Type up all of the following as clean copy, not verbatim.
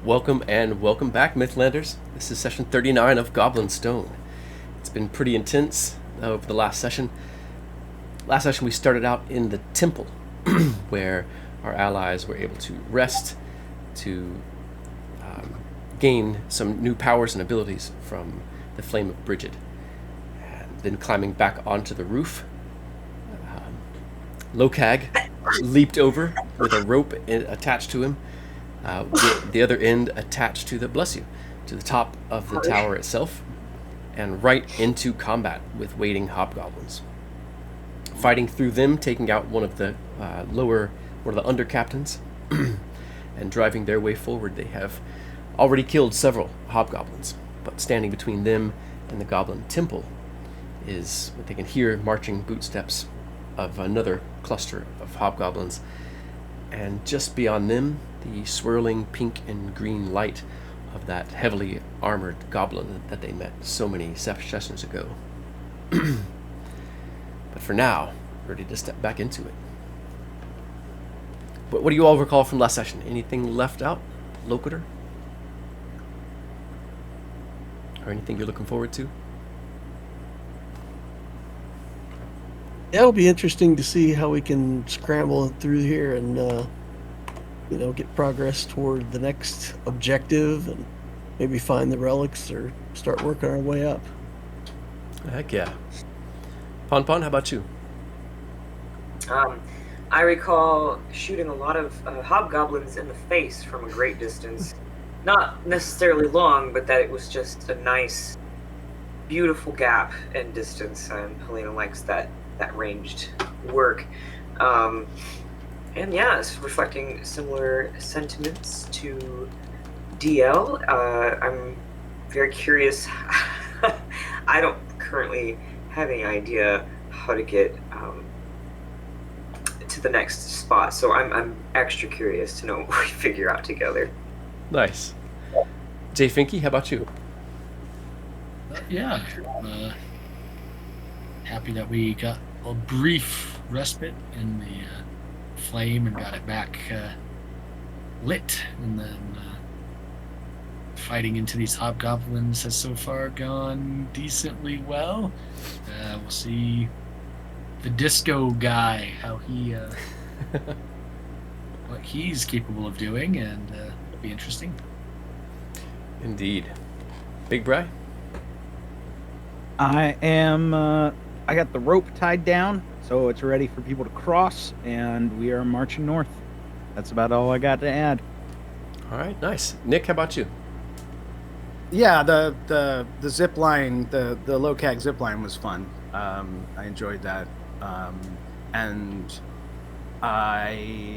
Welcome and welcome back, Mythlanders. This is session 39 of Goblin Stone. It's been pretty intense over the last session. Last session we started out in the temple, where our allies were able to rest, to gain some new powers and abilities from the Flame of Bridget. And then climbing back onto the roof, Lokag leaped over with a rope attached to him, with the other end attached to to the top of the tower itself, and right into combat with waiting hobgoblins. Fighting through them, taking out one of the under captains, and driving their way forward. They have already killed several hobgoblins, but standing between them and the goblin temple is what they can hear marching bootsteps of another cluster of hobgoblins, and just beyond them, the swirling pink and green light of that heavily armored goblin that they met so many sessions ago. But for now, ready to step back into it. But what do you all recall from last session? Anything left out, Locator? Or anything you're looking forward to? It'll be interesting to see how we can scramble through here and, get progress toward the next objective and maybe find the relics or start working our way up. Heck yeah. Pon, how about you? I recall shooting a lot of hobgoblins in the face from a great distance. Not necessarily long, but that it was just a nice, beautiful gap in distance. Helena likes that ranged work. And yeah, it's reflecting similar sentiments to DL. I'm very curious. I don't currently have any idea how to get to the next spot, so I'm extra curious to know what we figure out together. Nice. Jay Finke, how about you? Happy that we got a brief respite in the flame and got it back lit, and then fighting into these hobgoblins has so far gone decently well. We'll see the disco guy, how he what he's capable of doing, and it'll be interesting. Indeed. Big Bry? I got the rope tied down, so it's ready for people to cross, and we are marching north. That's about all I got to add. All right, nice. Nick, how about you? Yeah, the zip line, the Lokag zip line was fun. I enjoyed that, and I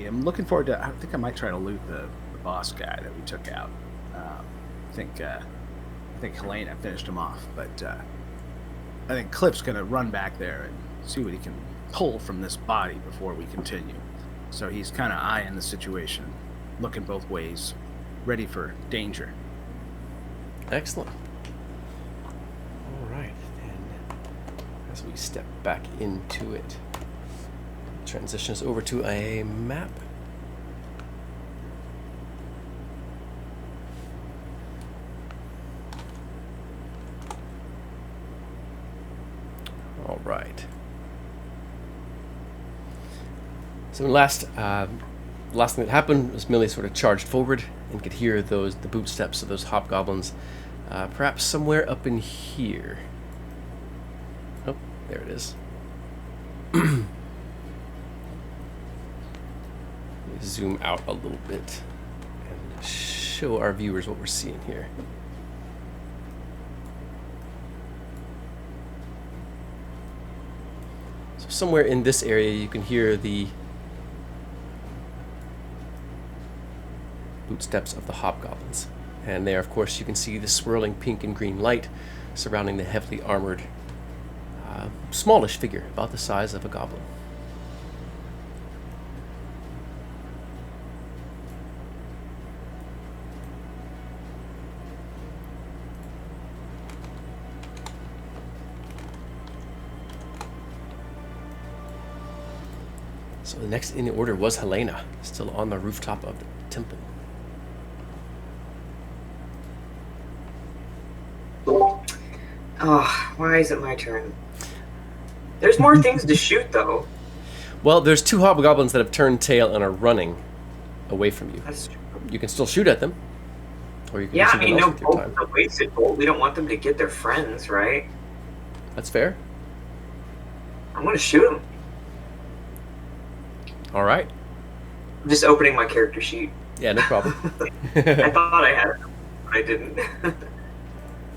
am looking forward to. I think I might try to loot the boss guy that we took out. I think Helena finished him off, but I think Cliff's gonna run back there and see what he can pull from this body before we continue. So he's kind of eyeing the situation, looking both ways, ready for danger. Excellent. All right, then as we step back into it, transition us over to a map. All right. So the last thing that happened was Millie sort of charged forward and could hear the bootsteps of those hobgoblins, perhaps somewhere up in here. Oh, there it is. Let me zoom out a little bit and show our viewers what we're seeing here. So somewhere in this area you can hear the bootsteps of the hobgoblins. And there, of course, you can see the swirling pink and green light surrounding the heavily armored, smallish figure, about the size of a goblin. So the next in the order was Helena, still on the rooftop of the temple. Oh, why is it my turn? There's more things to shoot, though. Well, there's 2 hobgoblins that have turned tail and are running away from you. That's true. You can still shoot at them, or you can do Yeah, I something mean, else no with your bolt, time. no wasted bolt. We don't want them to get their friends, right? That's fair. I'm gonna shoot them. All right. I'm just opening my character sheet. Yeah, no problem. I thought I had it, but I didn't.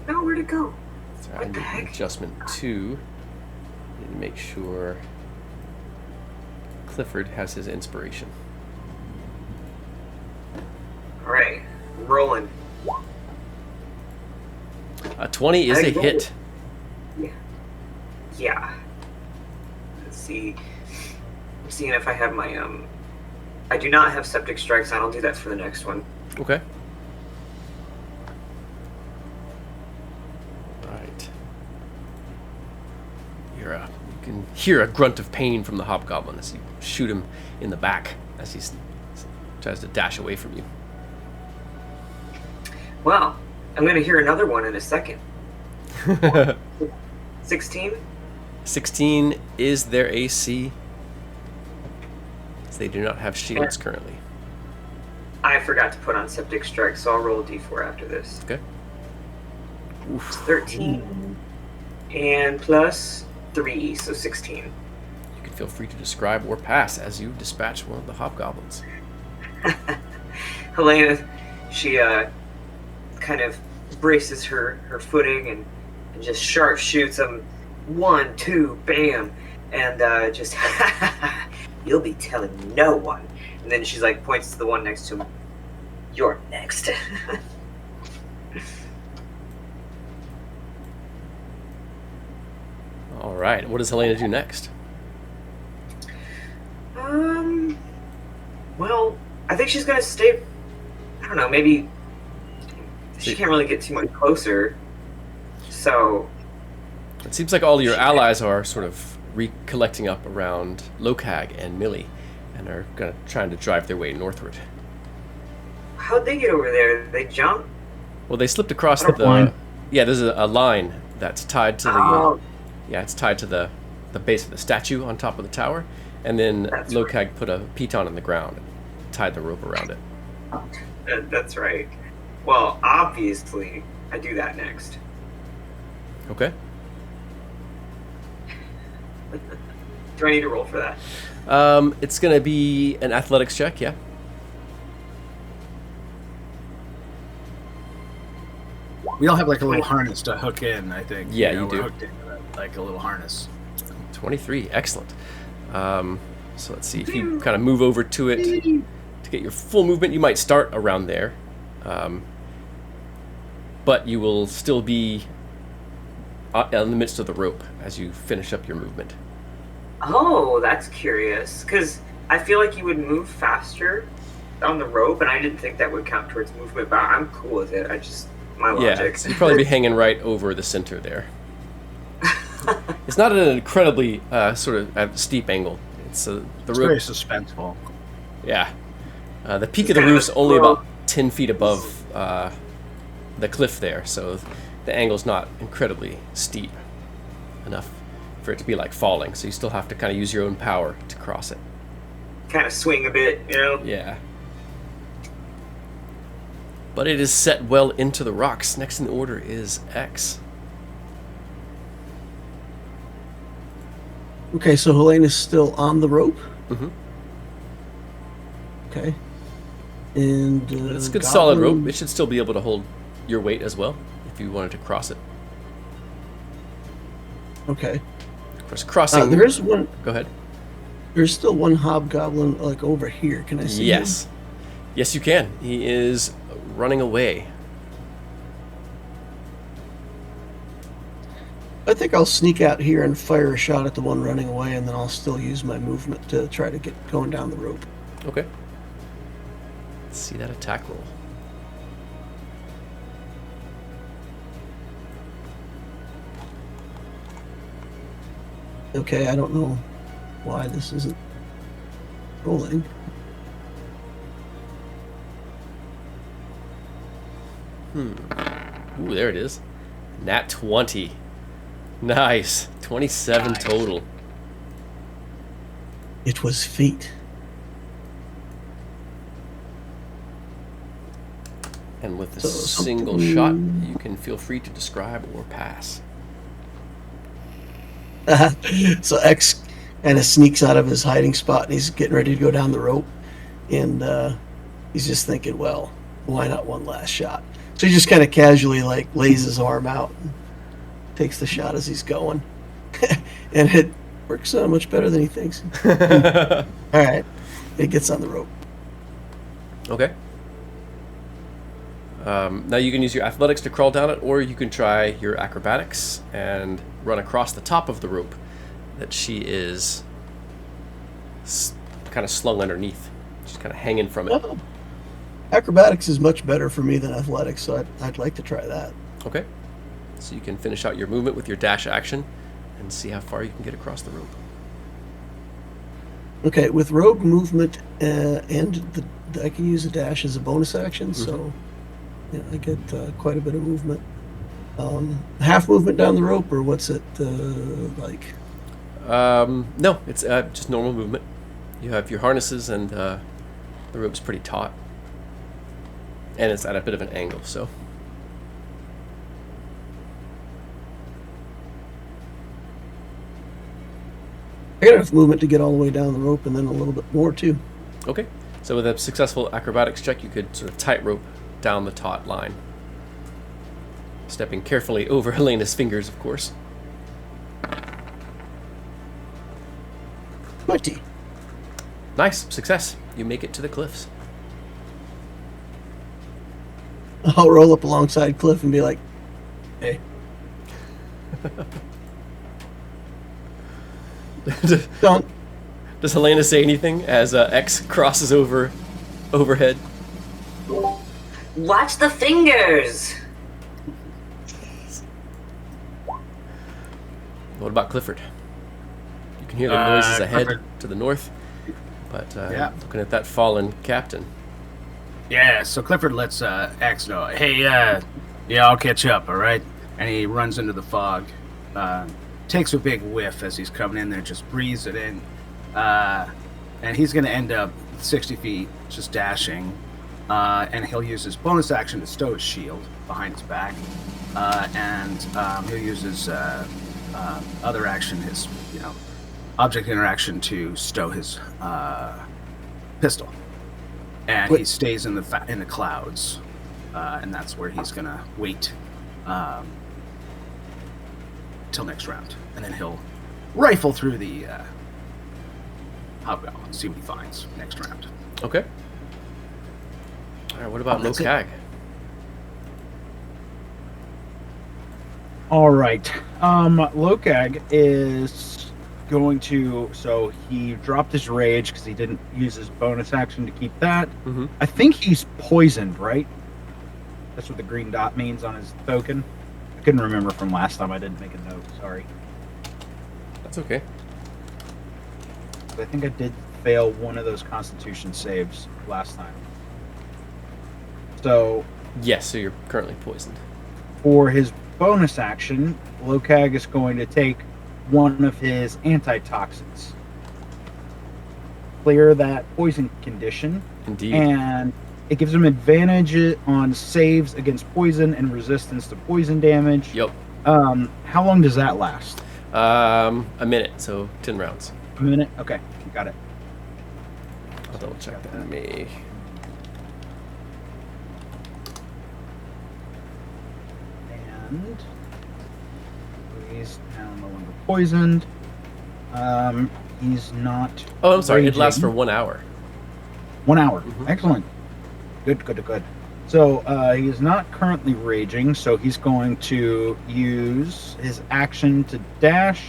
No, where'd it go? So I What need the an heck? adjustment 2. Need to make sure Clifford has his inspiration. All right, rolling. A 20 is I a rolled. hit. Yeah. Let's see. I'm seeing if I have my I do not have septic strikes. I don't do that for the next one. Okay. Right. You can hear a grunt of pain from the hobgoblin as you shoot him in the back as he tries to dash away from you. Well, I'm gonna hear another one in a second. 16. 16 is their AC. As they do not have shields currently. I forgot to put on septic strikes, so I'll roll a d4 after this. Okay. Oof. 13 and plus 3, so 16. You can feel free to describe or pass as you dispatch one of the hobgoblins. Helena, she kind of braces her footing and just sharp shoots him. 1, 2, bam, and just you'll be telling no one. And then she's like points to the one next to him. You're next. All right. What does Helena do next? Well, I think she's gonna stay. I don't know. Maybe she can't really get too much closer. So It seems like all your allies are sort of recollecting up around Lokag and Millie and are trying to drive their way northward. how'd they get over there? They jump? Well, they slipped across Got a the... line. Yeah, there's a line that's tied to the... Oh, Yeah, it's tied to the base of the statue on top of the tower. And then That's Lokag put a piton in the ground and tied the rope around it. that's right. Well, obviously, I do that next. Okay. Do I need to roll for that? It's going to be an athletics check, yeah. We all have like a little harness to hook in, I think. Yeah, you we're do. hooked into that, like a little harness. 23, excellent. So let's see, if you kind of move over to it to get your full movement, you might start around there. But you will still be in the midst of the rope as you finish up your movement. Oh, that's curious. Because I feel like you would move faster on the rope, and I didn't think that would count towards movement, but I'm cool with it. My Yeah, logic. so you'd probably be hanging right over the center there. It's not at an incredibly sort of steep angle. It's the It's very rope. suspenseful. Yeah, the peak It's of the kind of roof's a only slow- about 10 feet above the cliff there, so the angle's not incredibly steep enough for it to be like falling. So you still have to kind of use your own power to cross it. Kind of swing a bit, you know? Yeah. But it is set well into the rocks. Next in the order is X. Okay, so Helena's still on the rope. Mm-hmm. Okay. And It's a good solid rope. Goblin- It should still be able to hold your weight as well if you wanted to cross it. Okay. Of course, crossing. There's one. Go ahead. There's still one hobgoblin like over here. Can I see him? Yes. Yes, you can. He is running away. I think I'll sneak out here and fire a shot at the one running away, and then I'll still use my movement to try to get going down the rope. Okay. Let's see that attack roll. Okay, I don't know why this isn't rolling. Ooh, there it is. Nat 20. Nice. 27 Nice. total. It was fate. And with a So single something- shot, you can feel free to describe or pass. So X kind of sneaks out of his hiding spot and he's getting ready to go down the rope. And he's just thinking, well, why not one last shot? So he just kind of casually like lays his arm out and takes the shot as he's going. And it works out much better than he thinks. All right. It gets on the rope. Okay. Now you can use your athletics to crawl down it, or you can try your acrobatics and run across the top of the rope that she is kind of slung underneath. She's kind of hanging from it. Oh. Acrobatics is much better for me than athletics, so I'd like to try that. Okay. So you can finish out your movement with your dash action and see how far you can get across the rope. Okay, with rogue movement and I can use a dash as a bonus action, so yeah, I get quite a bit of movement. Half movement down the rope, or what's it like? No, it's just normal movement. You have your harnesses, and the rope's pretty taut. And it's at a bit of an angle, so. I got enough movement to get all the way down the rope, and then a little bit more too. Okay. So with a successful acrobatics check, you could sort of tightrope down the taut line. Stepping carefully over Helena's fingers, of course. 20. Nice. Success. You make it to the cliffs. I'll roll up alongside Cliff and be like, "Hey, don't." Does Helena say anything as X crosses overhead? Watch the fingers! What about Clifford? You can hear the noises ahead Clifford. to the north, but Yeah. looking at that fallen captain. Yeah, so Clifford lets Axe know, hey, yeah, I'll catch up, all right? And he runs into the fog, takes a big whiff as he's coming in there, just breathes it in, and he's going to end up 60 feet just dashing, and he'll use his bonus action to stow his shield behind his back, and he'll use his other action, his object interaction, to stow his pistol. And he stays in the clouds, and that's where he's gonna wait till next round, and then he'll rifle through the hobgoblin and see what he finds next round. Okay. All right. What about That's it. Lokag? All right. Lokag is going to. So he dropped his rage because he didn't use his bonus action to keep that. Mm-hmm. I think he's poisoned, right? That's what the green dot means on his token. I couldn't remember from last time. I didn't make a note. Sorry. That's okay. I think I did fail one of those Constitution saves last time. So Yes. So you're currently poisoned. for his bonus action, Lokag is going to take one of his antitoxins. Clear that poison condition, Indeed. and it gives him advantage on saves against poison and resistance to poison damage. Yep. How long does that last? A minute. So 10 rounds. A minute? Okay, got it. I'll double check that. Me. And he's now no longer poisoned. He's not. Oh, I'm sorry. It lasts raging. for 1 hour. 1 hour. Mhm. Excellent. Good. So he is not currently raging, so he's going to use his action to dash,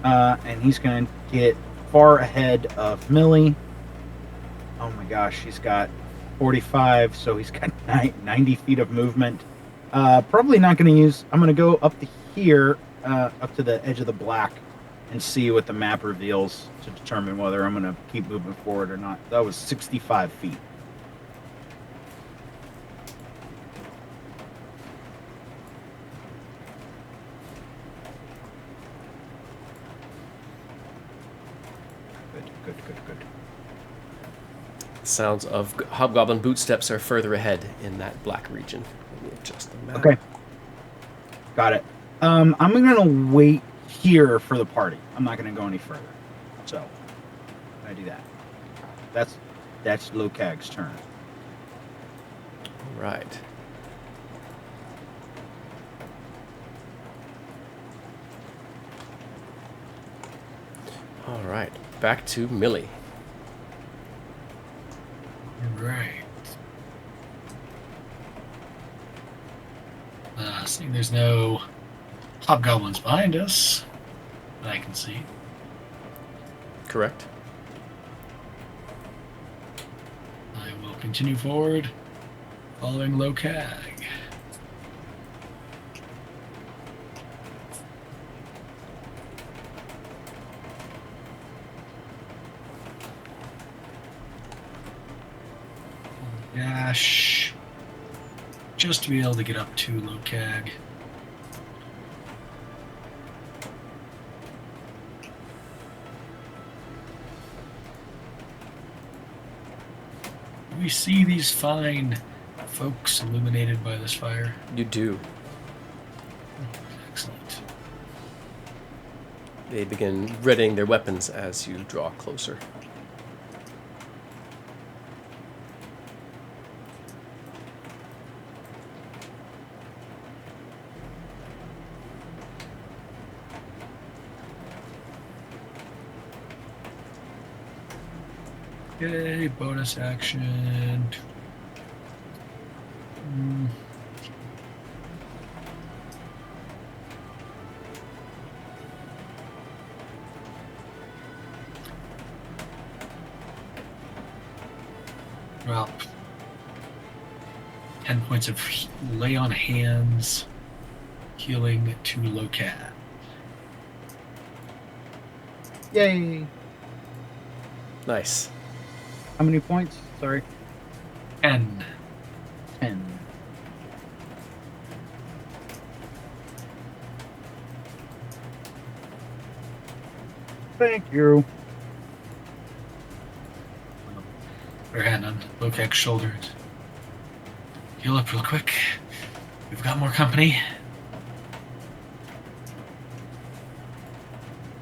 and he's going to get far ahead of Millie. Oh my gosh, he's got 45, so he's got 90 feet of movement. Probably not going to use. I'm going to go up to here, up to the edge of the black, and see what the map reveals to determine whether I'm going to keep moving forward or not. That was 65 feet. Sounds of hobgoblin bootsteps are further ahead in that black region. Let me adjust the map. Okay. Got it. I'm gonna wait here for the party. I'm not gonna go any further. So, I do that. That's Lokag's turn. All right. All right. Back to Millie. Right. Seeing there's no hobgoblins behind us that I can see. Correct. I will continue forward, following Lokag. Dash. Just to be able to get up to Lokag. Do we see these fine folks illuminated by this fire? You do. Excellent. They begin readying their weapons as you draw closer. Okay, bonus action. Well, 10 points of lay on hands, healing to Lokag. Yay! Nice. How many points? Sorry. 10. 10. Thank you. Her hand on Lokag's shoulder. Heal up real quick. We've got more company.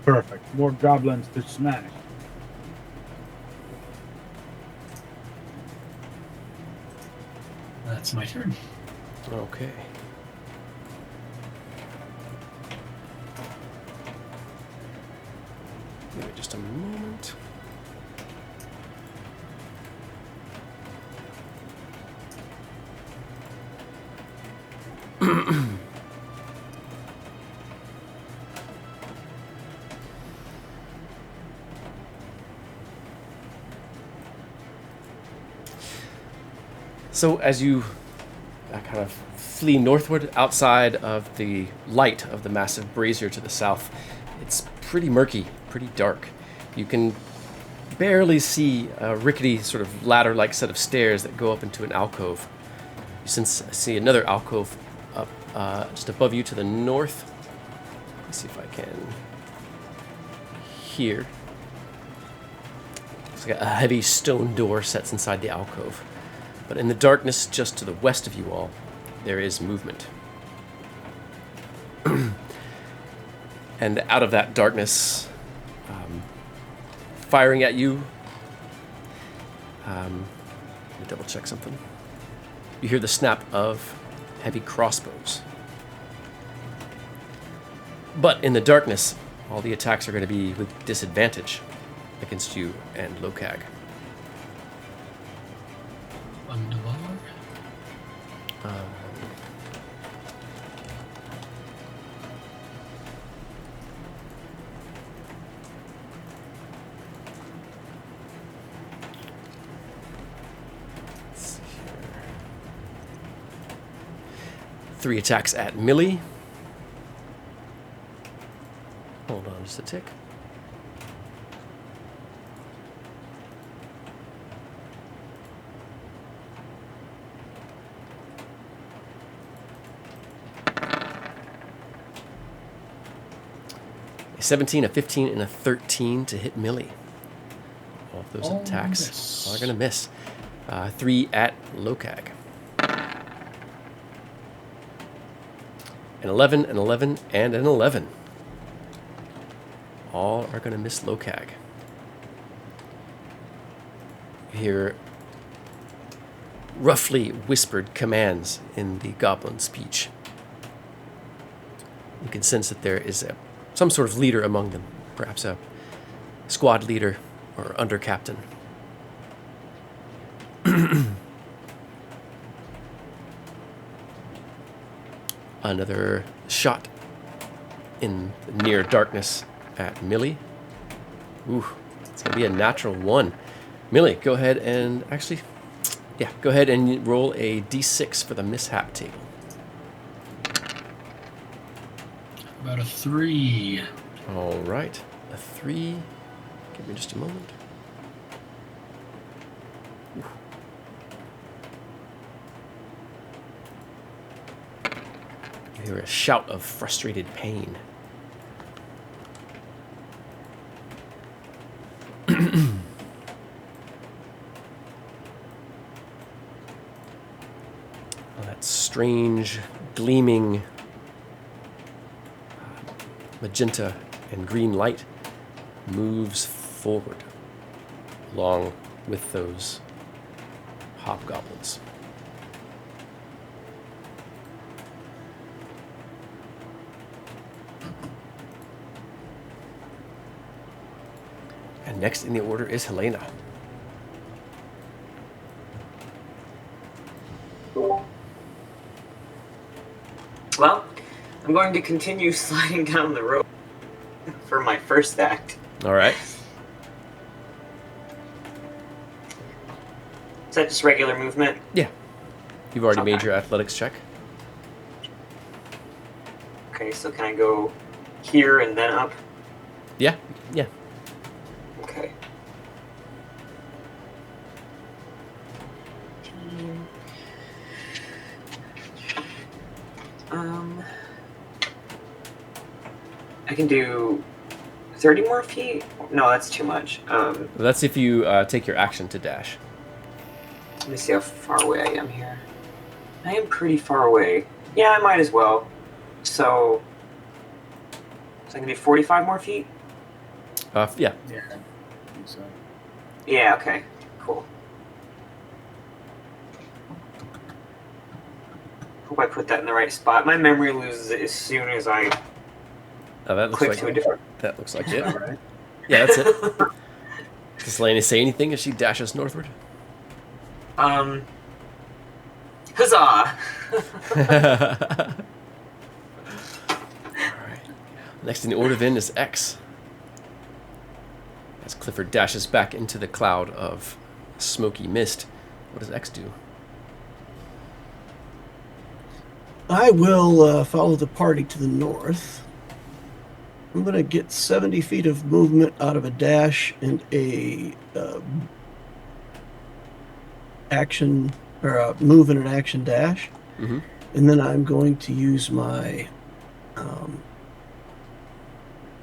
Perfect. More goblins to smash. That's my turn. Okay. Give me just a moment. So as you kind of flee northward outside of the light of the massive brazier to the south, it's pretty murky, pretty dark. You can barely see a rickety sort of ladder-like set of stairs that go up into an alcove. You see another alcove up just above you to the north. Let's see if I can. Here. It's like a heavy stone door sets inside the alcove. But in the darkness just to the west of you all, there is movement. And out of that darkness, firing at you, let me double check something. You hear the snap of heavy crossbows. But in the darkness, all the attacks are going to be with disadvantage against you and Lokag. Wonderbar. Let's see here. 3 attacks at Millie. Hold on just a tick. A 17, a 15, and a 13 to hit Millie. All Those All attacks miss. are going to miss. 3 at Lokag. An 11, an 11, and an 11. All are going to miss Lokag. You hear roughly whispered commands in the goblin speech. You can sense that there is some sort of leader among them, perhaps a squad leader or under captain. Another shot in the near darkness at Millie. Ooh, it's going to be a natural 1. Millie, go ahead and go ahead and roll a d6 for the mishap table. About a 3. All right, a 3. Give me just a moment. Ooh. You hear a shout of frustrated pain. That strange, gleaming magenta and green light moves forward along with those hobgoblins. And next in the order is Helena. Well, I'm going to continue sliding down the rope for my first act. All right. Is that just regular movement? Yeah. You've already made Okay. your athletics check. Okay, so can I go here and then up? Yeah. Yeah. Okay. I can do 30 more feet? No, that's too much. That's if you take your action to dash. Let me see how far away I am here. I am pretty far away. Yeah, I might as well. So I can do 45 more feet? Yeah. Yeah. I think so. Yeah, okay. Cool. Hope I put that in the right spot. My memory loses it as soon as I Oh, that looks click like to a different... that looks like it. All right. Yeah, that's it. Does Lena say anything as she dashes northward? Huzzah! All right. Next in the order then is X. As Clifford dashes back into the cloud of smoky mist, what does X do? I will follow the party to the north. I'm going to get 70 feet of movement out of a dash and a action, or a move and an action dash. Mm-hmm. And then I'm going to use my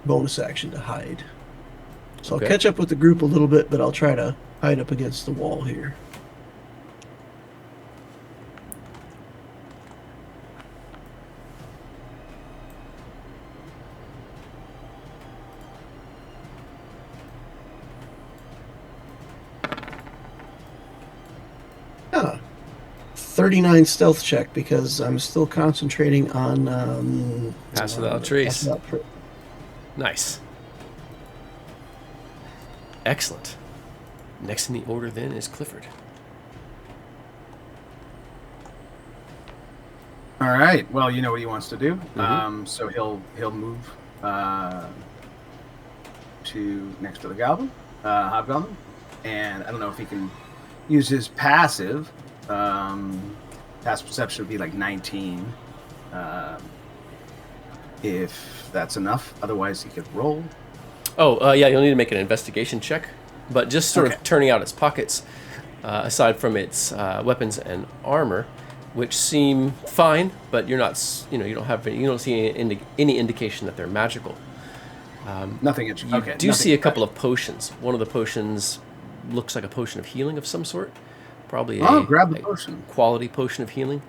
bonus action to hide. So Okay. I'll catch up with the group a little bit, but I'll try to hide up against the wall here. Ah, 39 stealth check because I'm still concentrating on Pass without trace. pass without trace. Nice. Excellent. Next in the order then is Clifford. All right. Well, you know what he wants to do. Mhm. So he'll move to next to the goblin, hobgoblin, and I don't know if he can use his passive. Passive perception would be like 19, if that's enough. Otherwise, he could roll. Oh, yeah, you'll need to make an investigation check. But just sort Okay. of turning out its pockets, aside from its weapons and armor, which seem fine, but you're not, you don't see any indication that they're magical. Nothing. You do see a couple of potions. One of the potions looks like a potion of healing of some sort. Probably Grab the a potion. quality potion of healing.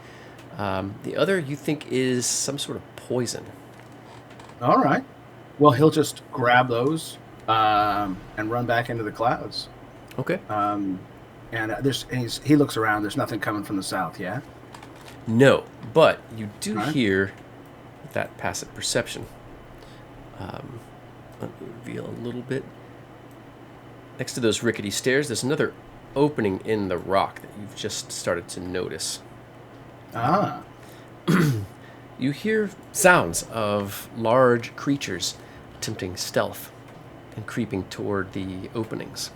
The other you think is some sort of poison. All right. Well, he'll just grab those and run back into the clouds. Okay. He looks around. There's nothing coming from the south. Yeah. No, but you do All right. hear that passive perception. Let me reveal a little bit. Next to those rickety stairs, there's another opening in the rock that you've just started to notice. Ah. You hear sounds of large creatures attempting stealth and creeping toward the openings.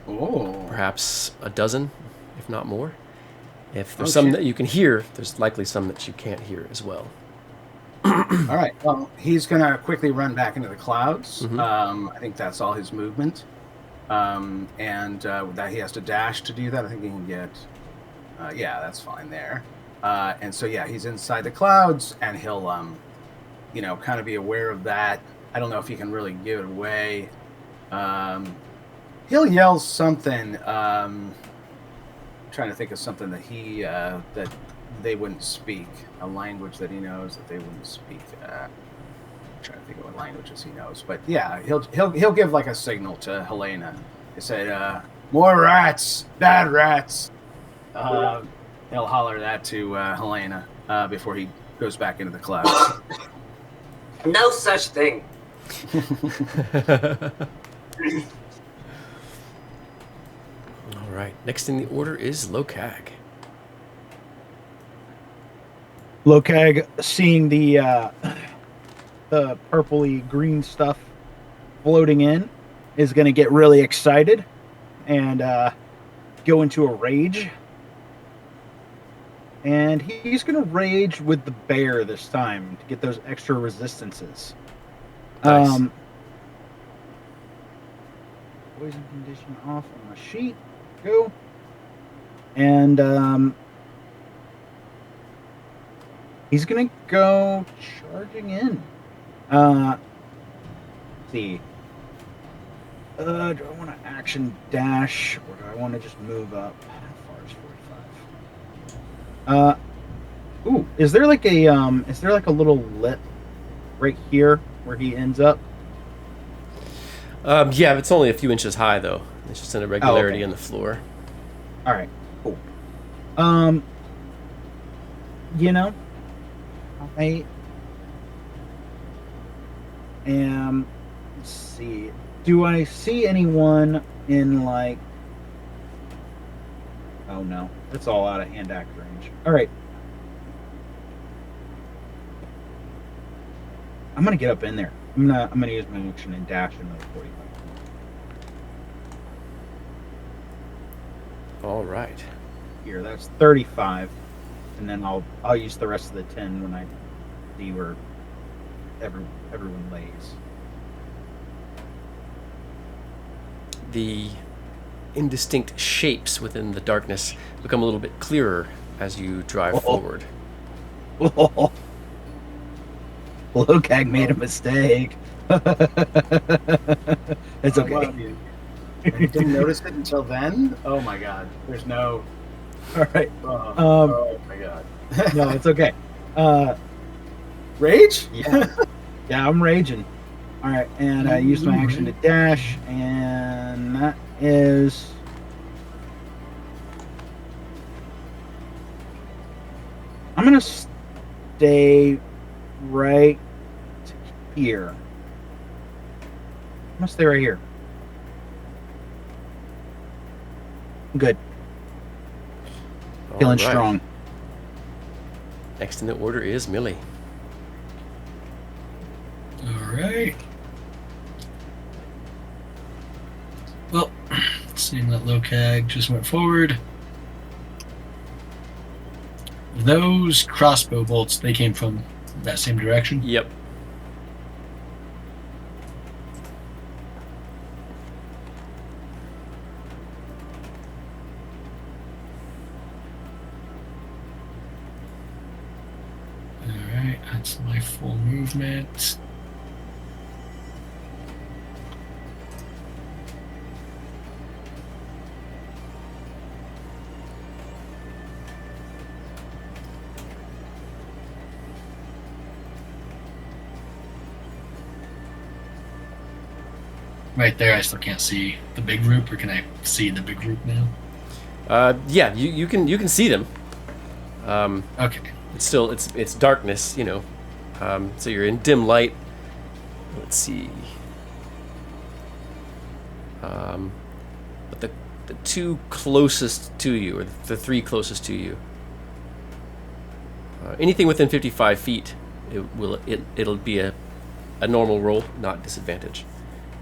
Oh. Perhaps a dozen, if not more. If there's Oh, some shit. that you can hear, there's likely some that you can't hear as well. All right. Well, he's gonna quickly run back into the clouds. Mhm. I think that's all his movement, and that he has to dash to do that. I think he can get. Yeah, that's fine there. And so yeah, he's inside the clouds, and he'll kind of be aware of that. I don't know if he can really give it away. He'll yell something. Trying to think of something that that they wouldn't speak, a language that he knows that they wouldn't speak. Trying to think of what languages he knows, but yeah, he'll give like a signal to Helena. He said, "More rats, bad rats." He'll holler that to Helena before he goes back into the clouds. No such thing. All right. Next in the order is Lokag. Lokag, seeing the purpley green stuff floating in, is going to get really excited and go into a rage. And he's going to rage with the bear this time to get those extra resistances. Nice. Poison condition off on the sheet. Go. And he's going to go charging in. Let's see. Do I want to action dash or do I want to just move up? How far is 45? Ooh, is there like a little lip right here where he ends up? Yeah, it's only a few inches high though. It's just an irregularity okay. in the floor. All right, cool. I am. Let's see. Do I see anyone in like? Oh no, that's all out of hand act range. All right. I'm gonna get up in there. I'm gonna use my action and dash another 45. All right. Here, that's 35, and then I'll use the rest of the 10 when I see where everyone lays. The indistinct shapes within the darkness become a little bit clearer as you drive forward. Lokag made a mistake. It's okay. Well, you didn't notice it until then? Oh my god. There's no. All right. Oh my god. No, it's okay. Rage? Yeah, I'm raging. All right, and I used my action to dash, and that is. I'm gonna stay right here. I'm gonna stay right here. Good. All Feeling right. strong. Next in the order is Millie. All right. Well, seeing that Lokag just went forward, those crossbow bolts, they came from that same direction. Yep. Alright, that's my full movement. right there, I still can't see the big group, or can I see the big group now? Yeah, you can see them. Okay. It's still it's darkness, you know. So you're in dim light. Let's see. But the two closest to you, or the three closest to you, anything within 55 feet, it'll be a normal roll, not disadvantage,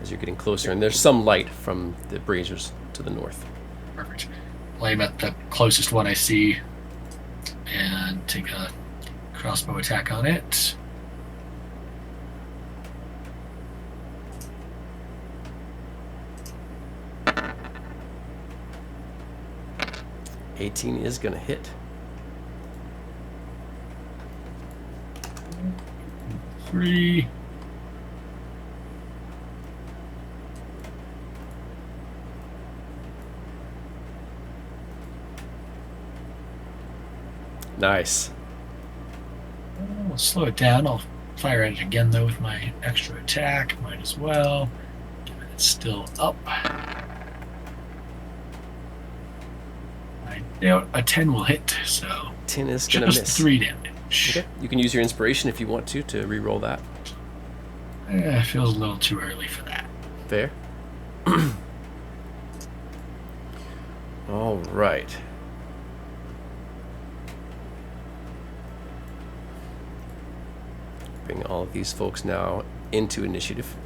as you're getting closer. And there's some light from the braziers to the north. Perfect. I'll aim at the closest one I see and take a crossbow attack on it. $18 is gonna hit. 3. Nice. We'll slow it down. I'll fire at it again, though, with my extra attack. Might as well. It's still up. A 10 will hit, so 10 is gonna just miss. 3 damage. Okay. You can use your inspiration if you want to re-roll that. It feels a little too early for that. Fair. All right. Bring all of these folks now into initiative.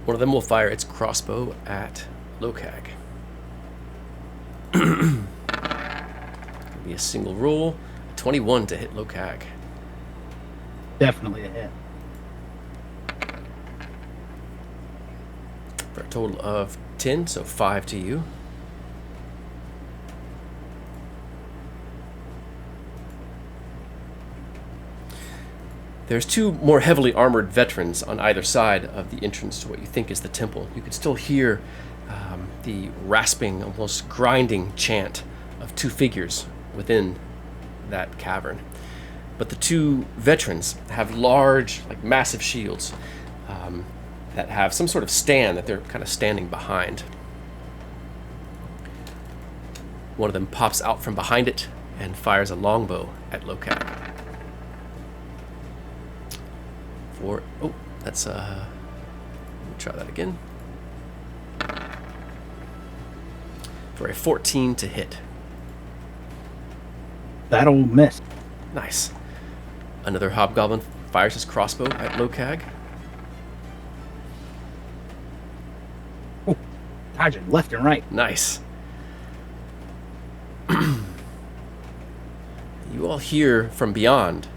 One of them will fire its crossbow at Lokag. It'll be a single roll. 21 to hit Lokag. Definitely a hit. For a total of 10, so 5 to you. There's two more heavily armored veterans on either side of the entrance to what you think is the temple. You can still hear the rasping, almost grinding chant of two figures within that cavern. But the two veterans have large, like massive shields that have some sort of stand that they're kind of standing behind. One of them pops out from behind it and fires a longbow at Lokag. Let me try that again. For a 14 to hit. That'll miss. Nice. Another hobgoblin fires his crossbow at Lokag. Oh, dodging left and right. Nice. You all hear from beyond,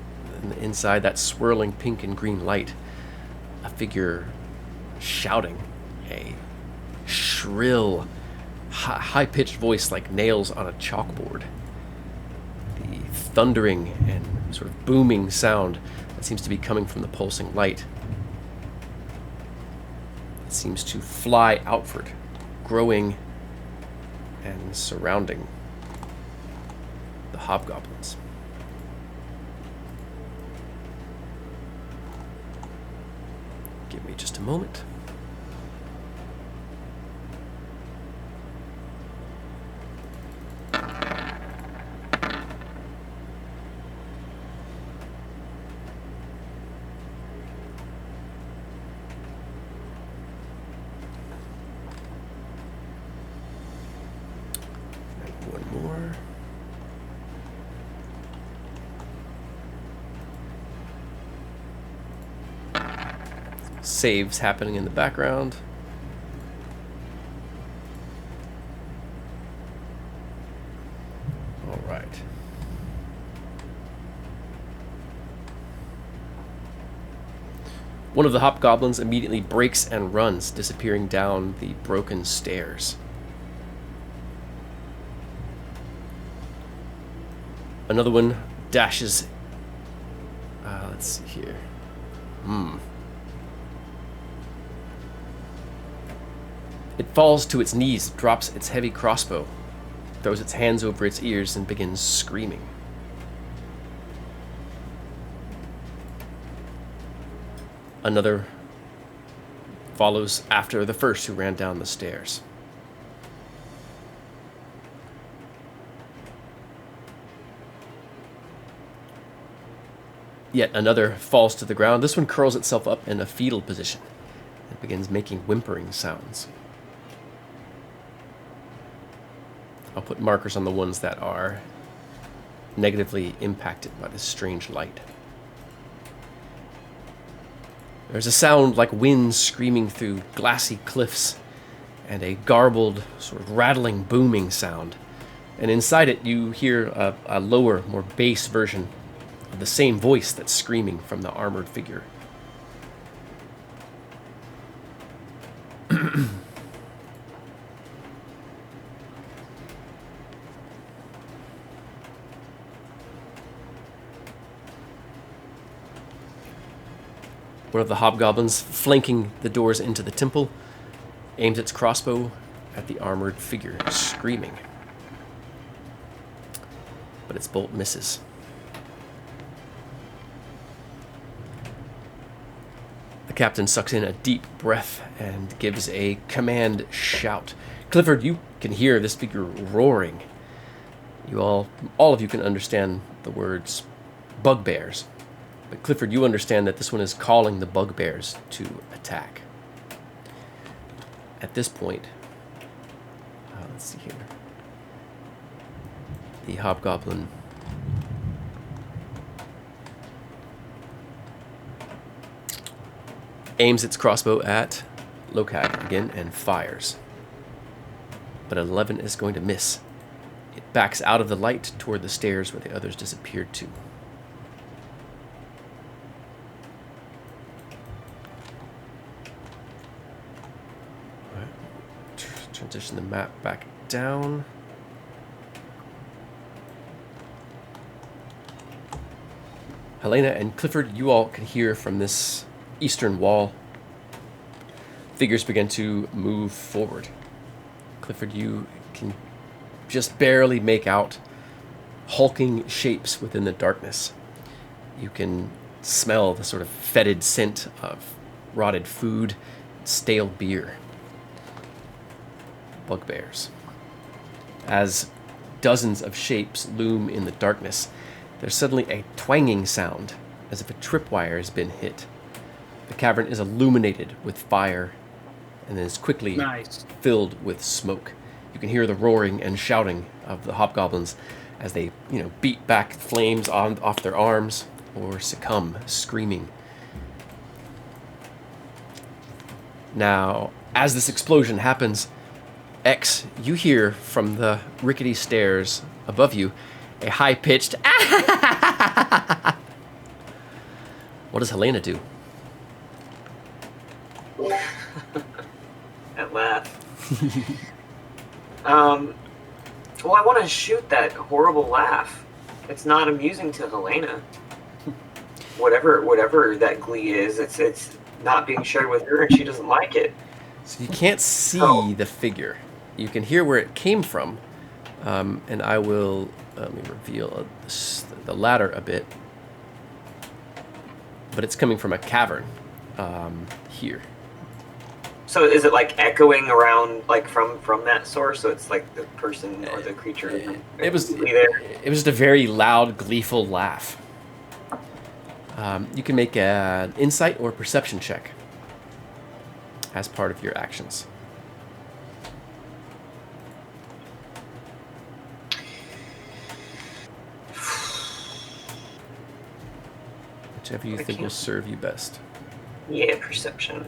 inside that swirling pink and green light, a figure shouting, a shrill, high-pitched voice like nails on a chalkboard. The thundering and sort of booming sound that seems to be coming from the pulsing light. It seems to fly outward, growing and surrounding the hobgoblins. Give me just a moment. And one more. Saves happening in the background. All right. One of the hobgoblins immediately breaks and runs, disappearing down the broken stairs. Another one dashes. Let's see here. It falls to its knees, drops its heavy crossbow, throws its hands over its ears, and begins screaming. Another follows after the first who ran down the stairs. Yet another falls to the ground. This one curls itself up in a fetal position and begins making whimpering sounds. I'll put markers on the ones that are negatively impacted by this strange light. There's a sound like wind screaming through glassy cliffs and a garbled, sort of rattling, booming sound. And inside it, you hear a lower, more bass version of the same voice that's screaming from the armored figure. One of the hobgoblins, flanking the doors into the temple, aims its crossbow at the armored figure, screaming. But its bolt misses. The captain sucks in a deep breath and gives a command shout. Clifford, you can hear this figure roaring. All of you can understand the words bugbears. But Clifford, you understand that this one is calling the bugbears to attack. At this point, let's see here. The hobgoblin aims its crossbow at Lokag again and fires. But 11 is going to miss. It backs out of the light toward the stairs where the others disappeared to. Transition the map back down. Helena and Clifford, you all can hear from this eastern wall. Figures begin to move forward. Clifford, you can just barely make out hulking shapes within the darkness. You can smell the sort of fetid scent of rotted food, stale beer. Bugbears. As dozens of shapes loom in the darkness, there's suddenly a twanging sound, as if a tripwire has been hit. The cavern is illuminated with fire, and then is quickly filled with smoke. You can hear the roaring and shouting of the hobgoblins as they, beat back flames off their arms or succumb, screaming. Now, as this explosion happens, X, you hear from the rickety stairs above you a high-pitched What does Helena do? That laugh. Well, I want to shoot that horrible laugh. It's not amusing to Helena. Whatever that glee is, it's not being shared with her, and she doesn't like it. So you can't see the figure. You can hear where it came from, and I will let me reveal the ladder a bit. But it's coming from a cavern here. So is it like echoing around, like from that source? So it's like the person or the creature. It was just a very loud, gleeful laugh. You can make an insight or perception check as part of your actions. Whichever you think will serve you best. Yeah, perception.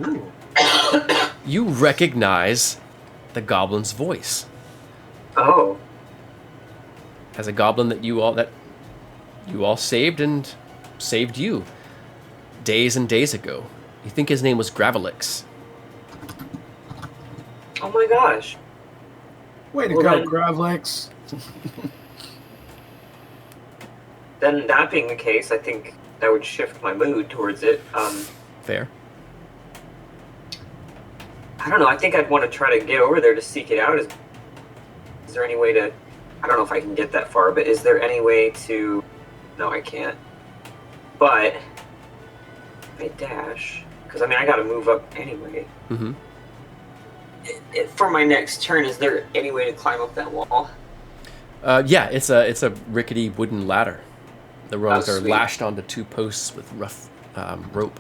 Ooh. You recognize the goblin's voice Oh. as a goblin that you all saved and saved you. days and days ago. You think his name was Gravelix. Oh my gosh. Way to Well, go, then- Gravlex. Then that being the case, I think that would shift my mood towards it. Fair. I don't know. I think I'd want to try to get over there to seek it out. Is there any way to? I don't know if I can get that far, but is there any way to? No, I can't. But if I dash, because I mean I got to move up anyway. Mm-hmm. For my next turn, is there any way to climb up that wall? Yeah, it's a rickety wooden ladder. The rungs Oh, are sweet. lashed onto two posts with rough rope.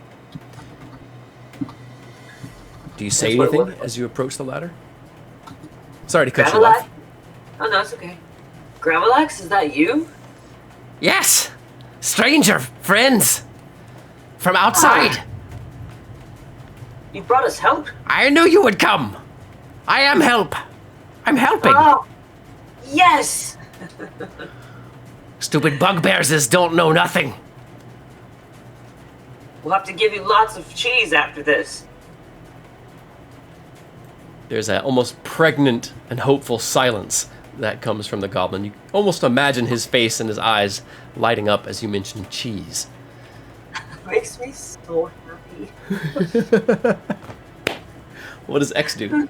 Do you say That's what it anything looks like. as you approach the ladder? Sorry to cut you Gravelax? off. Oh no, it's okay. Gravelax, is that you? Yes! Stranger, friends! From outside! You brought us help? I knew you would come! I am help! I'm helping! Oh, yes! Stupid bugbears don't know nothing! We'll have to give you lots of cheese after this. There's an almost pregnant and hopeful silence that comes from the goblin. You almost imagine his face and his eyes lighting up as you mention cheese. Makes me so happy. What does X do?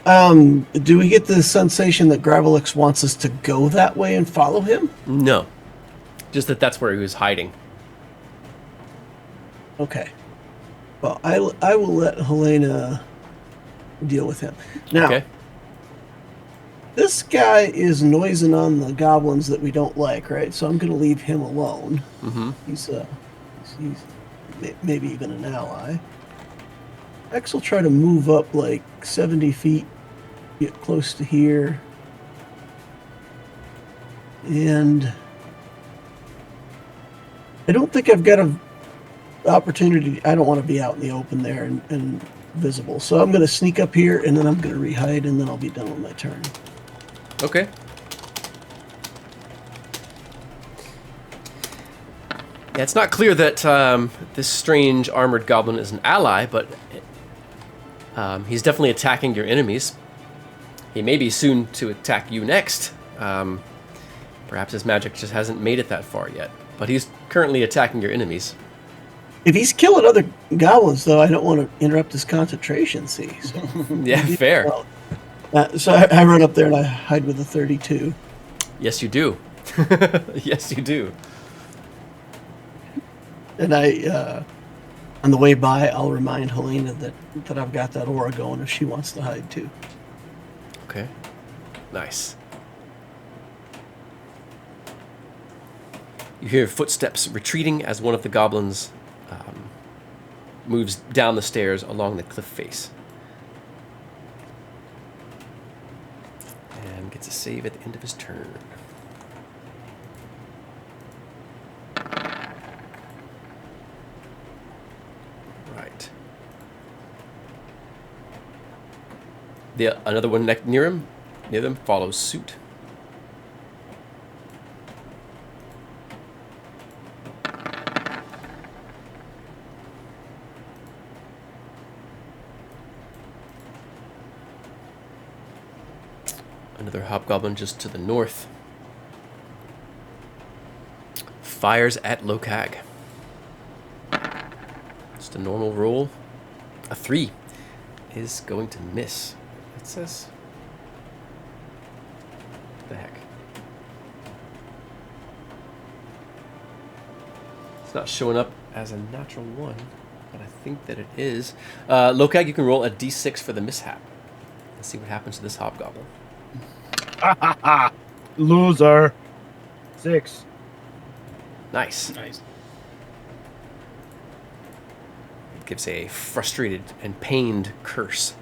Do we get the sensation that Gravelix wants us to go that way and follow him? No. Just that's where he was hiding. Okay. Well, I will let Helena deal with him. Now, Okay. this guy is noising on the goblins that we don't like, right? So I'm going to leave him alone. Mm-hmm. He's maybe even an ally. X will try to move up like 70 feet, get close to here. And I don't think I've got an opportunity. I don't want to be out in the open there and visible. So I'm going to sneak up here, and then I'm going to rehide, and then I'll be done with my turn. Okay. Yeah, it's not clear that this strange armored goblin is an ally, but he's definitely attacking your enemies. He may be soon to attack you next. Perhaps his magic just hasn't made it that far yet, but he's currently attacking your enemies. If he's killing other goblins, though, I don't want to interrupt his concentration, see? So, Yeah, fair. so I run up there and I hide with a 32. Yes, you do. Yes, you do. And on the way by, I'll remind Helena that I've got that aura going if she wants to hide too. Okay. Nice. You hear footsteps retreating as one of the goblins moves down the stairs along the cliff face. And gets a save at the end of his turn. Right. Another one near them follows suit. Another hobgoblin just to the north fires at Lokag. Just a normal roll. A 3 is going to miss. It says. What the heck? It's not showing up as a natural 1, but I think that it is. Lokag, you can roll a d6 for the mishap. Let's see what happens to this hobgoblin. Loser. 6. Nice. Nice. It gives a frustrated and pained curse.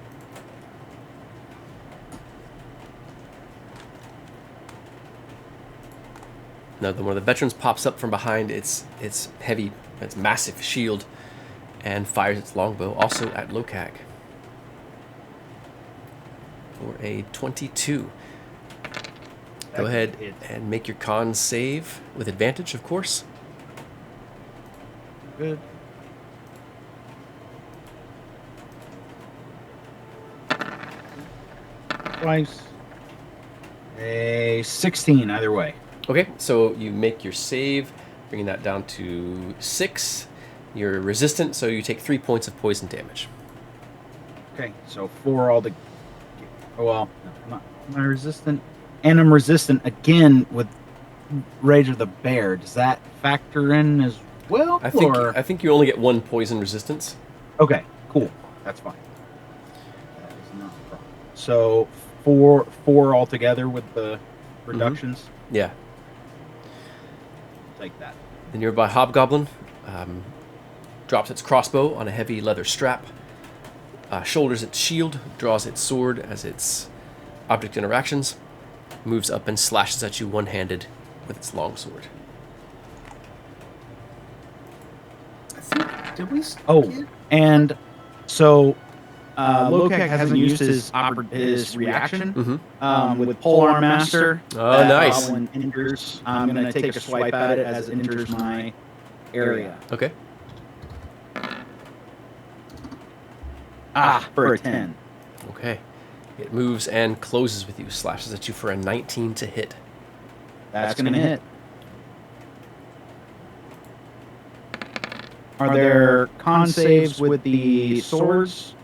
Another one of the veterans pops up from behind its massive shield and fires its longbow also at Lokag for a 22. Go ahead and make your con save with advantage, of course. Good. Twice. A 16 either way. Okay, so you make your save, bringing that down to 6. You're resistant, so you take 3 points of poison damage. Okay, so 4 all the. Well, no, am I resistant? And I'm resistant again with Rage of the Bear. Does that factor in as well? I think you only get 1 poison resistance. Okay, cool. That's fine. That is not a problem. So 4 altogether with the reductions. Yeah. Take that. The nearby hobgoblin drops its crossbow on a heavy leather strap, shoulders its shield, draws its sword as its object interactions, moves up and slashes at you one-handed with its long sword. I think, did we? Oh, and so Lokak hasn't used his reaction with Polearm Master. Oh, nice. Goblin enters. I'm going to take a swipe at it as it enters my area. Okay. For a 10. Okay. It moves and closes with you, slashes at you for a 19 to hit. That's going to hit. Are there con saves with the swords?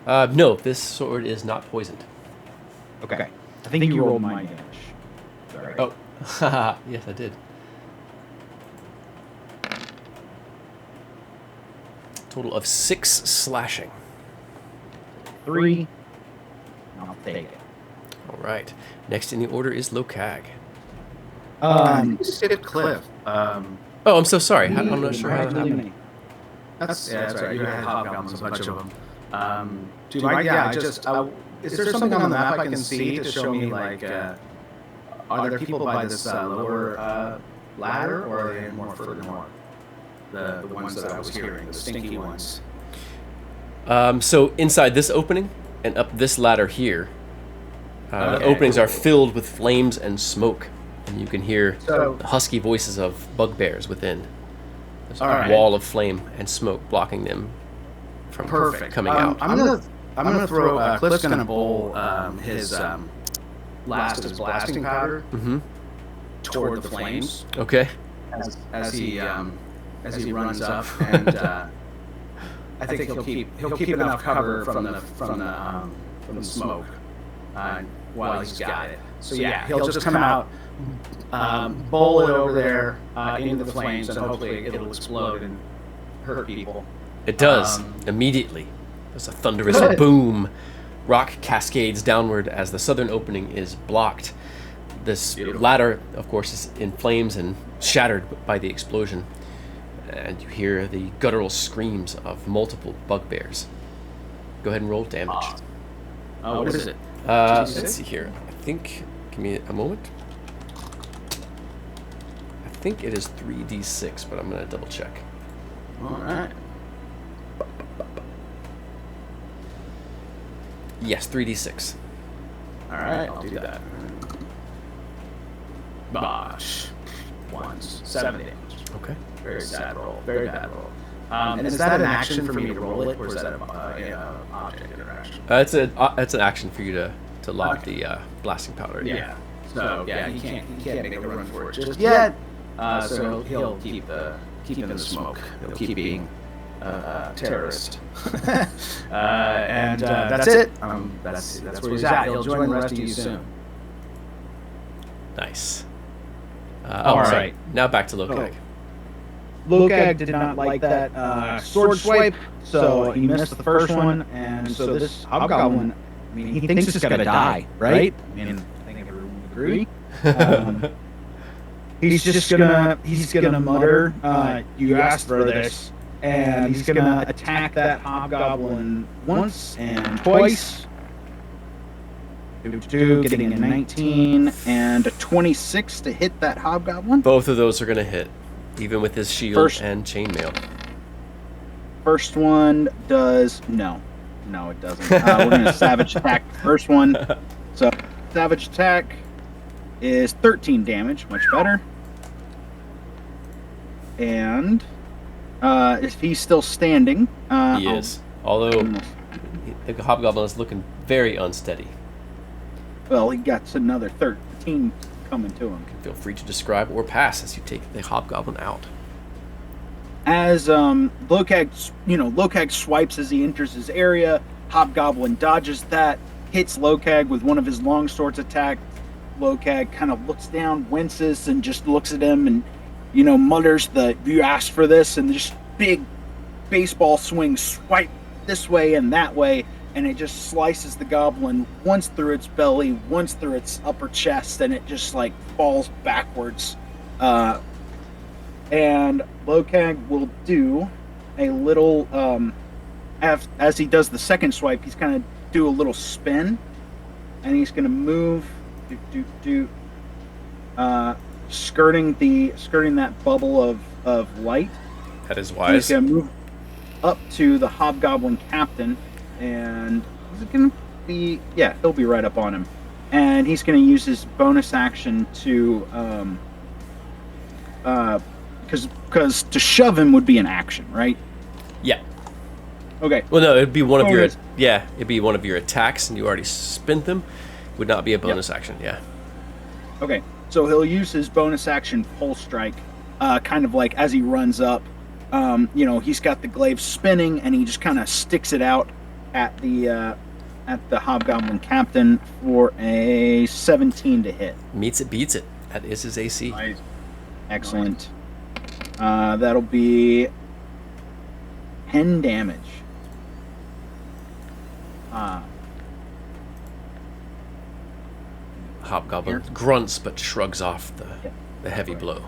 No, this sword is not poisoned. Okay. I think you rolled my damage. Sorry. Oh, yes, I did. Total of 6 slashing. 3. I'll take it. All right. Next in the order is Lokag. Skip Cliff. Oh, I'm so sorry. I'm not sure how that happened. That's right. You had hobgoblins, a bunch of them. Do I? Yeah. Is there something on the map I can see to show me like? Are there people by this lower ladder, or are they more further north? The ones that I was hearing, the stinky ones. So inside this opening and up this ladder here, the openings are filled with flames and smoke, and you can hear the husky voices of bugbears within. There's a wall of flame and smoke blocking them from coming out. I'm gonna throw. Cliff's gonna bowl his last of his blasting powder toward the flames. Okay. As he runs up, and I think he'll keep enough cover from the smoke while he's got it. So yeah, he'll just come out, bowl it over there into the flames, and hopefully it'll explode and hurt people. It does immediately. There's a thunderous boom. Rock cascades downward as the southern opening is blocked. This ladder, of course, is in flames and shattered by the explosion. And you hear the guttural screams of multiple bugbears. Go ahead and roll damage. What is it? Let's see here. I think, give me a moment. I think it is 3d6, but I'm going to double check. All right. Yes, 3d6. All right, I'll do that. Bosh. Once. 7 damage. Okay. Very sad roll. Very bad roll. And is that an action for me to roll it, or is that an object interaction? It's an action for you to lob the blasting powder. Yeah. So yeah, he can't make a run for it just yet. So he'll keep in the smoke. He'll keep being a terrorist. And that's it. That's where he's at. He'll join the rest of you soon. Nice. All right. Sorry. Now back to Lokag. Lokag did not like that sword swipe, so he missed the first one, and so this hobgoblin, I mean, he thinks it's gonna die, right? I mean, I think everyone would agree. He's gonna mutter, "You asked for this," and he's gonna attack that hobgoblin once and twice. Getting a 19 and a 26 to hit that hobgoblin. Both of those are going to hit, even with his shield and chainmail. First one does no, it doesn't. We're going to savage attack the first one. So savage attack is 13 damage, much better. And if he's still standing, He is. Although the hobgoblin is looking very unsteady. Well, he got another 13 coming to him. Feel free to describe or pass as you take the hobgoblin out. As Lokag swipes as he enters his area. Hobgoblin dodges that, hits Lokag with one of his longswords attack. Lokag kind of looks down, winces, and just looks at him and, mutters you asked for this, and just big baseball swings swipe this way and that way, and it just slices the goblin once through its belly, once through its upper chest, and it just falls backwards. And Lokag will do a little, as he does the second swipe, he's going to do a little spin, and he's going to move, skirting that bubble of light. That is He's wise. going to move up to the hobgoblin captain, and is it going to be? Yeah, he'll be right up on him, and he's going to use his bonus action to, because to shove him would be an action, right? Yeah. Okay. Well, no, it'd be one of your Bonus. it'd be one of your attacks, and you already spent them. Would not be a bonus action. Yeah. Okay. So he'll use his bonus action pole strike, kind of like as he runs up. He's got the glaive spinning, and he just kind of sticks it out at the hobgoblin captain for a 17 to hit. Meets it, beats it. That is his AC. Nice. Excellent. That'll be 10 damage. Hobgoblin grunts but shrugs off the heavy blow.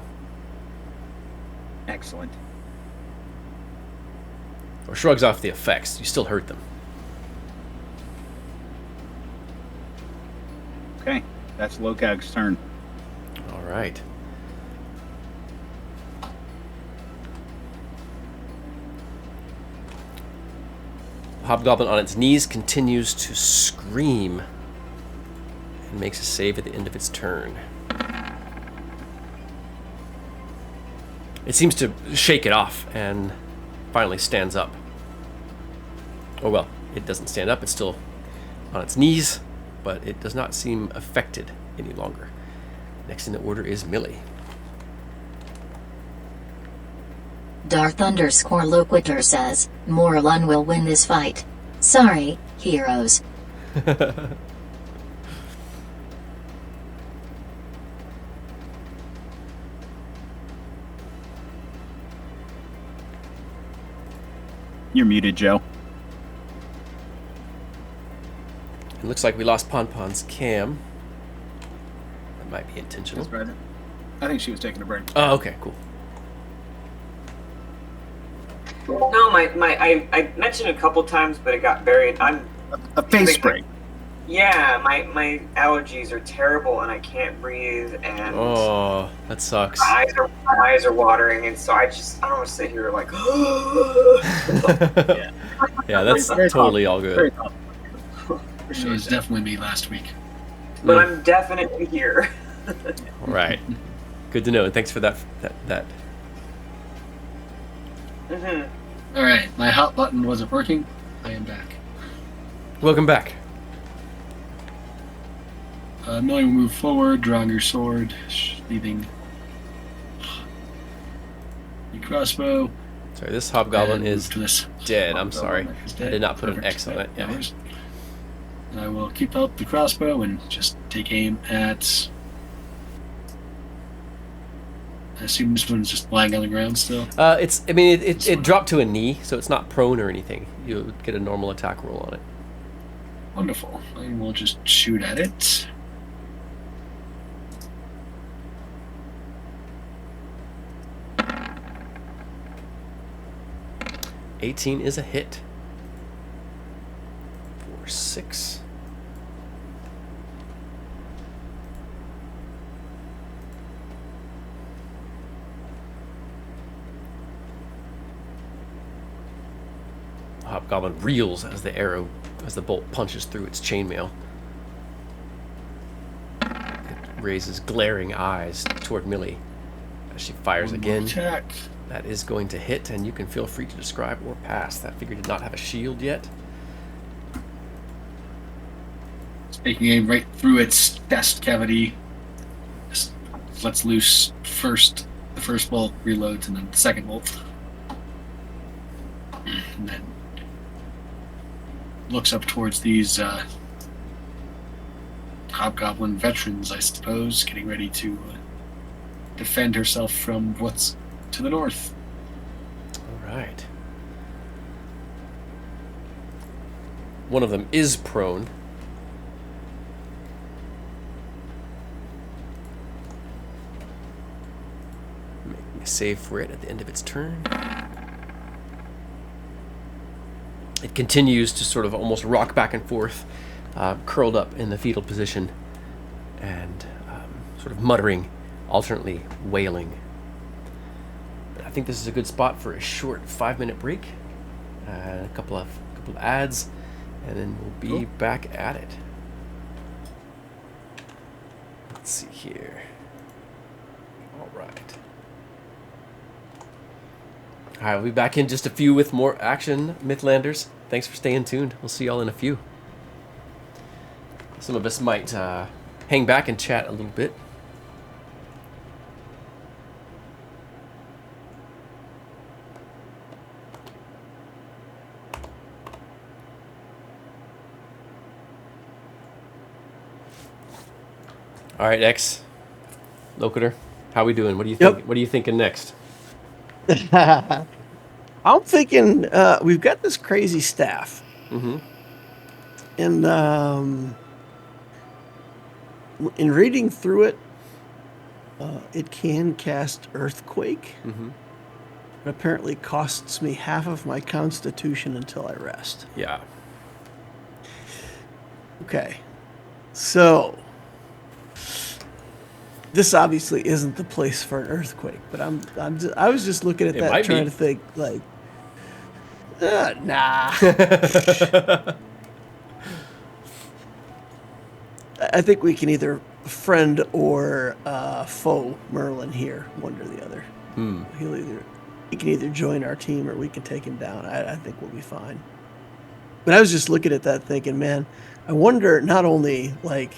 Excellent. Or shrugs off the effects. You still hurt them. Okay, that's Lokag's turn. All right. Hobgoblin on its knees continues to scream and makes a save at the end of its turn. It seems to shake it off and finally stands up. Oh well, it doesn't stand up, it's still on its knees, but it does not seem affected any longer. Next in the order is Millie. Darth _Loquitur says, Morlun will win this fight. Sorry, heroes. You're muted, Joe. It looks like we lost Ponpon's cam. That might be intentional. That's right. I think she was taking a break. Oh, okay, cool. No, I mentioned it a couple times, but it got buried. A face break. Yeah, my allergies are terrible, and I can't breathe, and Oh, that sucks. my eyes are watering, and so I don't want to sit here like. Yeah, that's Very totally all good. Very tough. It was definitely me last week. But I'm definitely here. All right. Good to know, and thanks for that. Mm-hmm. All right, my hot button wasn't working. I am back. Welcome back. Millie will move forward, drawing her sword, leaving the crossbow. Sorry, this hobgoblin and is move to this dead. I'm hobgoblin sorry. that is I dead. did not put an Perfect. X on it. No Yeah. worries. And I will keep up the crossbow and just take aim at. I assume this one's just lying on the ground still. It dropped to a knee, so it's not prone or anything. You get a normal attack roll on it. Wonderful. I will just shoot at it. $18 is a hit. 4, 6. Hobgoblin reels as the bolt punches through its chainmail. It raises glaring eyes toward Millie as she fires One more again. attack. That is going to hit, and you can feel free to describe or pass. That figure did not have a shield yet. It's taking aim right through its chest cavity. Just lets loose the first bolt, reloads, and then the second bolt. And then looks up towards these hobgoblin veterans, I suppose, getting ready to defend herself from what's to the north. All right. One of them is prone. Making a save for it at the end of its turn. It continues to sort of almost rock back and forth, curled up in the fetal position, and sort of muttering, alternately wailing. I think this is a good spot for a short 5-minute break, a couple of ads, and then we'll be back at it. Let's see here. All right. All right, we'll be back in just a few with more action, Mythlanders. Thanks for staying tuned. We'll see y'all in a few. Some of us might hang back and chat a little bit. All right, X, Locator, how we doing? What do you think? Yep. What are you thinking next? I'm thinking we've got this crazy staff, Mm-hmm. and in reading through it, it can cast Earthquake. Mm-hmm. It apparently costs me half of my Constitution until I rest. Yeah. Okay, so this obviously isn't the place for an earthquake, but I was just looking at It that, might trying be. to think like, nah. I think we can either friend or foe Merlin here, one or the other. Hmm. He can either join our team or we can take him down. I think we'll be fine. But I was just looking at that thinking, man, I wonder not only like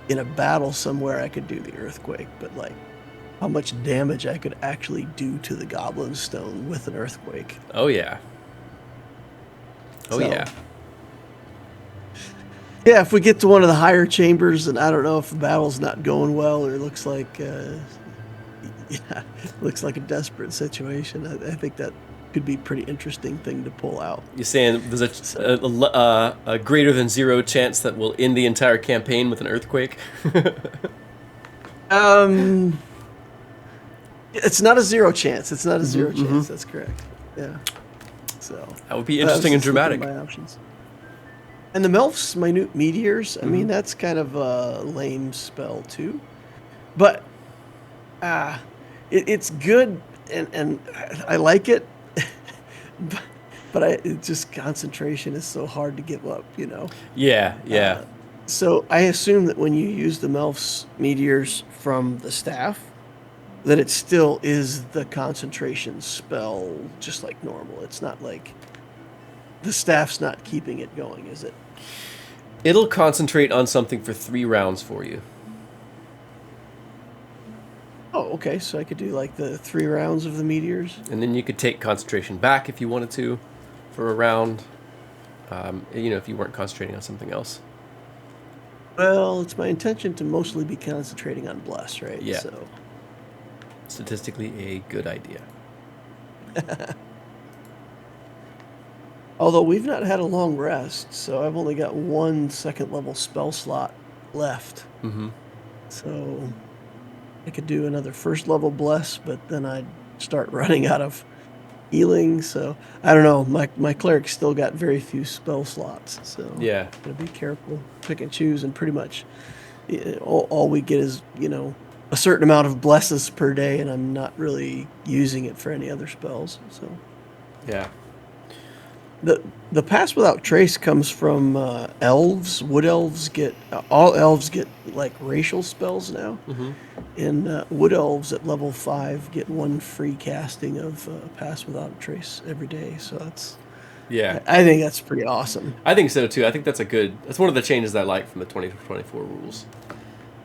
in a battle somewhere I could do the earthquake, but like how much damage I could actually do to the goblin stone with an earthquake. Oh yeah. Oh So, yeah. Yeah, if we get to one of the higher chambers, and I don't know if the battle's not going well or it looks like looks like a desperate situation, I think that could be a pretty interesting thing to pull out. You're saying there's a greater than 0 chance that we'll end the entire campaign with an earthquake? It's not a 0 chance. It's not a 0 Mhm, chance. That's correct. Yeah. So That would be I was interesting and just looking at dramatic. my options. And the Melf's minute meteors. I mean, Mhm. that's kind of a lame spell too, but it's good and I like it. but it just concentration is so hard to give up, you know. Yeah, yeah. So I assume that when you use the Melf's meteors from the staff, that it still is the concentration spell just like normal. It's not like the staff's not keeping it going, is it? It'll concentrate on something for 3 rounds for you. Oh, okay. So I could do like the 3 rounds of the meteors. And then you could take concentration back if you wanted to for a round. If you weren't concentrating on something else. Well, it's my intention to mostly be concentrating on bless, right? Yeah. So Statistically a good idea. although we've not had a long rest, so I've only got 1 second level spell slot left. Mm-hmm. So I could do another first level bless, but then I'd start running out of healing. So I don't know. My cleric still got very few spell slots. So Yeah. gotta be careful, pick and choose, and pretty much all we get is a certain amount of blesses per day, and I'm not really using it for any other spells. So Yeah. the pass without trace comes from elves. Wood elves get all elves get like racial spells now, Mm-hmm. and wood elves at level 5 get 1 free casting of pass without trace every day. So that's Yeah, I think that's pretty awesome. I think so too. I think that's one of the changes I like from the 2024 rules.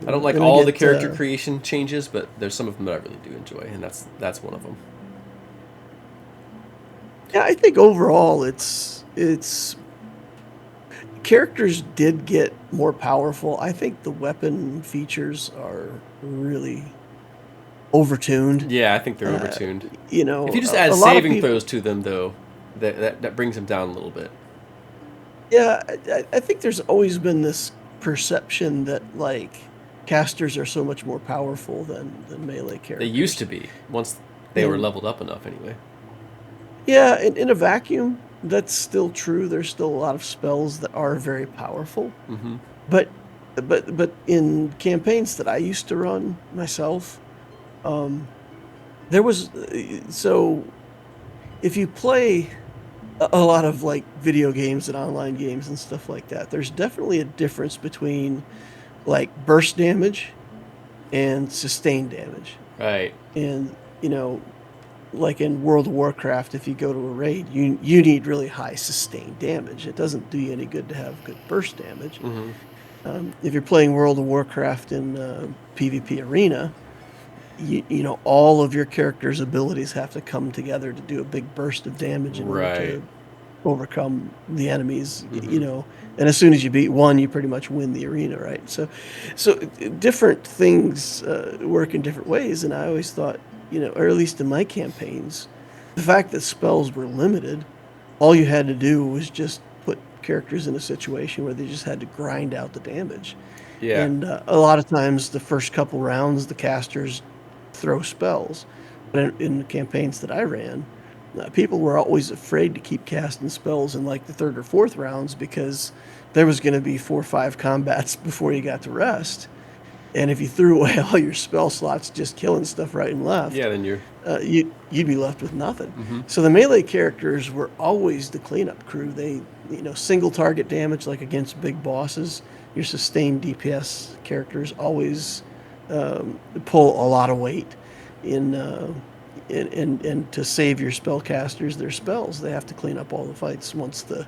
I don't like And all I the get character creation changes, but there's some of them that I really do enjoy, and that's one of them. yeah, I think overall it's characters did get more powerful. I think the weapon features are really overtuned. Yeah, I think they're overtuned. You know, If you just add a lot of saving people. throws to them, though, that brings them down a little bit. Yeah, I think there's always been this perception that like casters are so much more powerful than melee characters. They used to be once they were And leveled up enough, anyway. yeah, in a vacuum, that's still true. There's still a lot of spells that are very powerful. Mm-hmm. But but in campaigns that I used to run myself, there was so if you play a lot of like video games and online games and stuff like that, there's definitely a difference between like burst damage and sustained damage. Right. And you know, like in World of Warcraft, if you go to a raid, you need really high sustained damage. It doesn't do you any good to have good burst damage. Mm-hmm. If you're playing World of Warcraft in PvP arena, you know all of your character's abilities have to come together to do a big burst of damage in order Right. to overcome the enemies. Mhm. You know, and as soon as you beat one, you pretty much win the arena, right? So different things work in different ways, and I always thought, you know, or at least in my campaigns, the fact that spells were limited, all you had to do was just put characters in a situation where they just had to grind out the damage. Yeah. And a lot of times, the first couple rounds, the casters throw spells. But in the campaigns that I ran, people were always afraid to keep casting spells in like the third or fourth rounds because there was going to be 4 or 5 combats before you got to rest. And if you threw away all your spell slots just killing stuff right and left, Yeah. Then you're. you'd be left with nothing. Mm-hmm. So the melee characters were always the cleanup crew. They, you know, single target damage like against big bosses. Your sustained DPS characters always pull a lot of weight in and to save your spellcasters their spells. They have to clean up all the fights once the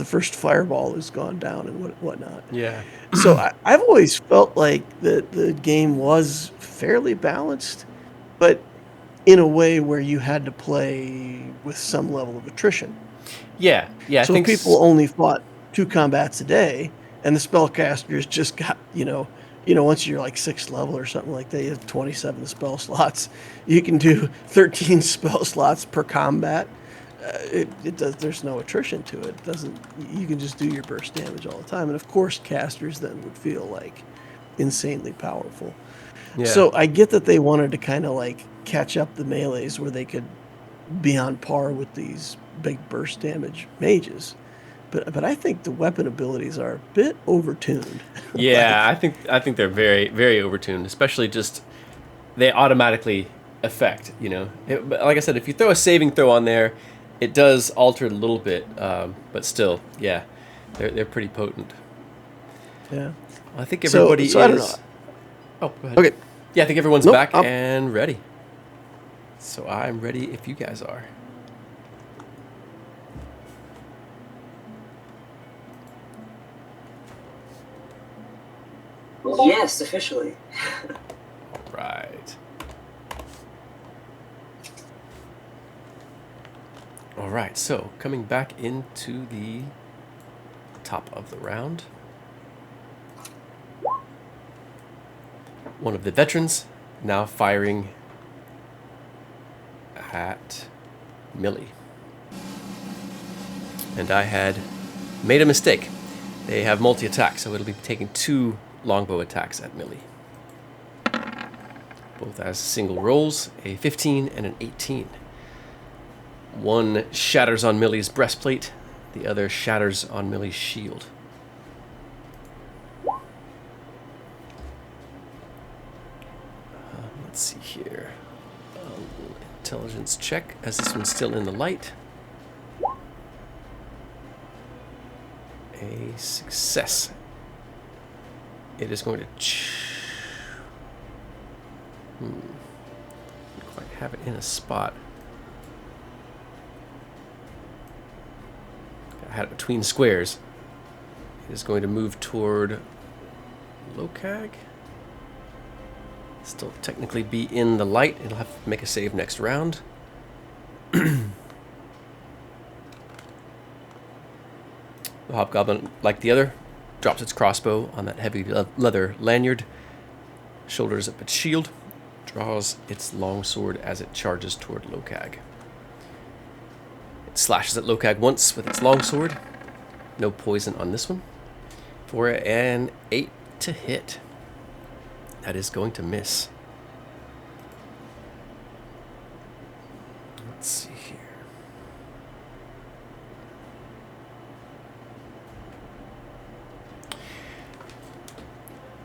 first fireball has gone down and whatnot. Yeah. So I've always felt like the game was fairly balanced, but in a way where you had to play with some level of attrition. Yeah. Yeah. I So if think people only fought 2 combats a day, and the spellcasters just got, once you're like 6th level or something like that, you have 27 spell slots. You can do 13 spell slots per combat. There's no attrition to it. It doesn't. You can just do your burst damage all the time, and of course, casters then would feel like insanely powerful. Yeah. So I get that they wanted to kind of like catch up the melees where they could be on par with these big burst damage mages. But I think the weapon abilities are a bit overtuned. Yeah, I think they're very, very overtuned, especially just they automatically affect, but like I said, if you throw a saving throw on there, it does alter it a little bit, but still, yeah, they're pretty potent. Yeah. I think everybody so I don't know. Oh, go ahead. Okay. Yeah, I think everyone's Nope, back I'm- and ready. So I'm ready if you guys are. Yes, officially. Right. All right, so coming back into the top of the round. One of the veterans now firing at Millie. And I had made a mistake. They have multi-attack, so it'll be taking 2 longbow attacks at Millie. Both as single rolls, a 15 and an 18. One shatters on Millie's breastplate, the other shatters on Millie's shield. Let's see here. A little intelligence check, as this one's still in the light. a success. It is going to... Didn't quite have it in a spot. I had it between squares. It is going to move toward Lokag. Still technically be in the light. It'll have to make a save next round. The Hobgoblin, like the other, drops its crossbow on that heavy leather lanyard, shoulders up its shield, draws its long sword as it charges toward Lokag. It slashes at Lokag once with its long sword. No poison on this one. For an 8 to hit. That is going to miss. Let's see here.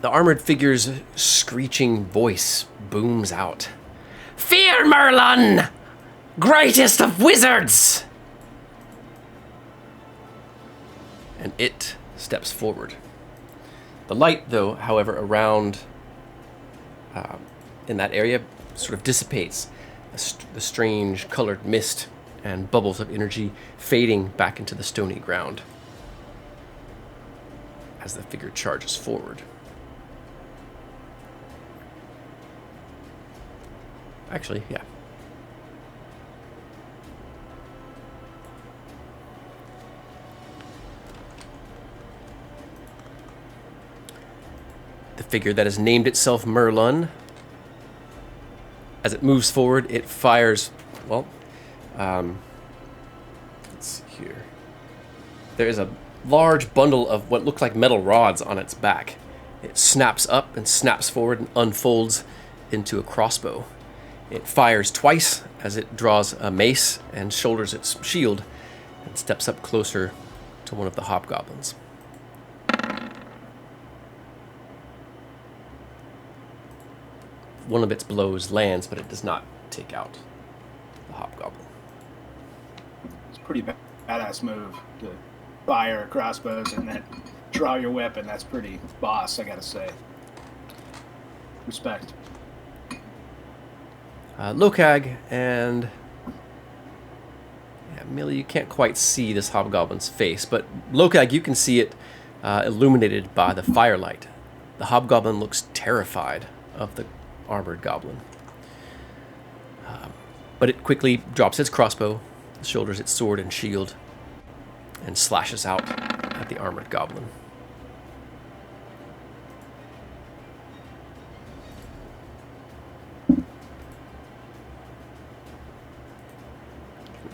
The armored figure's screeching voice booms out. Fear Merlin! Greatest of wizards! And it steps forward. The light, though, however, around in that area sort of dissipates. The strange colored mist and bubbles of energy fading back into the stony ground as the figure charges forward. Actually, yeah. The figure that has named itself Merlin, as it moves forward, it fires, well, let's see here. There is a large bundle of what look like metal rods on its back. It snaps up and snaps forward and unfolds into a crossbow. It fires twice as it draws a mace and shoulders its shield and steps up closer to one of the hobgoblins. One of its blows lands, but it does not take out the hobgoblin. It's a pretty badass move to fire crossbows and then draw your weapon. That's pretty boss, I gotta say. Respect. Lokag and... Yeah, Millie, you can't quite see this hobgoblin's face, but Lokag, you can see it illuminated by the firelight. The hobgoblin looks terrified of the armored goblin. But it quickly drops its crossbow, shoulders its sword and shield, and slashes out at the armored goblin.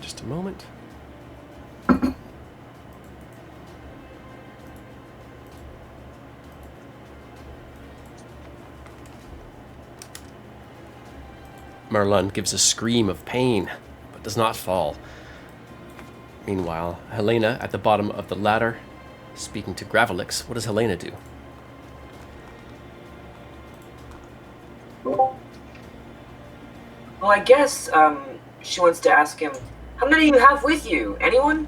Just a moment. Merlin gives a scream of pain, but does not fall. Meanwhile, Helena, at the bottom of the ladder, speaking to Gravelix. What does Helena do? Well, I guess she wants to ask him, how many do you have with you? Anyone?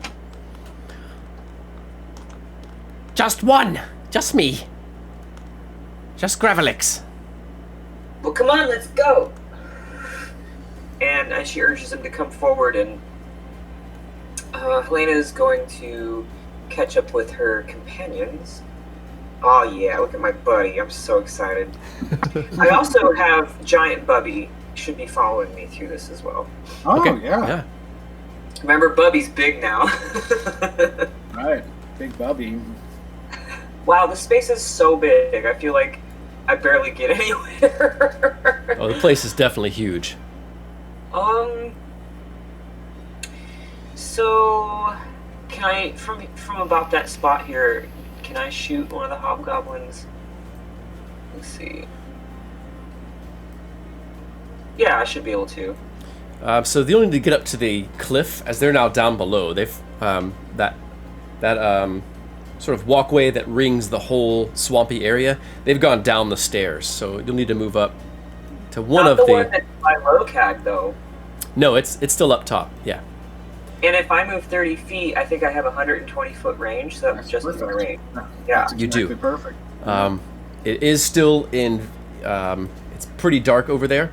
Just one! Just me. Just Gravelix. Well, come on, let's go! And she urges him to come forward, and Helena is going to catch up with her companions. Oh yeah, look at my buddy, I'm so excited. I also have Giant Bubby, should be following me through this as well. Oh, Okay, yeah. Remember, Bubby's big now. Right. Big Bubby. Wow, the space is so big, I feel like I barely get anywhere. Oh, the place is definitely huge. So, can I, from about that spot here, can I shoot one of the hobgoblins? Let's see. Yeah, I should be able to. So they'll need to get up to the cliff, as they're now down below. They've that sort of walkway that rings the whole swampy area. They've gone down the stairs, so you'll need to move up to one Not of the the. one that's by Lokag, though. No, it's still up top. Yeah. And if I move 30 feet, I think I have 120-foot range, so that would just be my range. Yeah. That's You do. exactly perfect. It is still in. It's pretty dark over there,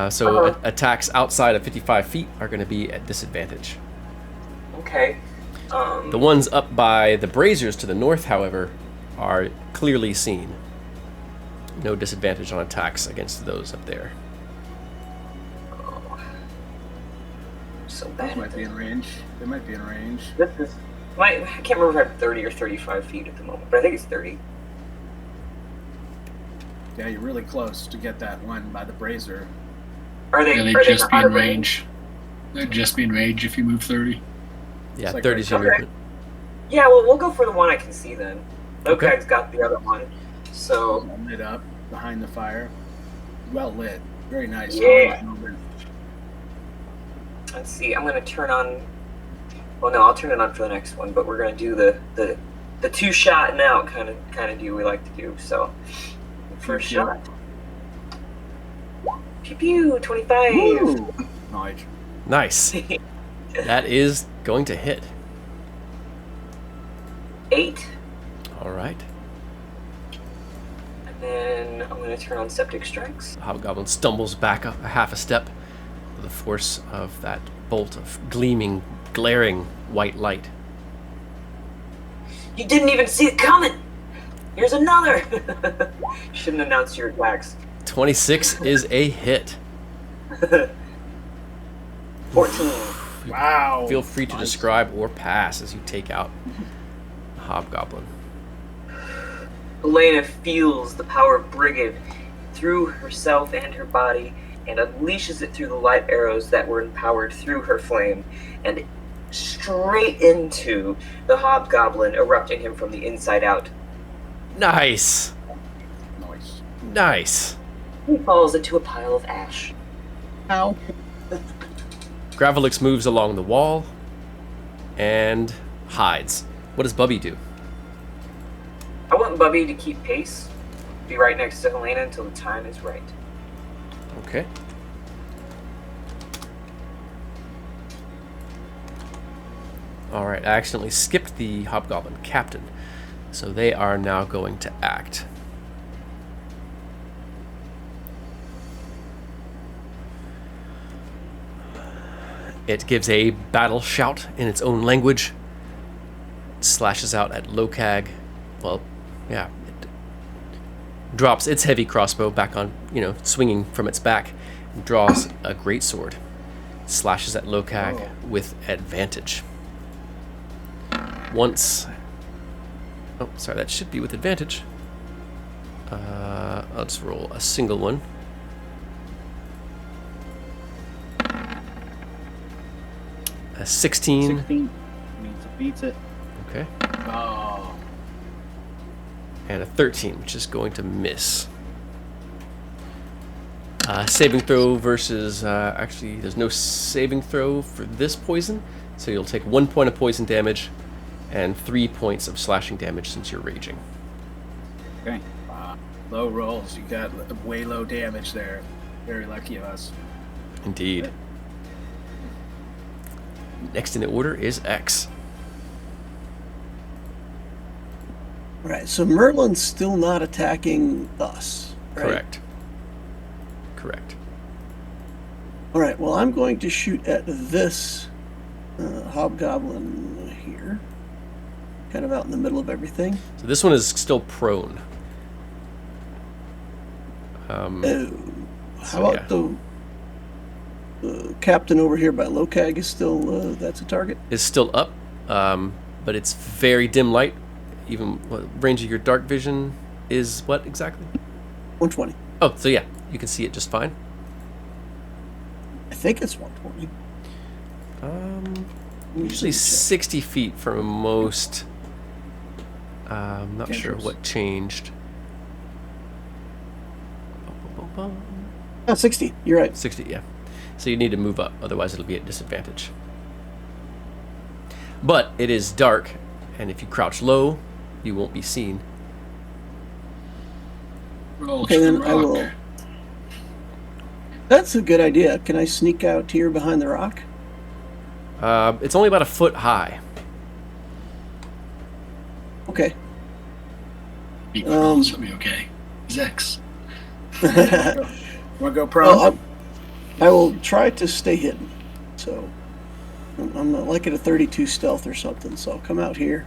so Uh-huh. attacks outside of 55 feet are going to be at disadvantage. Okay. The ones up by the braziers to the north, however, are clearly seen. No disadvantage on attacks against those up there. So Those bad. might be in range. They might be in range. This is. I can't remember if I have 30 or 35 feet at the moment, but I think it's 30. Yeah, you're really close to get that one by the brazier. Are they? Yeah, they'd are they just be not in out of range. They'd just be in range if you move 30. Yeah, like 30 is your right- movement. Yeah, well, we'll go for the one I can see then. Okay. Okag's got the other one, so All lit up behind the fire. Well lit. Very nice. Yeah. let's see. I'm gonna turn on. Well, no, I'll turn it on for the next one, but we're gonna do the two shot and out kind of deal we like to do. So, first Pew, pew. shot. Pew pew. 25. Ooh. Nice. Nice. That is going to hit. 8. All right. And then I'm gonna turn on septic strikes. The hobgoblin stumbles back a half a step with the force of that bolt of gleaming, glaring white light. You didn't even see it coming. Here's another. Shouldn't announce your attacks. 26 is a hit. 14. Wow. Feel free to describe or pass as you take out the hobgoblin. Elena feels the power of Brigid through herself and her body and unleashes it through the light arrows that were empowered through her flame and straight into the hobgoblin, erupting him from the inside out. Nice. Nice. Nice. He falls into a pile of ash. Ow. Gravelix moves along the wall and hides. What does Bubby do? I want Bubby to keep pace, be right next to Helena until the time is right. Okay. Alright, I accidentally skipped the hobgoblin captain. So they are now going to act. It gives a battle shout in its own language. Slashes out at Lokag. Well, yeah. It drops its heavy crossbow back on, swinging from its back. And draws a greatsword. Slashes at Lokag with advantage. Once. Oh, sorry, that should be with advantage. Let's roll a single one. A 16. 16 means it beats it. Okay. Oh. And a 13, which is going to miss. Saving throw versus... actually, there's no saving throw for this poison, so you'll take 1 point of poison damage and 3 points of slashing damage since you're raging. Okay. Low rolls. You got way low damage there. Very lucky of us. Indeed. Next in the order is X. All right, so Merlin's still not attacking us, right? Correct. All right, well, I'm going to shoot at this hobgoblin here, kind of out in the middle of everything. So this one is still prone. Oh, how So, about the captain over here by Lokag is still, that's a target? Is still up, but it's very dim light. Even what range of your dark vision is what exactly? 120. Oh, so yeah, you can see it just fine. I think it's 120. Usually 60 feet from most. I'm not sure Dangerous. what changed. 60, you're right. 60, yeah. So you need to move up, otherwise it'll be at disadvantage. But it is dark, and if you crouch low, you won't be seen. Roll Okay, then I rock. will. That's a good idea. Can I sneak out here behind the rock? It's only about a foot high. Okay. He crawls, he'll be okay. Zex. Want to go prone? Well, I will try to stay hidden. So I'm not like at a 32 stealth or something. So I'll come out here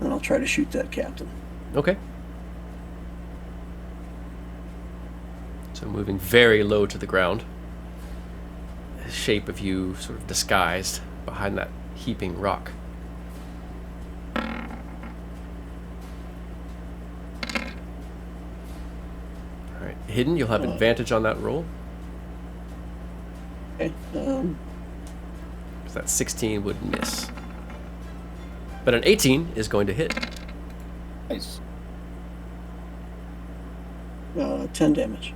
and I'll try to shoot that captain. Okay. So moving very low to the ground. The shape of you sort of disguised behind that heaping rock. Alright, hidden, you'll have advantage on that roll. Okay. 'Cause that 16 would miss. But an 18 is going to hit. Nice. 10 damage.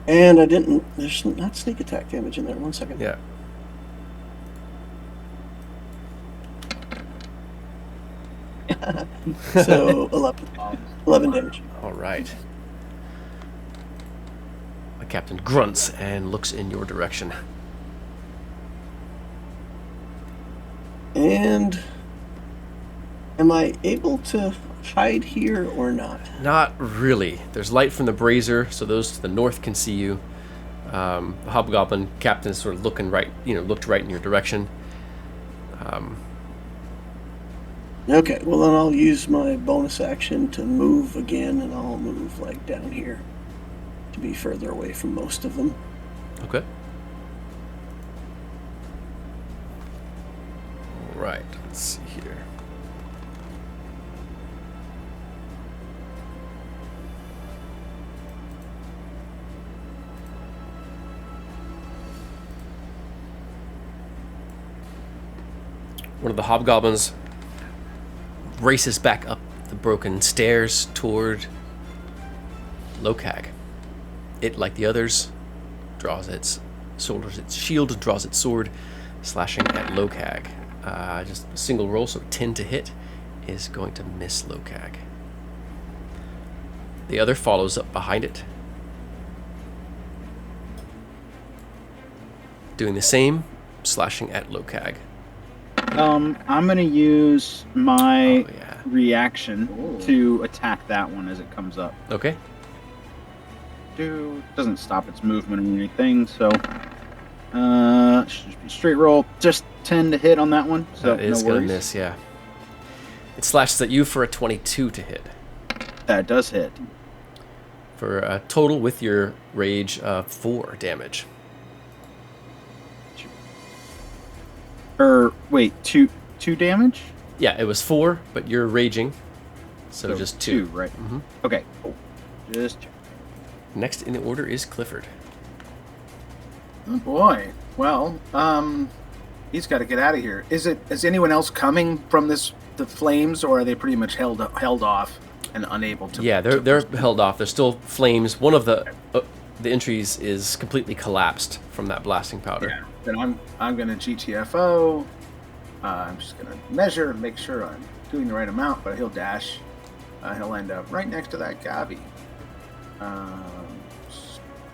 And I didn't. There's not sneak attack damage in there. 1 second. Yeah. So 11 damage. Alright. The captain grunts and looks in your direction. And am I able to hide here or not? Not really. There's light from the brazier, so those to the north can see you. The hobgoblin captain is sort of looking right, looked right in your direction. Okay, well then I'll use my bonus action to move again, and I'll move like down here to be further away from most of them. Okay. Alright, let's see here. One of the hobgoblins races back up the broken stairs toward Lokag. It, like the others, shoulders its shield and draws its sword, slashing at Lokag. Just a single roll, so 10 to hit is going to miss Lokag. The other follows up behind it, doing the same, slashing at Lokag. I'm gonna use my Oh, yeah. reaction to attack that one as it comes up. Okay. Doesn't stop its movement or anything, so should just be straight roll. Just 10 to hit on that one, so That is no going worries. to miss, yeah. It slashes at you for a 22 to hit. That does hit. For a total with your rage of 4 damage. Wait, two damage? Yeah, it was 4, but you're raging, so just 2. Right? Mhm. Okay, cool. Just check. Next in the order is Clifford. Oh boy. Well, he's got to get out of here. Is anyone else coming from the flames, or are they pretty much held off and unable to? Yeah, they're held off. There's still flames. One of the entries is completely collapsed from that blasting powder. Yeah. Then I'm gonna GTFO. I'm just gonna measure and make sure I'm doing the right amount, but he'll dash. He'll end up right next to that Gabi.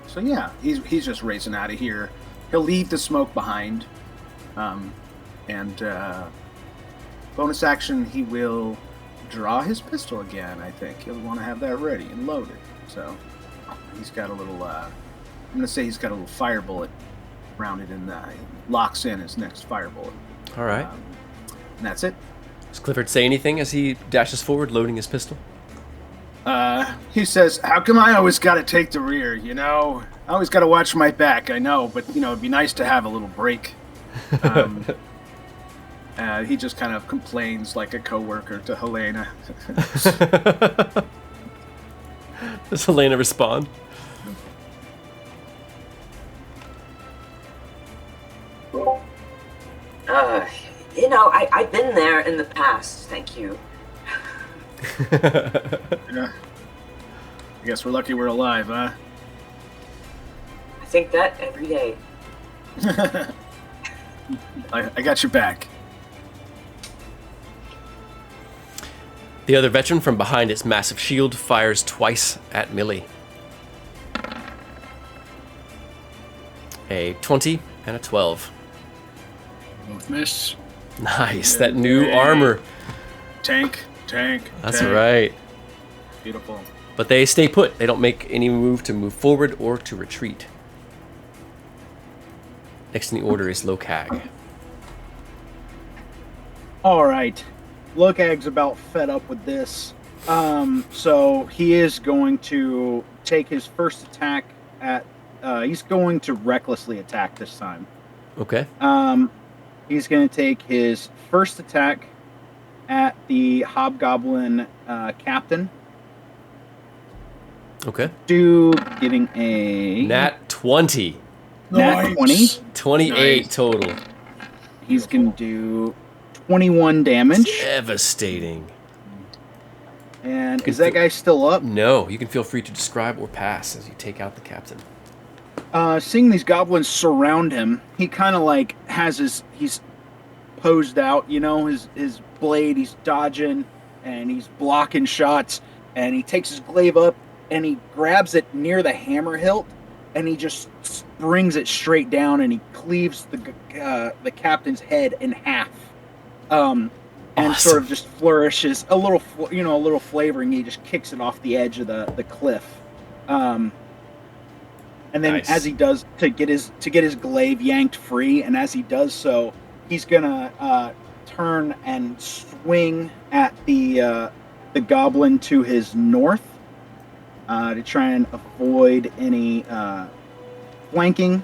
So yeah, he's just racing out of here. He'll leave the smoke behind, and bonus action, he will draw his pistol again. I think he'll want to have that ready and loaded. So he's got a little. I'm gonna say he's got a little fire bullet rounded in the. Locks in his next fire bullet. All right. And that's it. Does Clifford say anything as he dashes forward, loading his pistol? He says, "How come I always got to take the rear? I always got to watch my back. I know, but it'd be nice to have a little break." He just kind of complains like a coworker to Helena. Does Helena respond? I've been there in the past, thank you. Yeah. I guess we're lucky we're alive, huh? I think that every day. I got your back. The other veteran from behind its massive shield fires twice at Millie. A 20 and a 12. Both miss. Nice. That new armor. Tank. That's tank. right. Beautiful. But they stay put. They don't make any move to move forward or to retreat. Next in the order is Lokag. All right. Lokag's about fed up with this. So he is going to take his first attack at. He's going to recklessly attack this time. Okay. He's going to take his first attack at the Hobgoblin captain. Okay. Getting a Nat 20. Nat 20. 28 Nice. total. He's going to do 21 damage. Devastating. And is that guy still up? No, you can feel free to describe or pass as you take out the captain. Seeing these goblins surround him, he kind of like he's posed out, his blade, he's dodging and he's blocking shots, and he takes his glaive up and he grabs it near the hammer hilt and he just brings it straight down and he cleaves the captain's head in half. And Awesome. sort of just flourishes a little flavoring. He just kicks it off the edge of the cliff. And then Nice. as he does to get his glaive yanked free, and as he does so, he's gonna turn and swing at the goblin to his north to try and avoid any flanking.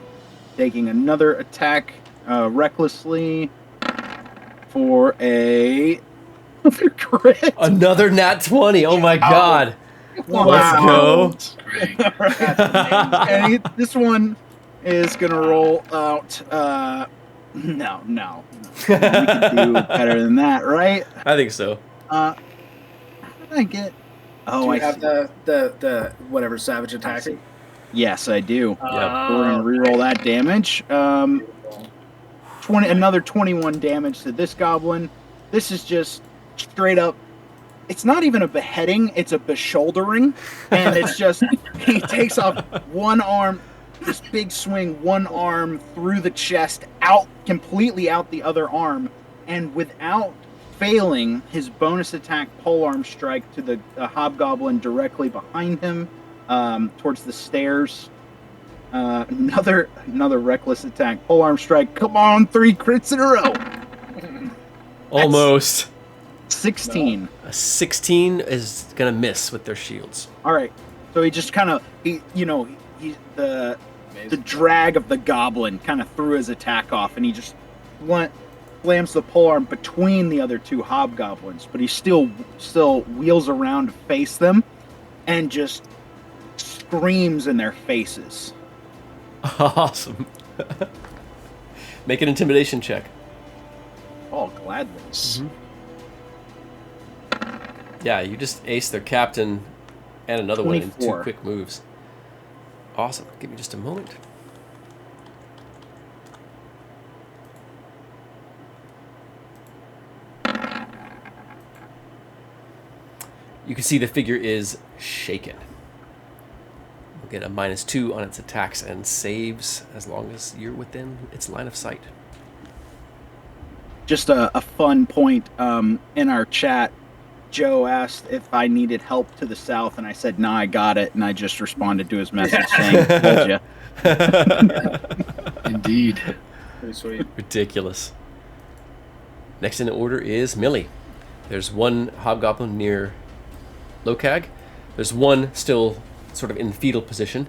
Taking another attack recklessly for a crit. Another Nat 20. Oh my god. Let's go. Great. And this one is gonna roll out. No. We can do better than that, right? I think so. How did I get? Oh, Do you I have see. the whatever savage attack? see. Yes, I do. Yeah. We're gonna reroll that damage. 20, another 21 damage to this goblin. This is just straight up. It's not even a beheading; it's a beshouldering, and it's just he takes off one arm, this big swing, one arm through the chest, completely out the other arm, and without failing his bonus attack polearm strike to the hobgoblin directly behind him, towards the stairs. Another reckless attack polearm strike. Come on, 3 crits in a row. Almost. 16. A 16 is going to miss with their shields. All right. So he just kind of the drag of the goblin kind of threw his attack off, and he just slams the polearm between the other 2 hobgoblins, but he still wheels around to face them and just screams in their faces. Awesome. Make an intimidation check. Oh, gladly. Yeah, you just aced their captain and another one in 2 24. quick moves. Awesome. Give me just a moment. You can see the figure is shaken. We'll get a -2 on its attacks and saves as long as you're within its line of sight. Just a fun point in our chat. Joe asked if I needed help to the south, and I said, "Nah, I got it." And I just responded to his message saying, "Told ya." Indeed. Pretty sweet. Ridiculous. Next in the order is Millie. There's one hobgoblin near Lokag. There's one still sort of in fetal position.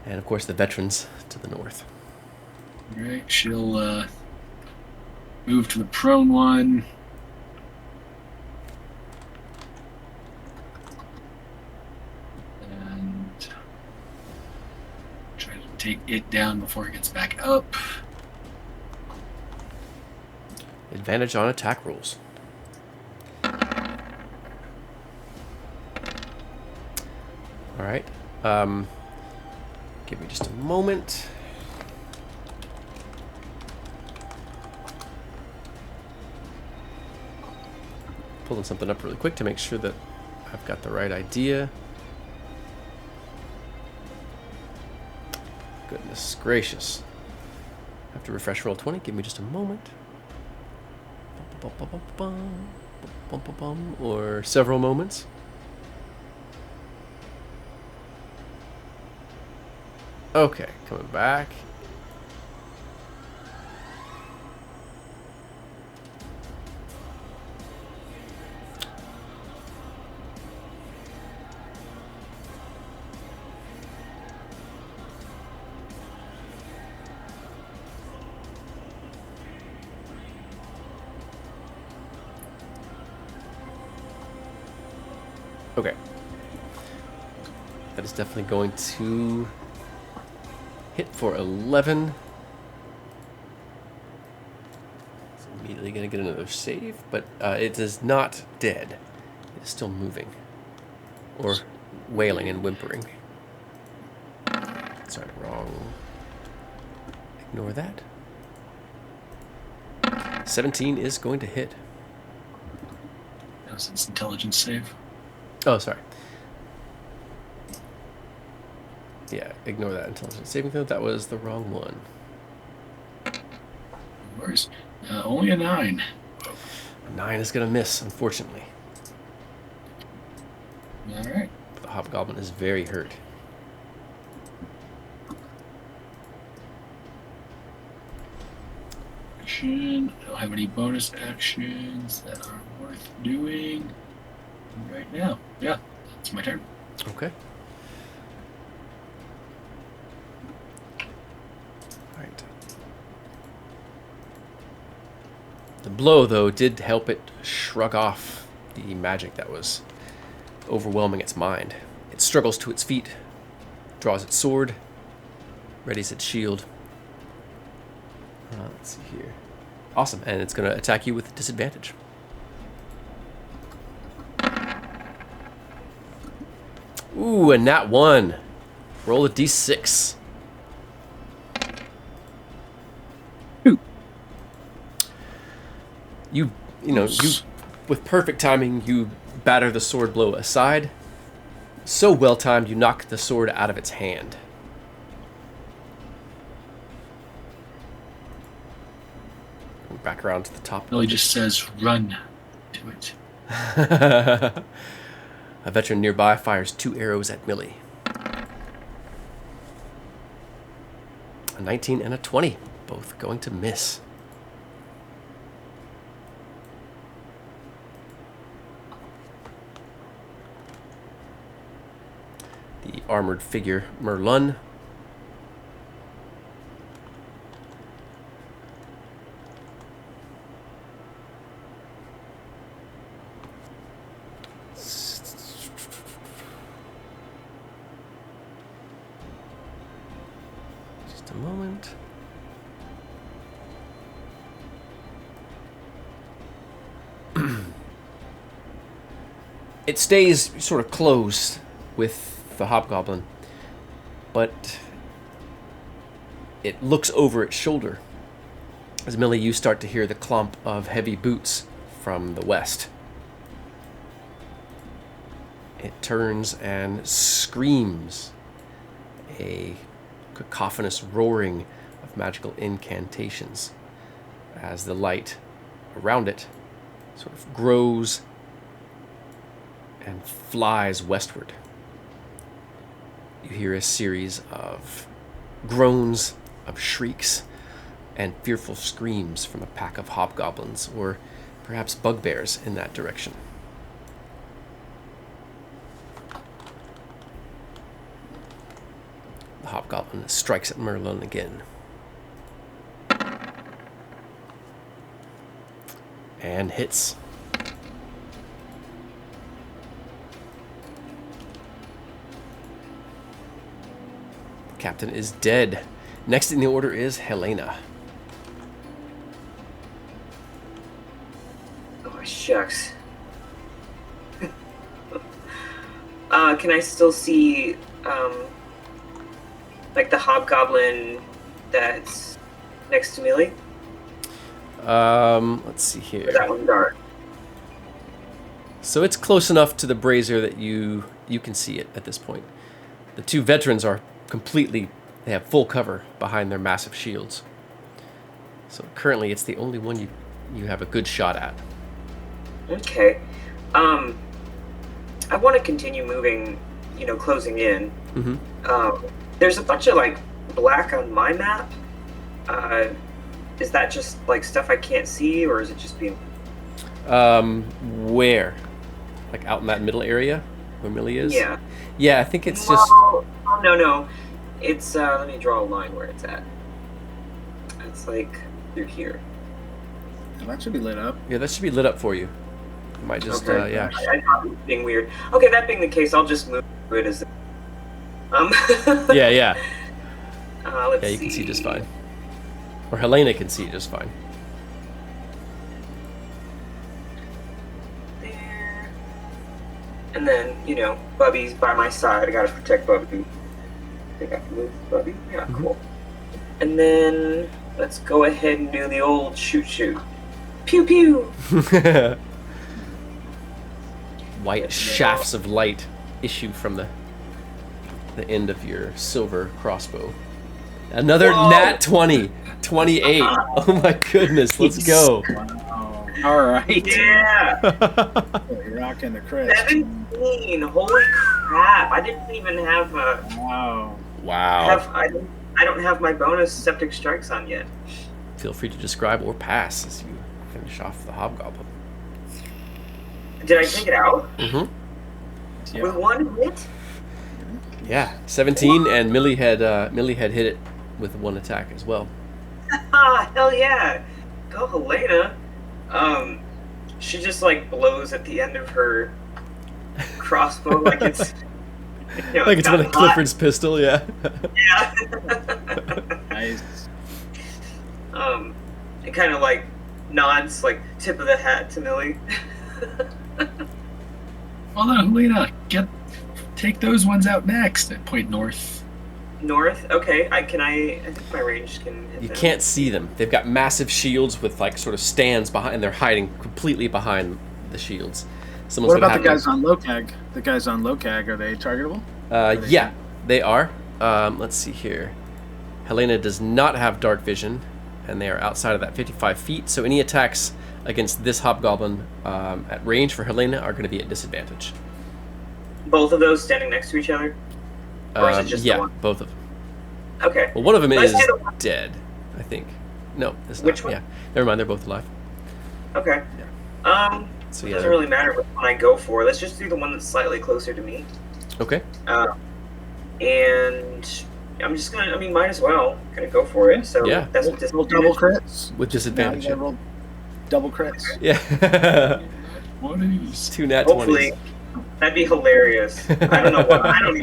And of course the veterans to the north. All right. She'll move to the prone one. And try to take it down before it gets back up. Advantage on attack rolls. Alright. Give me just a moment. Pulling something up really quick to make sure that I've got the right idea. Goodness gracious. have to refresh roll 20. Give me just a moment. Or several moments. Okay, coming back. Okay. That is definitely going to hit for 11. It's immediately going to get another save, but it is not dead. It is still moving. Or wailing and whimpering. Sorry, wrong. Ignore that. 17 is going to hit. That was its intelligence save. Oh, sorry. Yeah, ignore that intelligence saving throw. That was the wrong one. No worries. Only a 9. 9 is going to miss, unfortunately. All right. The hobgoblin is very hurt. Action. I don't have any bonus actions that are worth doing right now. Yeah, it's my turn. Okay. Alright. The blow, though, did help it shrug off the magic that was overwhelming its mind. It struggles to its feet, draws its sword, readies its shield. Let's see here. Awesome, and it's going to attack you with disadvantage. Ooh, and nat 1. Roll a d6. Ooh. You with perfect timing, you batter the sword blow aside. So well timed, you knock the sword out of its hand. Back around to the top. Billy just says, "Run to it." A veteran nearby fires 2 arrows at Millie. A 19 and a 20, both going to miss. The armored figure Merlun just a moment. It stays sort of closed with the hobgoblin, but it looks over its shoulder as Millie, you start to hear the clomp of heavy boots from the west. It turns and screams, a cacophonous roaring of magical incantations as the light around it sort of grows and flies westward. You hear a series of groans, of shrieks, and fearful screams from a pack of hobgoblins, or perhaps bugbears in that direction. The hobgoblin strikes at Merlin again. And hits. Captain is dead. Next in the order is Helena. Oh, shucks. Can I still see, like the hobgoblin that's next to Millie? Let's see here. Or that one dark? So it's close enough to the brazier that you can see it at this point. The two veterans are completely, they have full cover behind their massive shields. So currently, it's the only one you have a good shot at. Okay. I want to continue moving, closing in. There's a bunch of like black on my map. Is that just like stuff I can't see, or is it just being? Where? Like out in that middle area where Millie is? Yeah. Yeah, I think it's Well, just. no. It's let me draw a line where it's at. It's like through here. Well, that should be lit up. Yeah, that should be lit up for you. You might just, Okay. yeah. I thought it was being weird. Okay, that being the case, I'll just move it as. Yeah. Let's Yeah, you can see just fine. Or Helena can see just fine. There. And then, Bubby's by my side. I gotta protect Bubby. I think I can move Bubby. Yeah, cool. And then let's go ahead and do the old shoot. Pew pew. White shafts of light issue from the end of your silver crossbow. Another nat 20. 28. Oh my goodness, let's go. Wow. All right. Yeah. You're rocking the crisp. 17. Holy crap! I didn't even have a. Wow. Wow. I don't have my bonus septic strikes on yet. Feel free to describe or pass as you finish off the hobgoblin. Did I take it out Mm-hmm. with one hit? Yeah, 17, and Millie had hit it with one attack as well. Ah, hell yeah! Go Helena. She just like blows at the end of her crossbow like it's Like it's one of got hot. Clifford's pistol, yeah. Yeah. Nice. It kind of like nods, like tip of the hat to Millie. Well, no, Helena, take those ones out next. At point north. North. Okay. I think my range can. Hit You them. can't see them. They've got massive shields with like sort of stands behind, and they're hiding completely behind the shields. Someone's What gonna about the have guys on Locag? The guys on Locag, are they targetable? Yeah, they are. Let's see here. Helena does not have dark vision, and they are outside of that 55 feet. So any attacks against this hobgoblin at range for Helena are going to be at disadvantage. Both of those standing next to each other. Or is it just the yeah, one? both of them. Okay. Well, one of them Let's is do the one- dead, I think. No, it's not. Which one? Yeah, never mind. They're both alive. Okay. So It yeah. doesn't really matter which one I go for. Let's just do the one that's slightly closer to me. Okay. And I'm just gonna. I mean, might as well. Gonna go for it. So Yeah. that's Roll double crits. With Now disadvantage. you gotta roll double crits. Yeah. What is? 2 nat Hopefully, 20s. that'd be hilarious. I don't know what. I don't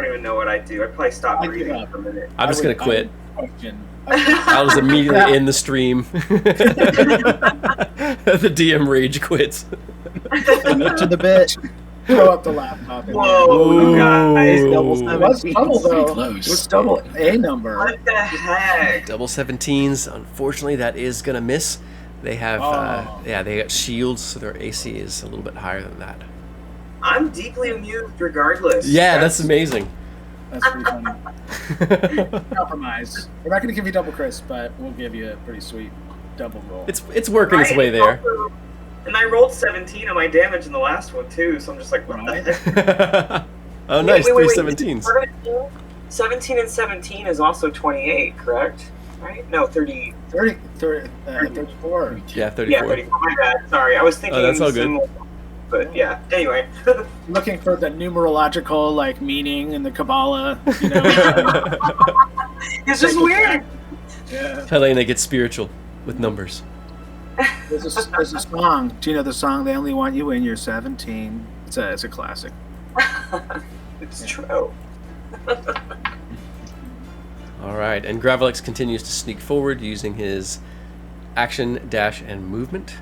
even know what I do. I probably stop I give breathing up. for a minute. I'm just going to quit. Question. I'll just immediately end the stream. The DM rage quits. Commit to the bit. Throw up the laptop. and- Whoa, guys! Ooh. It was double though. Pretty close. It was double a number. What the heck? Double 17s. Unfortunately, that is going to miss. They have, they got shields, so their AC is a little bit higher than that. I'm deeply amused, regardless. Yeah, that's amazing. That's pretty funny. Compromise. We're not going to give you double crits, but we'll give you a pretty sweet double roll. It's working its Right? way there. And I rolled 17 on my damage in the last one too, so I'm just like, what the heck? Oh, nice. Wait, 3 wait. 17s. 17 and 17 is also 28, correct? Right? No, 30. 34. Yeah, 34. Yeah, 34. My bad. Sorry, I was thinking. Oh, that's all good. similar, But yeah. Anyway. Looking for the numerological meaning in the Kabbalah, It's just weird. Yeah. Helena gets spiritual with numbers. There's a song. Do you know the song? They only want you when you're 17. It's a classic. It's true. All right, and Gravelix continues to sneak forward using his action, dash, and movement.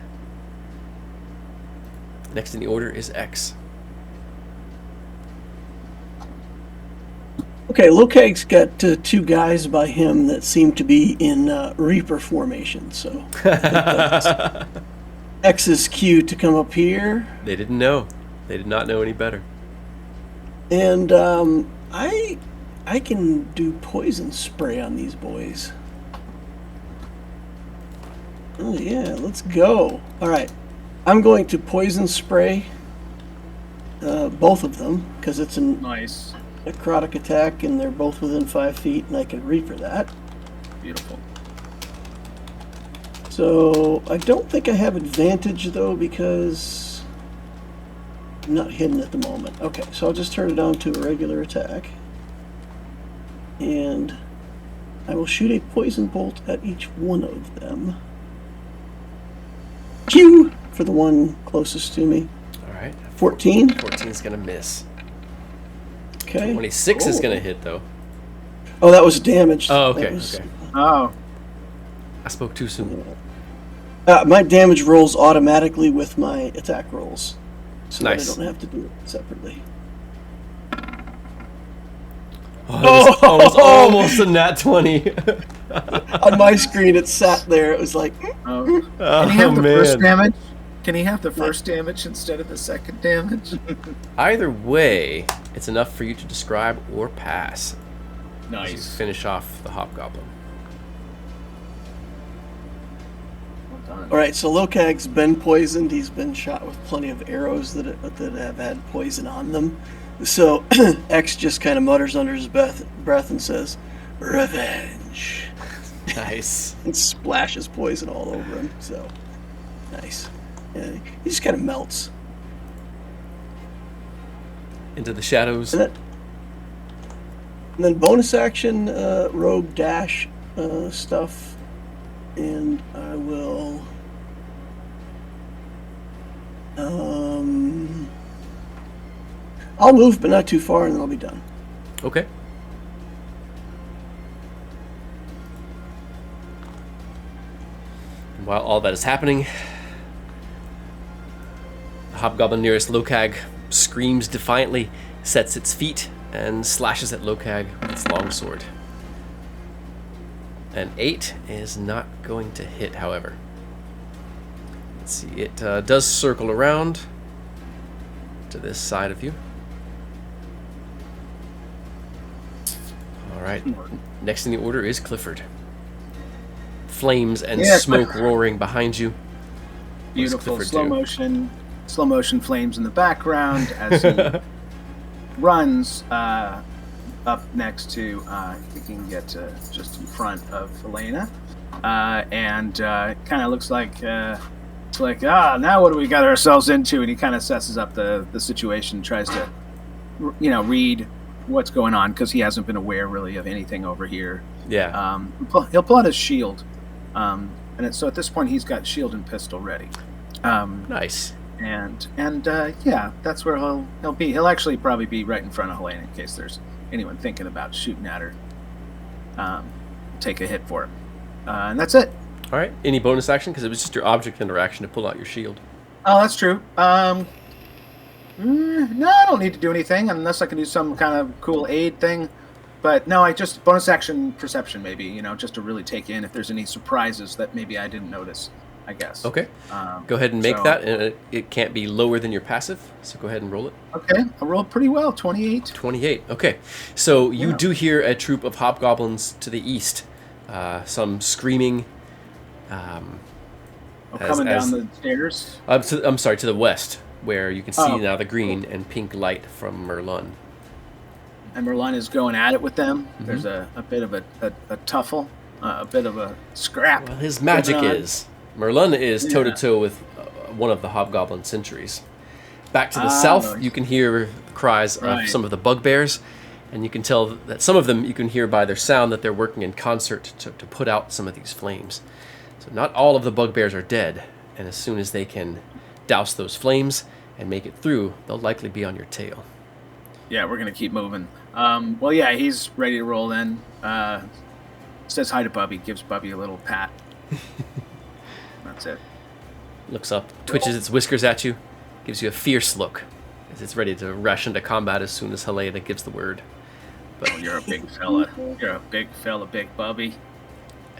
Next in the order is X. Okay, Lokag's got 2 guys by him that seem to be in Reaper formation, so X's cue to come up here. They didn't know. They did not know any better. And I can do poison spray on these boys. Oh yeah, let's go. All right, I'm going to poison spray both of them because it's a Nice. necrotic attack, and they're both within 5 feet, and I can reaper that. Beautiful. So I don't think I have advantage though because I'm not hidden at the moment. Okay, so I'll just turn it on to a regular attack, and I will shoot a poison bolt at each one of them. Q for the one closest to me. All right. 14. 14 is going to miss. Okay. 26 is Oh. going to hit, though. Oh, that was damage. Oh, okay. That was- Okay. Oh, I spoke too soon. My damage rolls automatically with my attack rolls, so Nice. that I don't have to do it separately. Oh, that was almost a nat 20. On my screen, it sat there. It was like, oh. Oh, Can he have the first man. damage? Can he have the first damage instead of the second damage? Either way, it's enough for you to describe or pass as you Nice. finish off the hobgoblin. Well done. all right. So Lokag's been poisoned. He's been shot with plenty of arrows that have had poison on them. So X just kind of mutters under his breath and says, "Revenge," Nice. and splashes poison all over him. So nice. Yeah, he just kind of melts. Into the shadows. And then bonus action, rogue dash stuff, and I will. I'll move, but not too far, and then I'll be done. Okay. While all that is happening, the hobgoblin nearest Lokag screams defiantly, sets its feet, and slashes at Lokag with its longsword. An 8 is not going to hit, however. Let's see, it does circle around to this side of you. Alright, next in the order is Clifford. Flames and Yeah, smoke roaring behind you. Beautiful Clifford slow motion flames in the background as he runs up next to. He can get just in front of Elena, and kind of looks like it's like now what do we got ourselves into? And he kind of assesses up the situation, tries to read what's going on because he hasn't been aware really of anything over here. Yeah. He'll pull out his shield, so at this point he's got shield and pistol ready. Nice. And yeah, that's where he'll be. He'll actually probably be right in front of Helena in case there's anyone thinking about shooting at her. Take a hit for it, and that's it. Alright, any bonus action? Because it was just your object interaction to pull out your shield. Oh, that's true. No, I don't need to do anything unless I can do some kind of cool aid thing. But no, I just bonus action perception maybe, just to really take in if there's any surprises that maybe I didn't notice, I guess. Okay. Go ahead and make so- that, and it can't be lower than your passive, so go ahead and roll it. Okay, I rolled pretty well, 28. 28. Okay. So you Yeah. do hear a troop of hobgoblins to the east. Some screaming. Coming down the stairs. I'm sorry, to the west, where you can see Oh, now the green and pink light from Merlun. And Merlin is going at it with them. Mm-hmm. There's a bit of a tuffle, a bit of a scrap. Well, his magic going on. is Merlun is Yeah. toe-to-toe with one of the hobgoblin sentries. Back to the Ah, south, nice. you can hear cries of Right. some of the bugbears, and you can tell that some of them you can hear by their sound that they're working in concert to put out some of these flames. So not all of the bugbears are dead, and as soon as they can douse those flames and make it through, they'll likely be on your tail. Yeah, we're gonna keep moving. Well, yeah, he's ready to roll in. Says hi to Bubby, gives Bubby a little pat. That's it. Looks up, twitches its whiskers at you, gives you a fierce look as it's ready to rush into combat as soon as Helena gives the word. Oh, you're a big fella. You're a big fella, Big Bubby.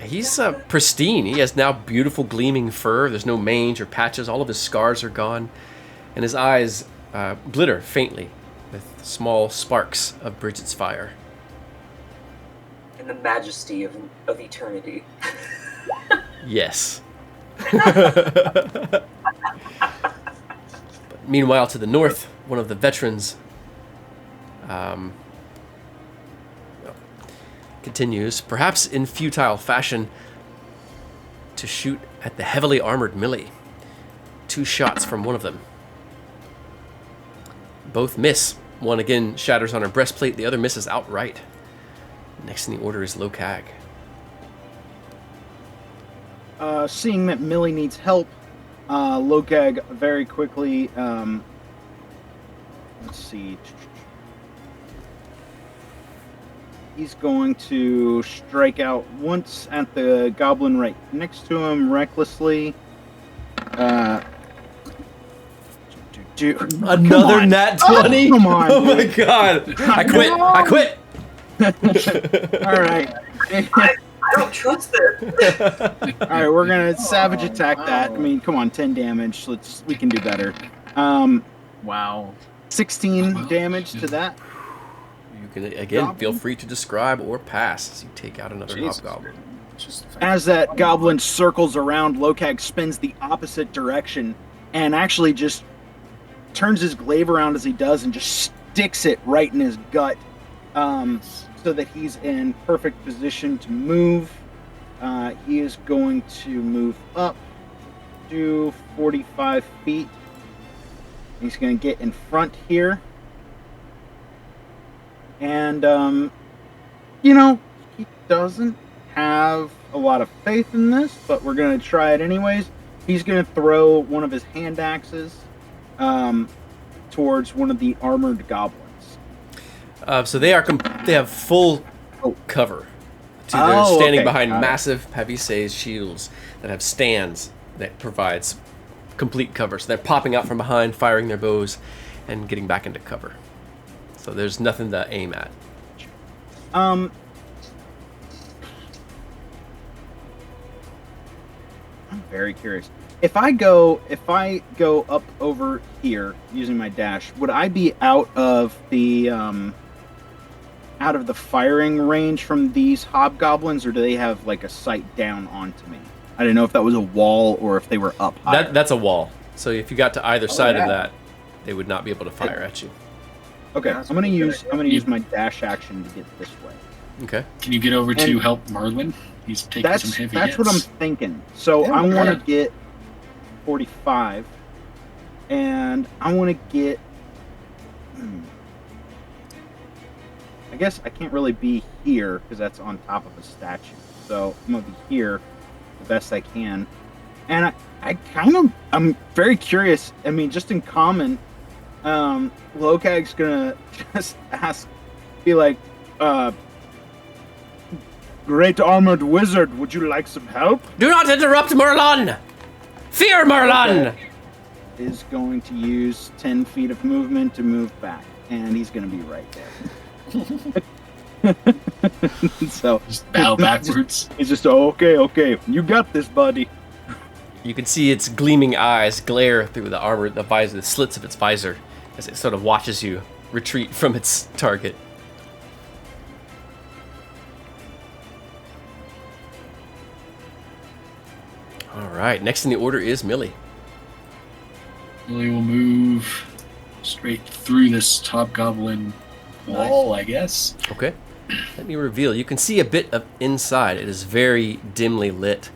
He's pristine. He has now beautiful gleaming fur. There's no mange or patches. All of his scars are gone. And his eyes glitter faintly with small sparks of Bridget's fire. In the majesty of eternity. Yes. But meanwhile, to the north, one of the veterans continues, perhaps in futile fashion, to shoot at the heavily armored Millie. 2 shots from one of them. Both miss. One again shatters on her breastplate, the other misses outright. Next in the order is Lokag. Seeing that Millie needs help, Lokag very quickly, let's see. He's going to strike out once at the goblin right next to him, recklessly. Another nat 20? Come on, oh my dude. god. I quit. I quit. All right. I don't trust this. All right, we're gonna savage attack that. I mean, come on, 10 damage. We can do better. Wow. 16 damage to that. You can, again, feel free to describe or pass as you take out another Jesus. hobgoblin. As that goblin circles around, Lokag spins the opposite direction and actually just turns his glaive around as he does and just sticks it right in his gut, so that he's in perfect position to move. He is going to move up to 45 feet. He's going to get in front here. And, he doesn't have a lot of faith in this, but we're going to try it anyways. He's going to throw one of his hand axes towards one of the armored goblins. So they have full cover. They're standing behind massive palisades shields that have stands that provides complete cover. So they're popping out from behind, firing their bows, and getting back into cover. So there's nothing to aim at. I'm very curious. If I go up over here using my dash, would I be out of the firing range from these hobgoblins, or do they have like a sight down onto me? I didn't know if that was a wall or if they were up high. That's a wall. So if you got to either side of that, they would not be able to fire at you. Okay, I'm gonna use my dash action to get this way. Okay. Can you get over to help Merlin? He's taking some heavy hits. That's what I'm thinking. So I want to get 45, and I want to get. I guess I can't really be here because that's on top of a statue. So I'm gonna be here the best I can, and I'm very curious. I mean, just in common, Lokag's gonna just be like, "Great armored wizard, would you like some help?" Do not interrupt Merlin! Fear Merlin! Is going to use 10 feet of movement to move back, and he's going to be right there. So just bow backwards. He's just okay, you got this, buddy. You can see its gleaming eyes glare through the armor, the slits of its visor, as it sort of watches you retreat from its target. All right, next in the order is Millie. Millie will move straight through this hobgoblin wall, I guess. Okay. Let me reveal. You can see a bit of inside. It is very dimly lit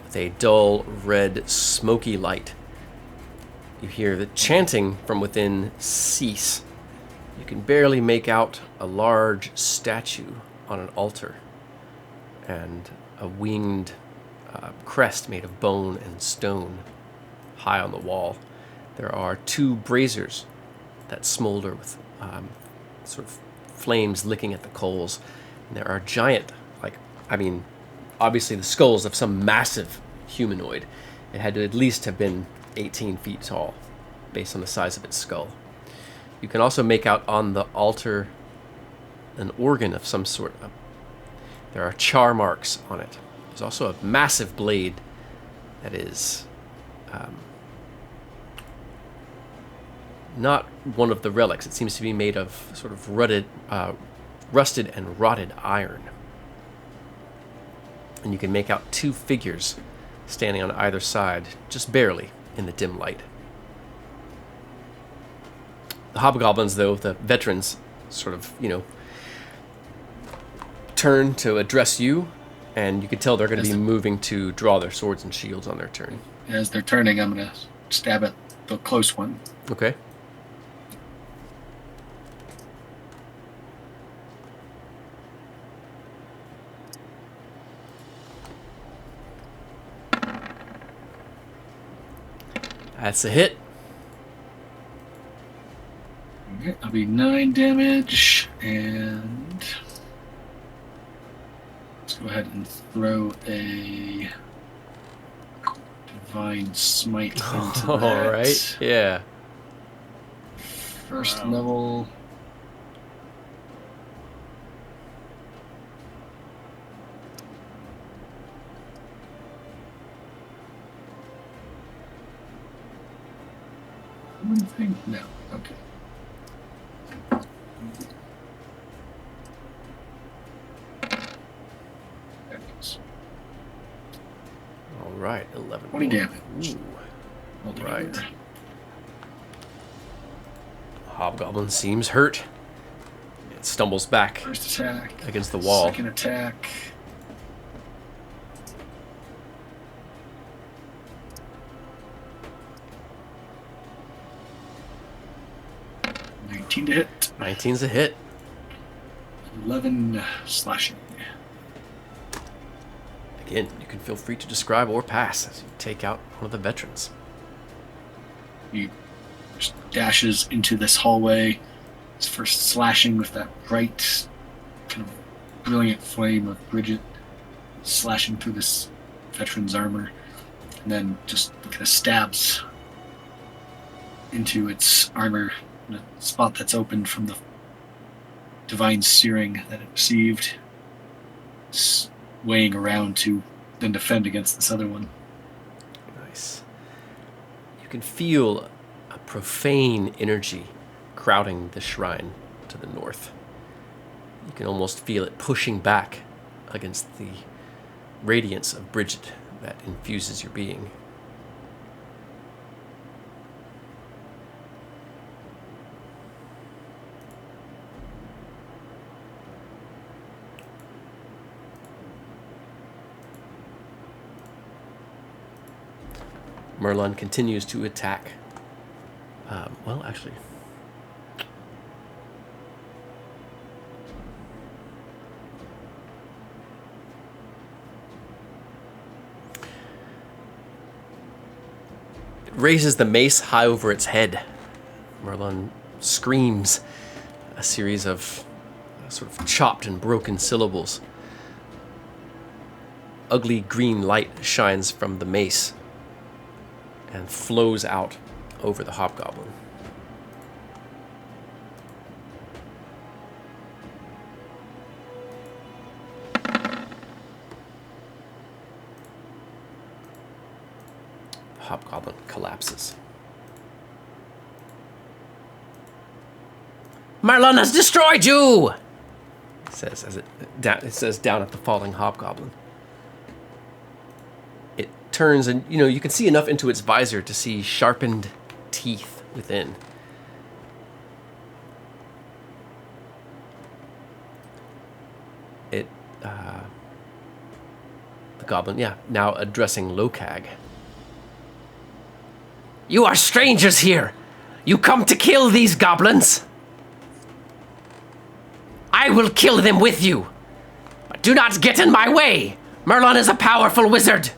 with a dull red smoky light. You hear the chanting from within cease. You can barely make out a large statue on an altar and a winged crest made of bone and stone high on the wall. There are 2 braziers that smolder with sort of flames licking at the coals. And there are giant, obviously the skulls of some massive humanoid. It had to at least have been 18 feet tall based on the size of its skull. You can also make out on the altar an organ of some sort. There are char marks on it. There's also a massive blade that is not one of the relics. It seems to be made of sort of rusted and rotted iron. And you can make out 2 figures standing on either side, just barely in the dim light. The hobgoblins, though, the veterans, sort of, turn to address you, and you can tell they're going to be moving to draw their swords and shields on their turn. As they're turning, I'm going to stab at the close one. Okay. That's a hit. Okay, that'll be 9 damage, and let's go ahead and throw a Divine Smite into that. All right, yeah. First level. One thing? No. Okay. There it is. All right, 11. 20 damage. Ooh. Altogether. Right. Hobgoblin seems hurt. It stumbles back First attack. against the wall. Second attack. To hit. 19's a hit. 11 slashing. Again, you can feel free to describe or pass as you take out one of the veterans. He just dashes into this hallway. His first slashing with that bright, kind of brilliant flame of Bridget slashing through this veteran's armor, and then just kind of stabs into its armor in a spot that's opened from the divine searing that it received, weighing around to then defend against this other one. Nice. You can feel a profane energy crowding the shrine to the north. You can almost feel it pushing back against the radiance of Bridget that infuses your being. Merlin continues to attack. Well, actually, it raises the mace high over its head. Merlin screams a series of sort of chopped and broken syllables. Ugly green light shines from the mace and flows out over the hobgoblin. The hobgoblin collapses. Merlin has destroyed you! It says as it says down at the falling hobgoblin. It turns and you can see enough into its visor to see sharpened teeth within. It the goblin, now addressing Lokag. You are strangers here. You come to kill these goblins. I will kill them with you. But do not get in my way. Merlin is a powerful wizard.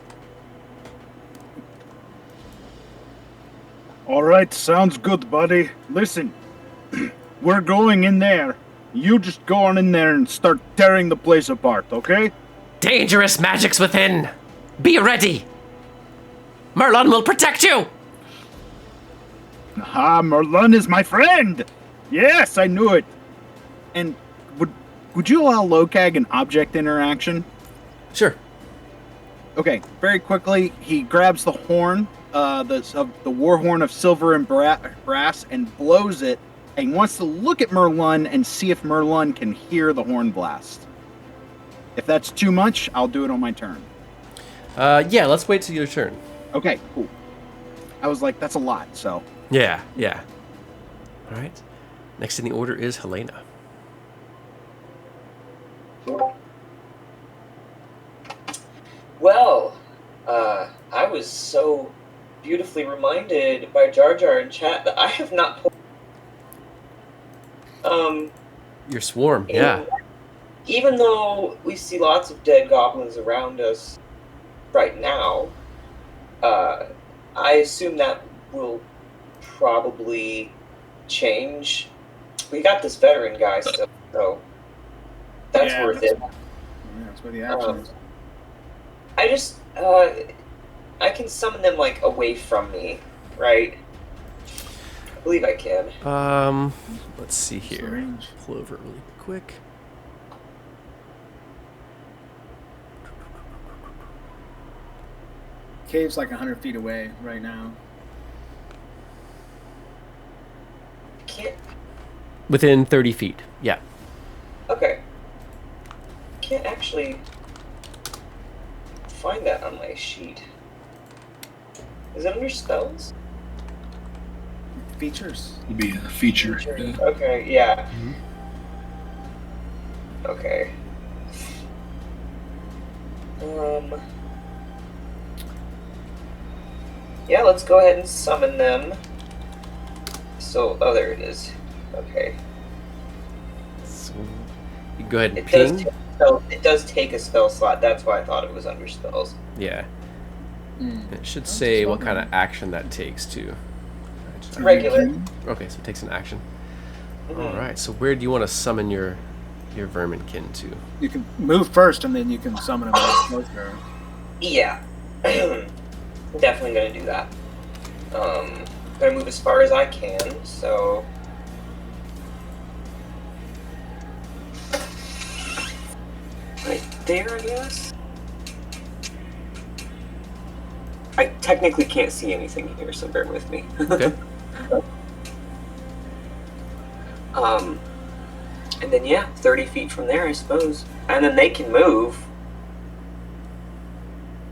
All right, sounds good, buddy. Listen, we're going in there. You just go on in there and start tearing the place apart, okay? Dangerous magics within. Be ready. Merlin will protect you. Ah, Merlin is my friend. Yes, I knew it. And would you allow Lokag an object interaction? Sure. Okay, very quickly, he grabs the horn, the war horn of silver and brass, and blows it, and he wants to look at Merlin and see if Merlin can hear the horn blast. If that's too much, I'll do it on my turn. Yeah, let's wait till your turn. Okay, cool. I was like, that's a lot, so. Yeah. All right. Next in the order is Helena. Well, I was so beautifully reminded by Jar Jar in chat that I have not pulled. Your swarm, yeah. Even though we see lots of dead goblins around us right now, I assume that will probably change. We got this veteran guy still, so that's worth it. Yeah, that's where the action is. I just, I can summon them, like, away from me, right? I believe I can. Let's see here. Range. Pull over really quick. Cave's like 100 feet away right now. Can't. Within 30 feet, yeah. Okay. Can't actually find that on my sheet. Is it under spells? Features. It'll be a feature. Yeah. Okay, yeah. Mhm. Okay. Yeah, let's go ahead and summon them. So, oh, there it is. Okay. So you go ahead and It ping. does take a spell slot. That's why I thought it was under spells. Yeah. Mm. It should say what kind of action that takes too. Regular. Okay, so it takes an action. Mhm. All right. So where do you want to summon your verminkin to? You can move first, and then you can summon them closer. Yeah. Definitely gonna do that. Gonna move as far as I can, so. Right there, I guess? I technically can't see anything here, so bear with me. Okay. And then, yeah, 30 feet from there, I suppose. And then they can move.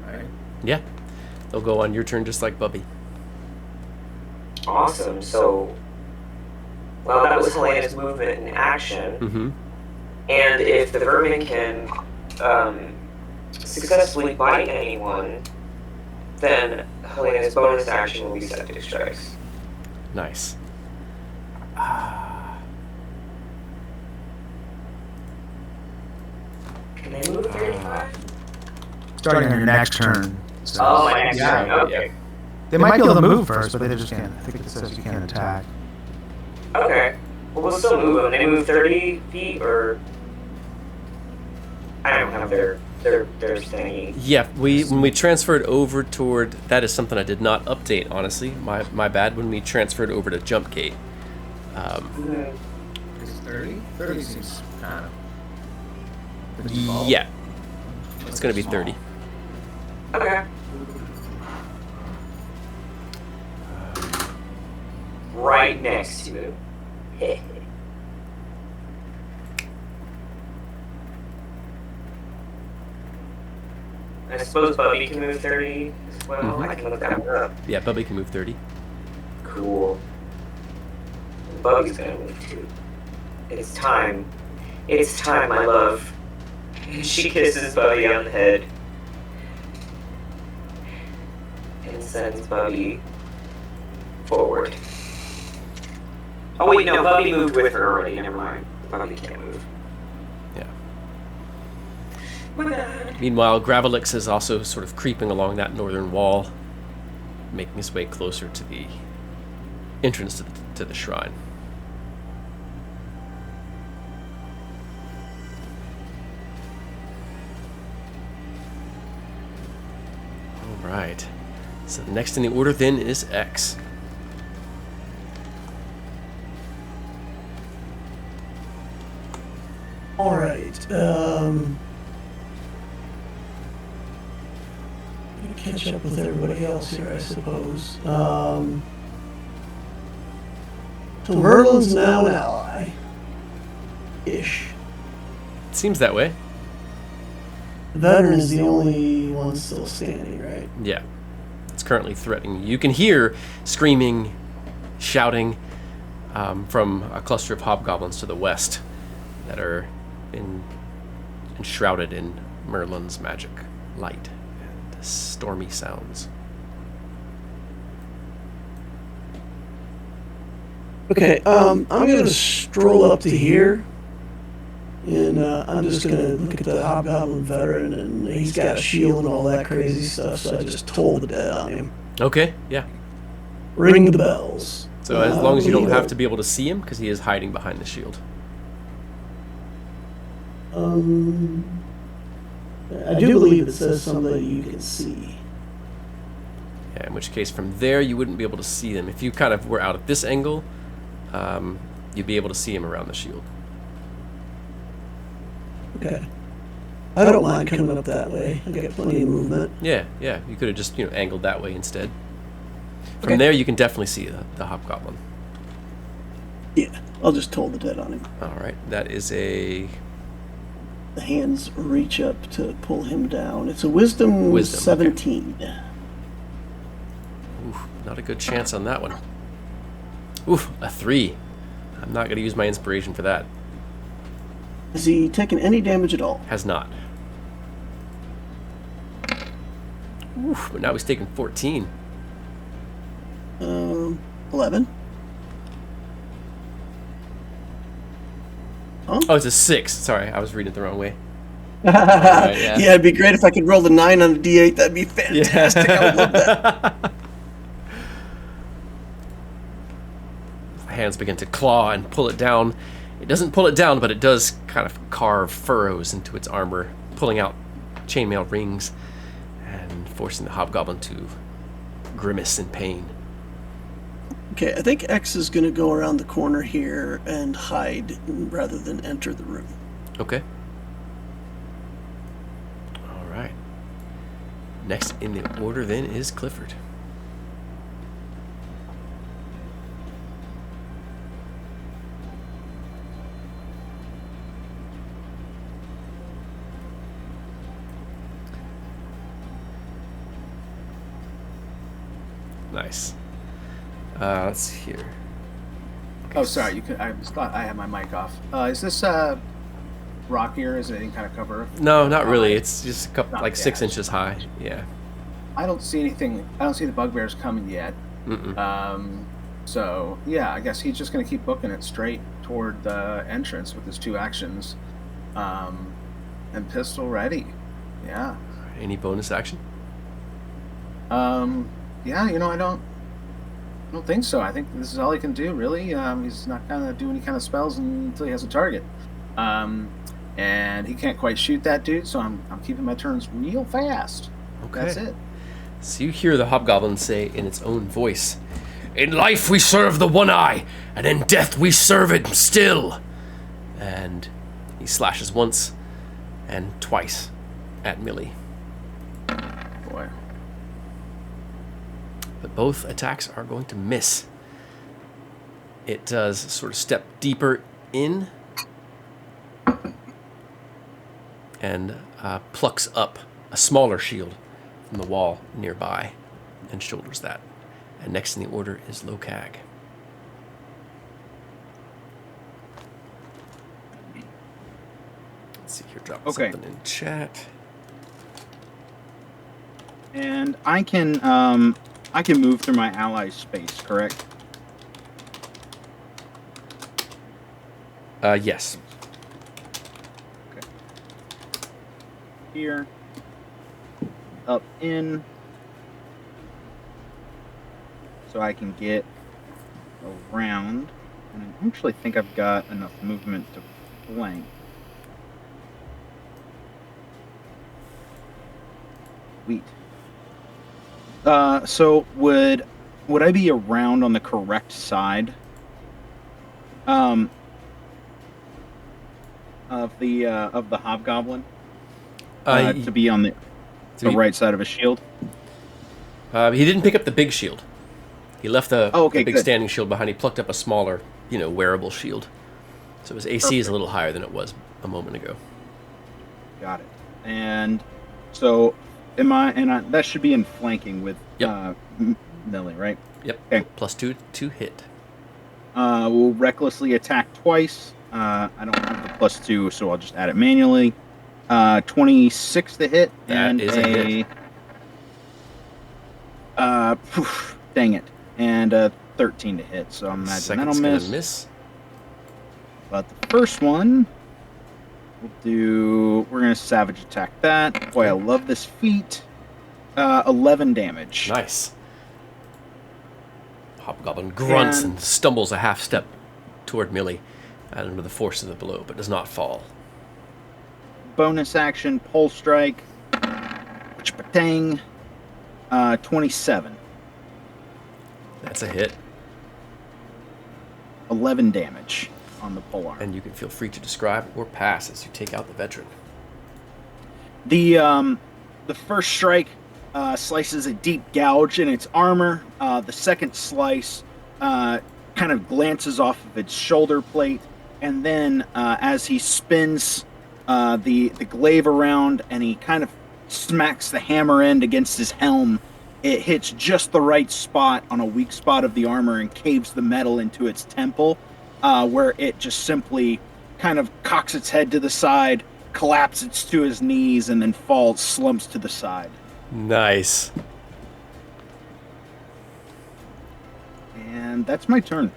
Right. Yeah. They'll go on your turn just like Bubby. Awesome, so. Well, that was Helena's movement in action. Mm-hmm. And if the vermin can successfully bite anyone, then Helena's bonus action will be septic strikes. Nice. Can they move 35? Starting on your next turn. So Oh, my next Yeah, turn. Okay. they might be able to move first, but they just can't. I think it says you can't attack. Okay. Well, we'll still move them. They move 30 feet, or I don't have their thingy. Yeah, when we transferred over toward, that is something I did not update, honestly. My bad. When we transferred over to jump gate. Mhm. Is it 30? 30 seems kind of the default. Yeah. It's gonna be 30. Okay. Right next to him. I suppose Bubby can move 30 as well. Mhm. I can look that up. Yeah, Bubby can move 30. Cool. Bubby's gonna move too. It's time. It's time, my love. She kisses Bubby on the head. And sends Bubby forward. Oh wait, no, Bubby moved with her already. Never mind. Bubby can't move. Yeah. My bad. Meanwhile, Gravelix is also sort of creeping along that northern wall, making his way closer to the entrance to the shrine. All right. So the next in the order then is X. All right. Catch up with everybody else here, I suppose. So Merlin's now an ally. Ish. It seems that way. The veteran is the only one still standing, right? Yeah. It's currently threatening you. You can hear screaming, shouting from a cluster of hobgoblins to the west that are enshrouded in Merlin's magic light and stormy sounds. Okay, I'm going to stroll up to here, and I'm just going to look at the hobgoblin veteran, and he's got a shield and all that crazy stuff, so I just toll the dead on him. Okay, yeah. Ring the bells. So as long as you don't lead have up. to be able to see him, because he is hiding behind the shield. I do believe it says somebody you can see. Yeah, in which case from there you wouldn't be able to see them. If you kind of were out at this angle, you'd be able to see him around the shield. Okay. I don't mind coming up that way. I got plenty of movement. Yeah, you could have just angled that way instead. From Okay. there you can definitely see the hobgoblin. Yeah, I'll just toll the dead on him. All right, that is a The hands reach up to pull him down. It's a wisdom, Wisdom, 17. not a good chance on that one. Oof, a 3. I'm not going to use my inspiration for that. Has he taken any damage at all? Has not. Oof, but now he's taken 14. 11. Oh, it's a 6. Sorry, I was reading it the wrong way. Yeah, yeah. it'd be great if I could roll the 9 on a d8. That'd be fantastic. I would love that. Hands begin to claw and pull it down. It doesn't pull it down, but it does kind of carve furrows into its armor, pulling out chainmail rings and forcing the hobgoblin to grimace in pain. Okay, I think X is going to go around the corner here and hide rather than enter the room. Okay. All right. Next in the order then is Clifford. Nice. Let's see here. Oh, sorry. You could. I just thought I had my mic off. Is this rockier? Is it any kind of cover? No, not really. It's just a couple, Not like bad. 6 inches high. Yeah. I don't see anything. I don't see the bugbears coming yet. Mm-mm. So yeah, I guess he's just gonna keep booking it straight toward the entrance with his 2 actions, and pistol ready. Yeah. Any bonus action? Yeah. I don't think so. I think this is all he can do, really. He's not gonna do any kind of spells until he has a target. And he can't quite shoot that dude, so I'm keeping my turns real fast. Okay. That's it. So you hear the hobgoblin say in its own voice, "In life we serve the one eye, and in death we serve it still." And he slashes once and twice at Millie. Boy. But both attacks are going to miss. It does sort of step deeper in and plucks up a smaller shield from the wall nearby and shoulders that. And next in the order is Lokag. Let's see here, drop Okay. something in chat. And I can move through my ally's space, correct? Yes. Here. Up in. So I can get around. And I actually think I've got enough movement to flank. Sweet. So would I be around on the correct side? Of the hobgoblin? To be on the right side of a shield? He didn't pick up the big shield. He left the big good. standing shield behind. He plucked up a smaller, wearable shield. So his AC is a little higher than it was a moment ago. Got it. And so, that should be in flanking with Yep. Millie, right? Yep. Okay. +2 to hit. We'll recklessly attack twice. I don't have the +2, so I'll just add it manually. 26 to hit. That and is a hit. Dang it. And 13 to hit, so I'm imagining that'll Second's gonna miss. miss. But the first one, we're gonna savage attack that. Boy, I love this feat. 11 damage. Nice. Hobgoblin grunts and stumbles a half step toward Millie under the force of the blow, but does not fall. Bonus action, pole strike. Patang. 27. That's a hit. 11 damage on the pole arm. And you can feel free to describe or pass as you take out the veteran. The first strike slices a deep gouge in its armor. The second slice kind of glances off of its shoulder plate, and then as he spins the glaive around and he kind of smacks the hammer end against his helm, it hits just the right spot on a weak spot of the armor and caves the metal into its temple, where it just simply kind of cocks its head to the side, collapses to his knees, and then slumps to the side. Nice. And that's my turn.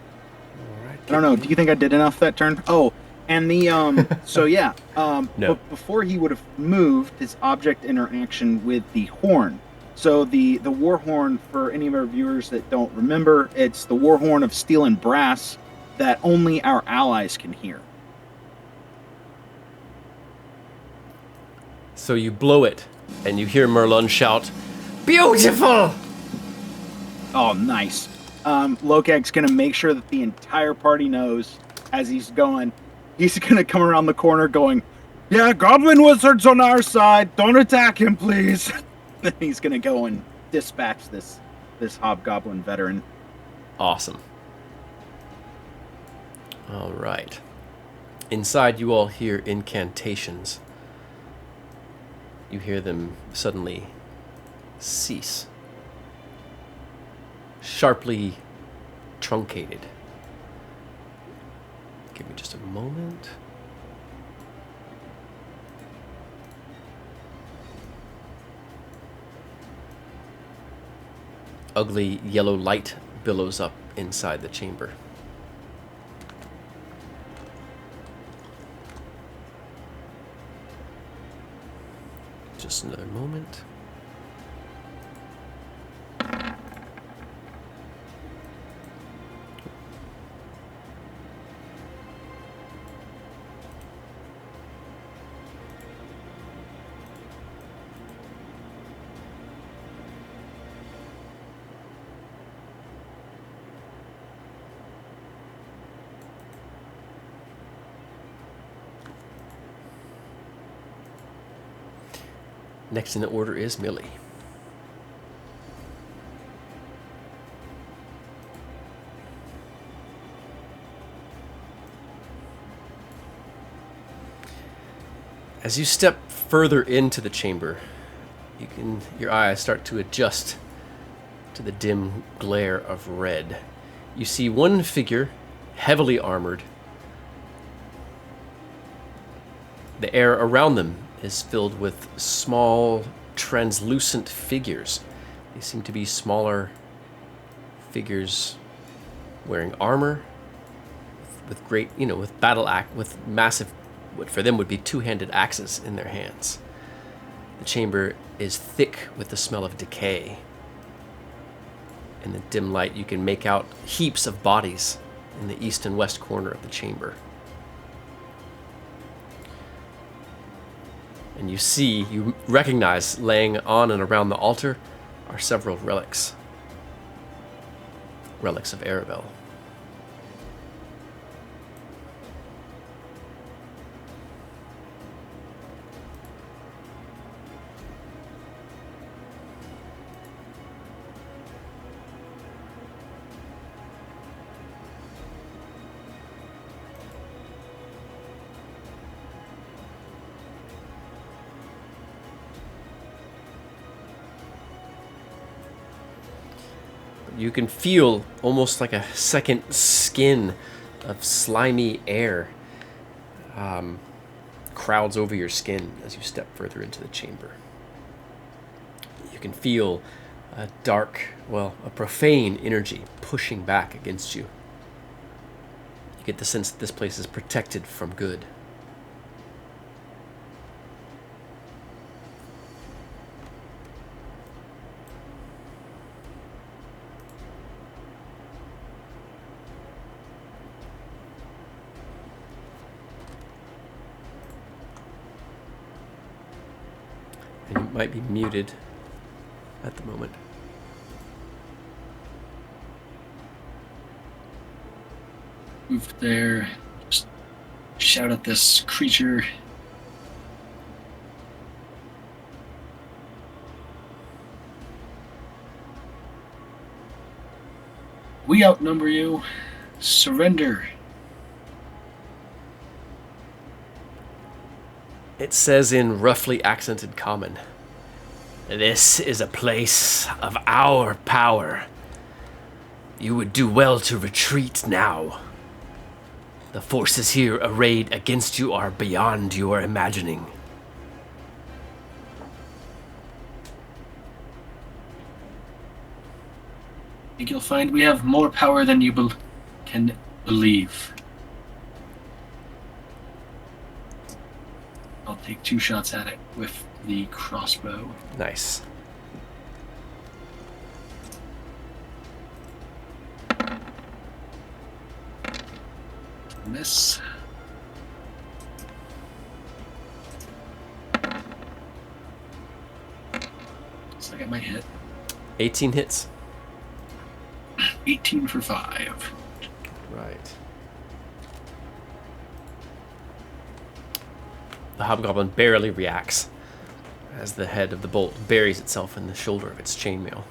All right, I don't know. Do you think I did enough that turn? Oh, and the so yeah. No. But before he would have moved, his object interaction with the horn. So the war horn, for any of our viewers that don't remember, it's the war horn of steel and brass that only our allies can hear. So you blow it, and you hear Merlin shout, "Beautiful!" Oh, nice. Lokag's going to make sure that the entire party knows as he's going. He's going to come around the corner going, "Yeah, Goblin Wizard's on our side. Don't attack him, please." Then he's going to go and dispatch this Hobgoblin veteran. Awesome. All right. Inside, you all hear incantations. You hear them suddenly cease. Sharply truncated. Give me just a moment. Ugly yellow light billows up inside the chamber. Just another moment. Next in the order is Millie. As you step further into the chamber, your eyes start to adjust to the dim glare of red. You see one figure, heavily armored. The air around them is filled with small, translucent figures. They seem to be smaller figures wearing armor, with great, with with massive, what for them would be two-handed axes in their hands. The chamber is thick with the smell of decay. In the dim light, you can make out heaps of bodies in the east and west corner of the chamber. And you recognize laying on and around the altar are several relics. Relics of Arabelle. You can feel almost like a second skin of slimy air crowds over your skin as you step further into the chamber. You can feel a dark, a profane energy pushing back against you. You get the sense that this place is protected from good. And you might be muted at the moment. Move there. Just shout at this creature. We outnumber you. Surrender. It says in roughly accented common, "This is a place of our power. You would do well to retreat now. The forces here arrayed against you are beyond your imagining." I think you'll find we have more power than you can believe. I'll take 2 shots at it with the crossbow. Nice. Miss. So I got my hit. 18 hits. 18 for 5. Right. The hobgoblin barely reacts as the head of the bolt buries itself in the shoulder of its chainmail.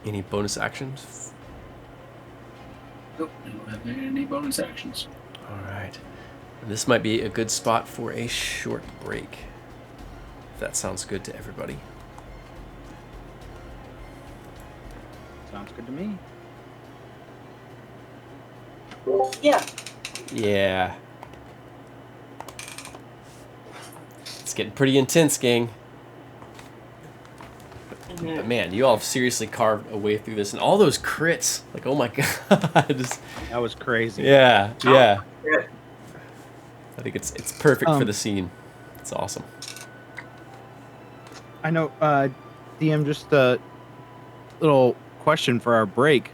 Any bonus actions? Nope, I don't have any bonus actions. All right. And this might be a good spot for a short break, if that sounds good to everybody. Sounds good to me. Yeah. Yeah. It's getting pretty intense, gang. But man, you all have seriously carved a way through this, and all those crits, like, oh my god. Just, That was crazy. yeah. Yeah. I think it's perfect for the scene. It's awesome. I know, DM, just a little question for our break.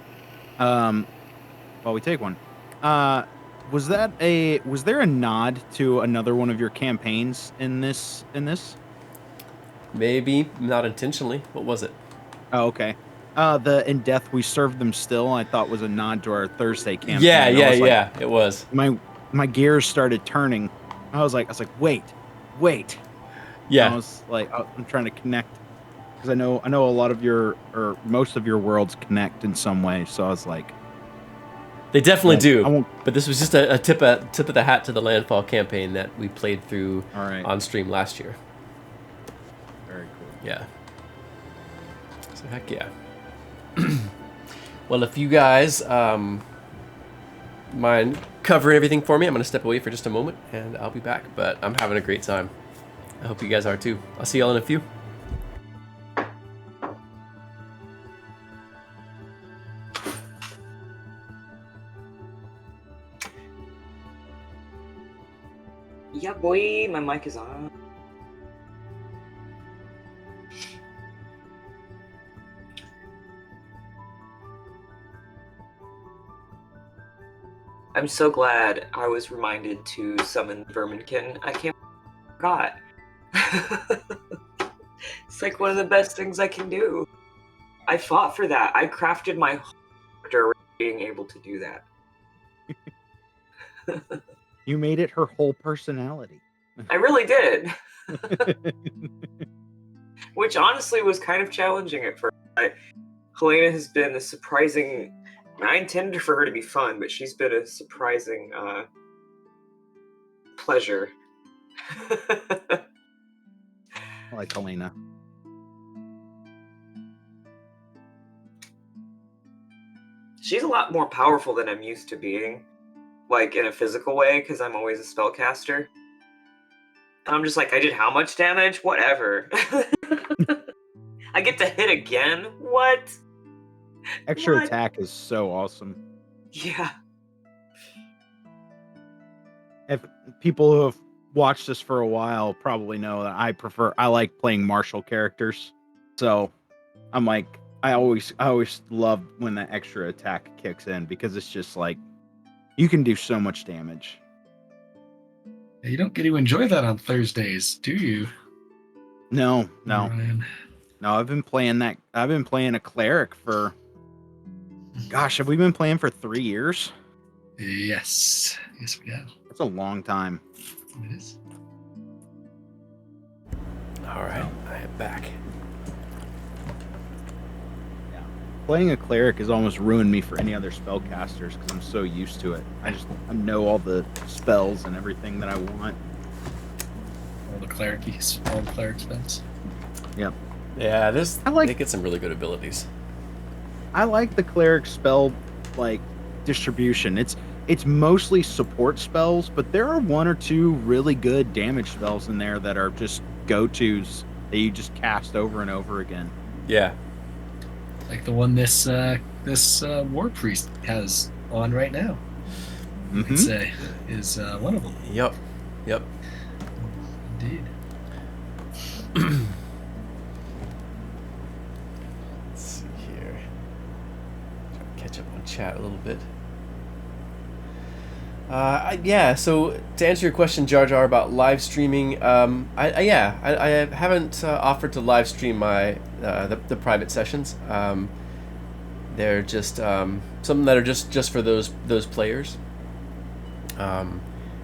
While we take one. Was there a nod to another one of your campaigns in this? Maybe not intentionally. What was it? Oh, okay. The In Death We Serve Them Still, I thought was a nod to our Thursday campaign. Yeah, I was like, it was. my gears started turning. I was like, wait. Yeah. I was like, I'm trying to connect because I know a lot of most of your worlds connect in some way. So I was like, They definitely do. I won't. But this was just a tip of the hat to the Landfall campaign that we played through All right. on stream last year. Very cool. Yeah. So heck yeah. Well, if you guys mind covering everything for me, I'm going to step away for just a moment, and I'll be back. But I'm having a great time. I hope you guys are too. I'll see y'all in a few. Yeah, boy, my mic is on. I'm so glad I was reminded to summon Verminkin. I can't forgot. It's like one of the best things I can do. I fought for that. I crafted my character being able to do that. You made it her whole personality. I really did. Which honestly was kind of challenging at first. Helena has been a surprising... I intended for her to be fun, but she's been a surprising pleasure I like Helena. She's a lot more powerful than I'm used to being, like in a physical way, because I'm always a spellcaster. And I'm just like, I did how much damage? Whatever. I get to hit again? What? Extra What? attack is so awesome. Yeah. If people who have watched this for a while probably know that I like playing martial characters. So I'm like, I always love when that extra attack kicks in because it's just like you can do so much damage. You don't get to enjoy that on Thursdays, do you? No. Ryan? No, I've been playing a cleric for, gosh, have we been playing for 3 years? Yes, we have. That's a long time. It is. All right, I am back. Playing a cleric has almost ruined me for any other spellcasters because I'm so used to it. I know all the spells and everything that I want. All the cleric spells. Yep. Yeah, they get some really good abilities. I like the cleric spell like distribution. It's mostly support spells, but there are 1 or 2 really good damage spells in there that are just go-tos that you just cast over and over again. Yeah. Like the one this war priest has on right now. You could say is one of them. Yep. Indeed. Let's see here. Catch up on chat a little bit. So to answer your question, Jar Jar, about live streaming, I haven't offered to live stream my the private sessions. They're just something that are just for those players. And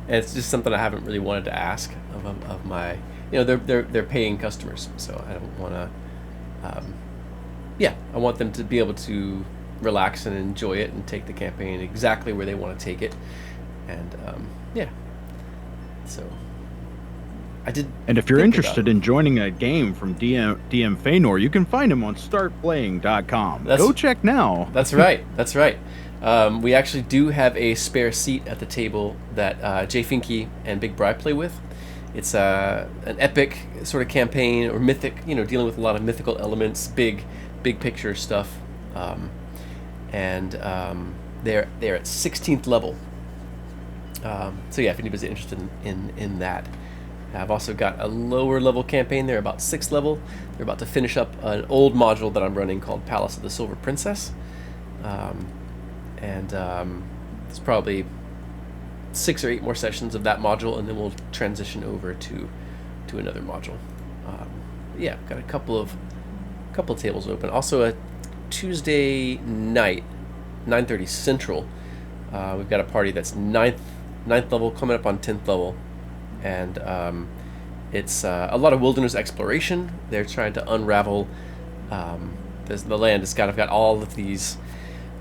it's just something I haven't really wanted to ask of my, they're paying customers, so I don't want to. I want them to be able to relax and enjoy it and take the campaign exactly where they want to take it. And so I did. And if you're interested in joining a game from DM Feanor, you can find him on startplaying.com. Go check now. That's right. We actually do have a spare seat at the table that Jay Finke and Big Bri play with. It's an epic sort of campaign, or mythic, dealing with a lot of mythical elements, big picture stuff. They're at 16th level. If anybody's interested in that. I've also got a lower level campaign. They're about 6th level. They're about to finish up an old module that I'm running called Palace of the Silver Princess. It's probably 6 or 8 more sessions of that module, and then we'll transition over to another module. Got a couple of tables open. Also, a Tuesday night, 9:30 Central. We've got a party that's 9th level, coming up on 10th level, and it's a lot of wilderness exploration. They're trying to unravel the land. It's got all of these.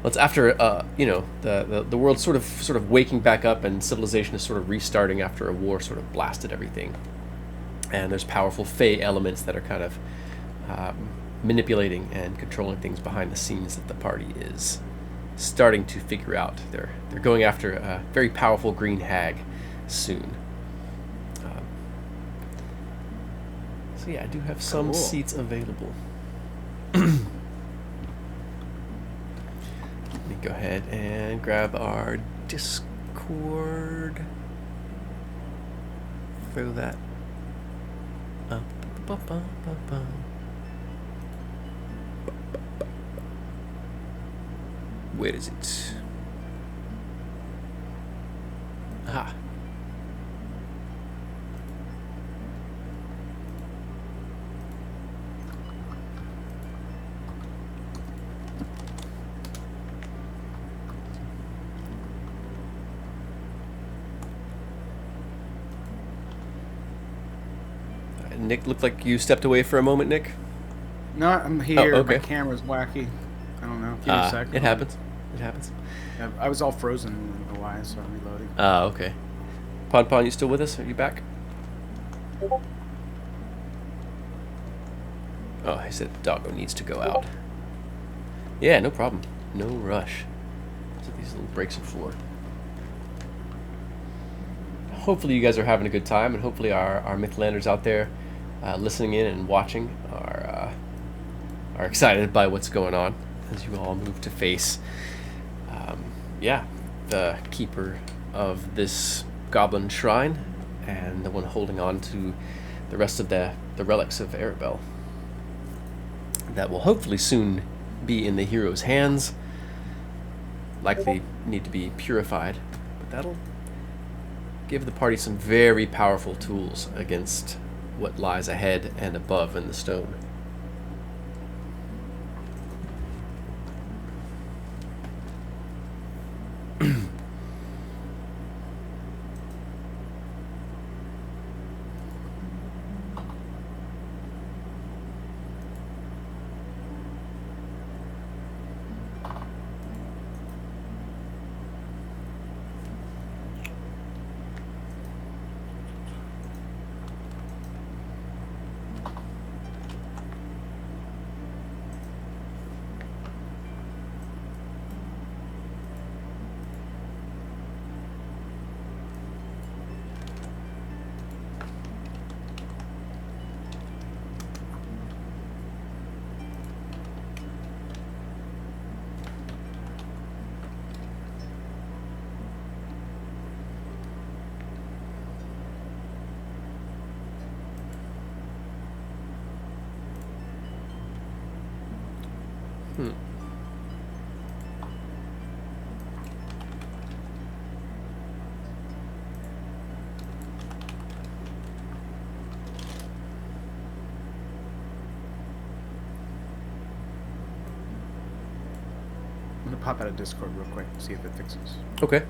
Well, it's after the world's sort of waking back up, and civilization is sort of restarting after a war sort of blasted everything. And there's powerful Fey elements that are kind of manipulating and controlling things behind the scenes that the party is starting to figure out. They're going after a very powerful green hag soon. I do have some seats available. Let me go ahead and grab our Discord. Throw that up. Where is it? Aha. Nick, looked like you stepped away for a moment, Nick. No, I'm here. Oh, okay. My camera's wacky. I don't know. Give me a sec. It happens. Yeah, I was all frozen in a while, so I'm reloading. Okay. Pon, you still with us? Are you back? Oh, I said Doggo needs to go out. Yeah, no problem. No rush. So these little breaks in floor. Hopefully you guys are having a good time, and hopefully our Mythlanders out there listening in and watching are excited by what's going on as you all move to face, the keeper of this goblin shrine and the one holding on to the rest of the relics of Arabelle. That will hopefully soon be in the hero's hands. Likely need to be purified, but that'll give the party some very powerful tools against what lies ahead and above in the stone. I'm gonna pop out of Discord real quick, see if it fixes. Okay.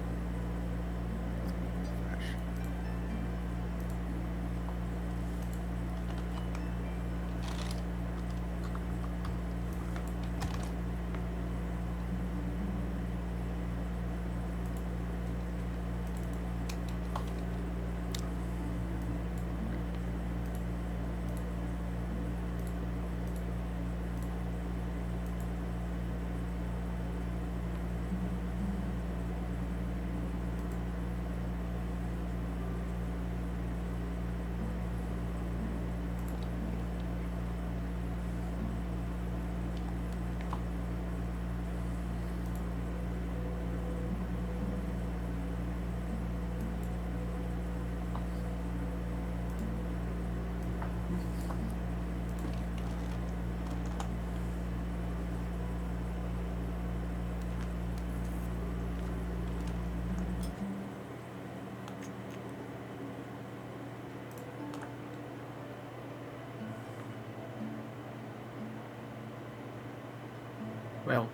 Well,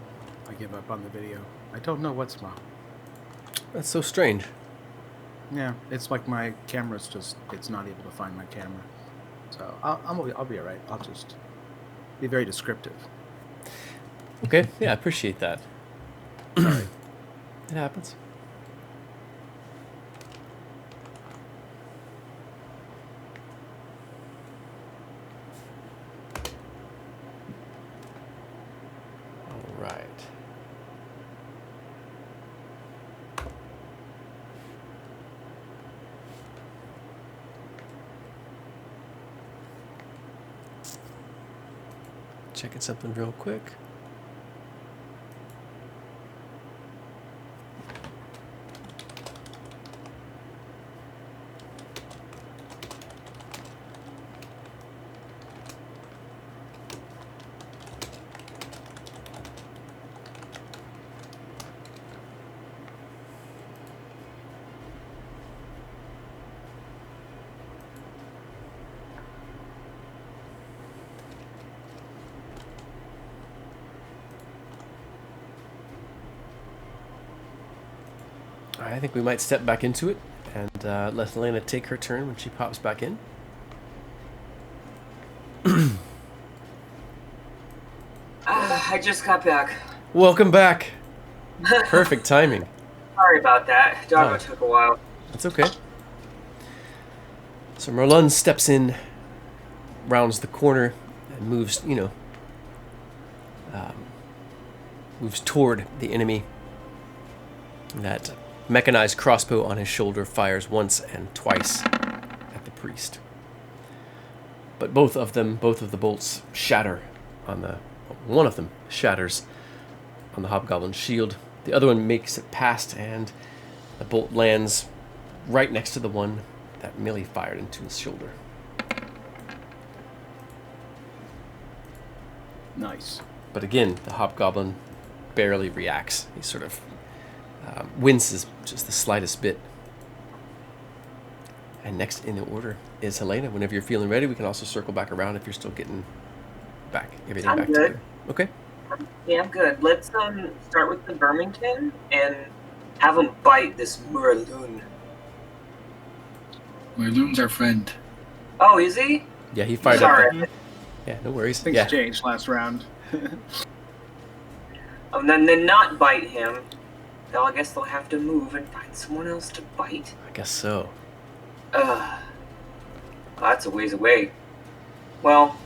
I give up on the video. I don't know what's wrong. That's so strange. Yeah, it's like my camera's it's not able to find my camera. So I'll be all right. I'll just be very descriptive. Okay, yeah, I appreciate that. Sorry. It happens. All right. Checking something real quick. I think we might step back into it and let Elena take her turn when she pops back in. I just got back. Welcome back. Perfect timing. Sorry about that. Doggo Oh. took a while. That's okay. So Merlun steps in, rounds the corner, and moves, moves toward the enemy. That mechanized crossbow on his shoulder fires once and twice at the priest. But both of the bolts shatter on the... One of them shatters on the hobgoblin's shield. The other one makes it past, and the bolt lands right next to the one that Millie fired into his shoulder. Nice. But again, the hobgoblin barely reacts. He sort of winces just the slightest bit. And next in the order is Helena. Whenever you're feeling ready, we can also circle back around if you're still getting everything I'm back good. together. Okay. Yeah, I'm good. Let's start with the Vermington and have him bite this Muraloon. Merloon's our friend. Oh, is he? Yeah, he fired Sorry. up. Yeah, no worries. Things Yeah. changed last round. And then not bite him. Well, I guess they'll have to move and find someone else to bite. I guess so. Ugh. Well, that's a ways away. Well,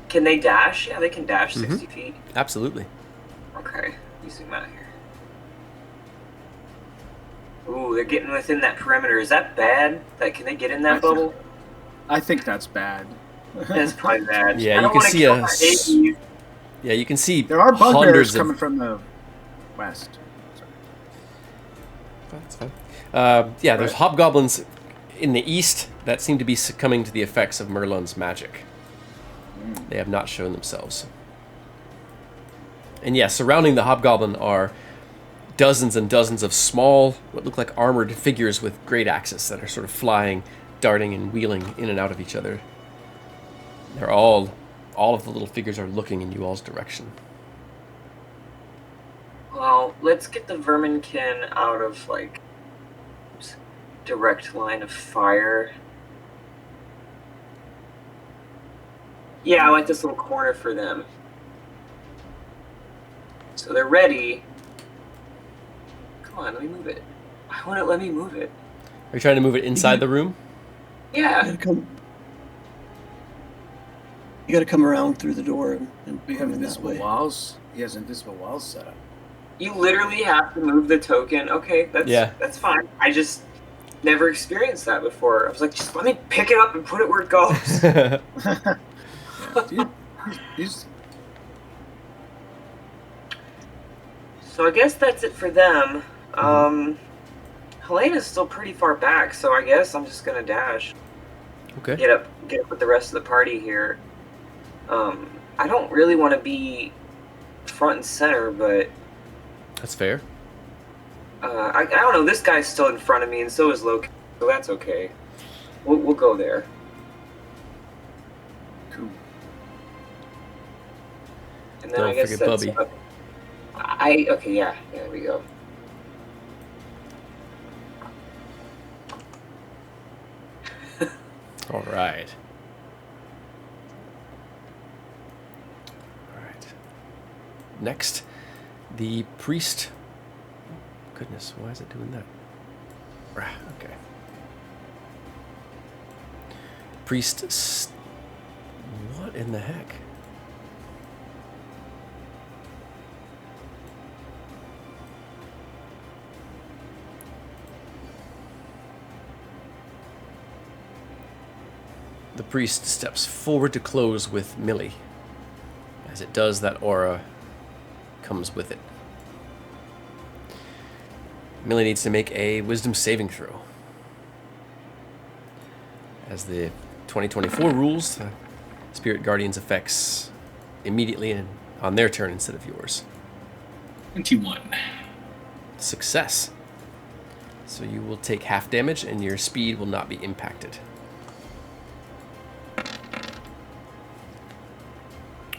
can they dash? Yeah, they can dash 60 feet. Absolutely. Okay, you zoom out here. Ooh, they're getting within that perimeter. Is that bad? Like, can they get in that bubble? I think that's bad. That's probably bad. Yeah, I you don't can wanna see kill a my s- AE. Yeah, you can see There are bugbears hundreds coming of... from the west. That's fine. Yeah, there's hobgoblins in the east that seem to be succumbing to the effects of Merlun's magic. They have not shown themselves. And yeah, surrounding the hobgoblin are dozens and dozens of small, what look like armored figures with great axes that are sort of flying, darting, and wheeling in and out of each other. They're all of the little figures are looking in you all's direction. Well, let's get the Verminkin out of, like, direct line of fire. Yeah, I like this little corner for them. So they're ready. Come on, let me move it. Why won't it let me move it? Are you trying to move it inside the room? You Yeah. gotta come around through the door and We have come in that invisible way. walls. He has invisible walls set up. You literally have to move the token. Okay, that's fine. I just never experienced that before. I was like, just let me pick it up and put it where it goes. Dude, he's So I guess that's it for them. Helena's still pretty far back, so I guess I'm just gonna dash. Okay. Get up with the rest of the party here. I don't really want to be front and center, but That's fair. I don't know. This guy's still in front of me, and so is Loki, so that's okay. We'll go there. cool. And then Don't I guess forget that's Bubby. okay, yeah, there we go. All right. All right. Next, the priest. Goodness, why is it doing that? Okay. Priest. What in the heck? The priest steps forward to close with Millie. As it does, that aura comes with it. Millie needs to make a wisdom saving throw. As the 2024 rules, Spirit Guardian's effects immediately and on their turn instead of yours. 21. Success. So you will take half damage and your speed will not be impacted.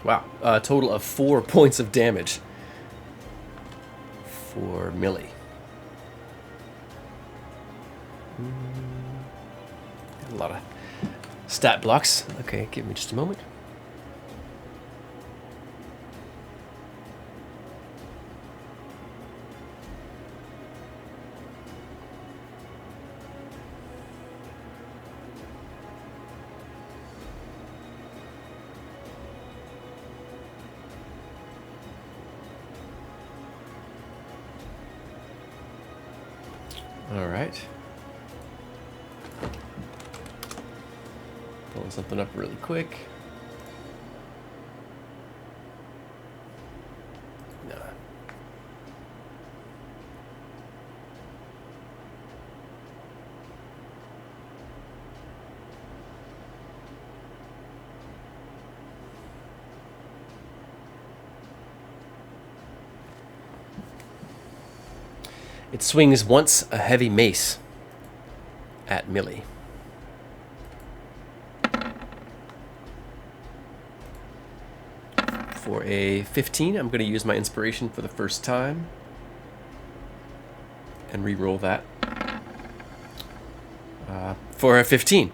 Wow, a total of 4 points of damage for Millie. A lot of stat blocks. Okay, give me just a moment. All right. Pulling something up really quick. No. It swings once a heavy mace at Millie. For a 15, I'm going to use my inspiration for the first time and re-roll that. For a 15.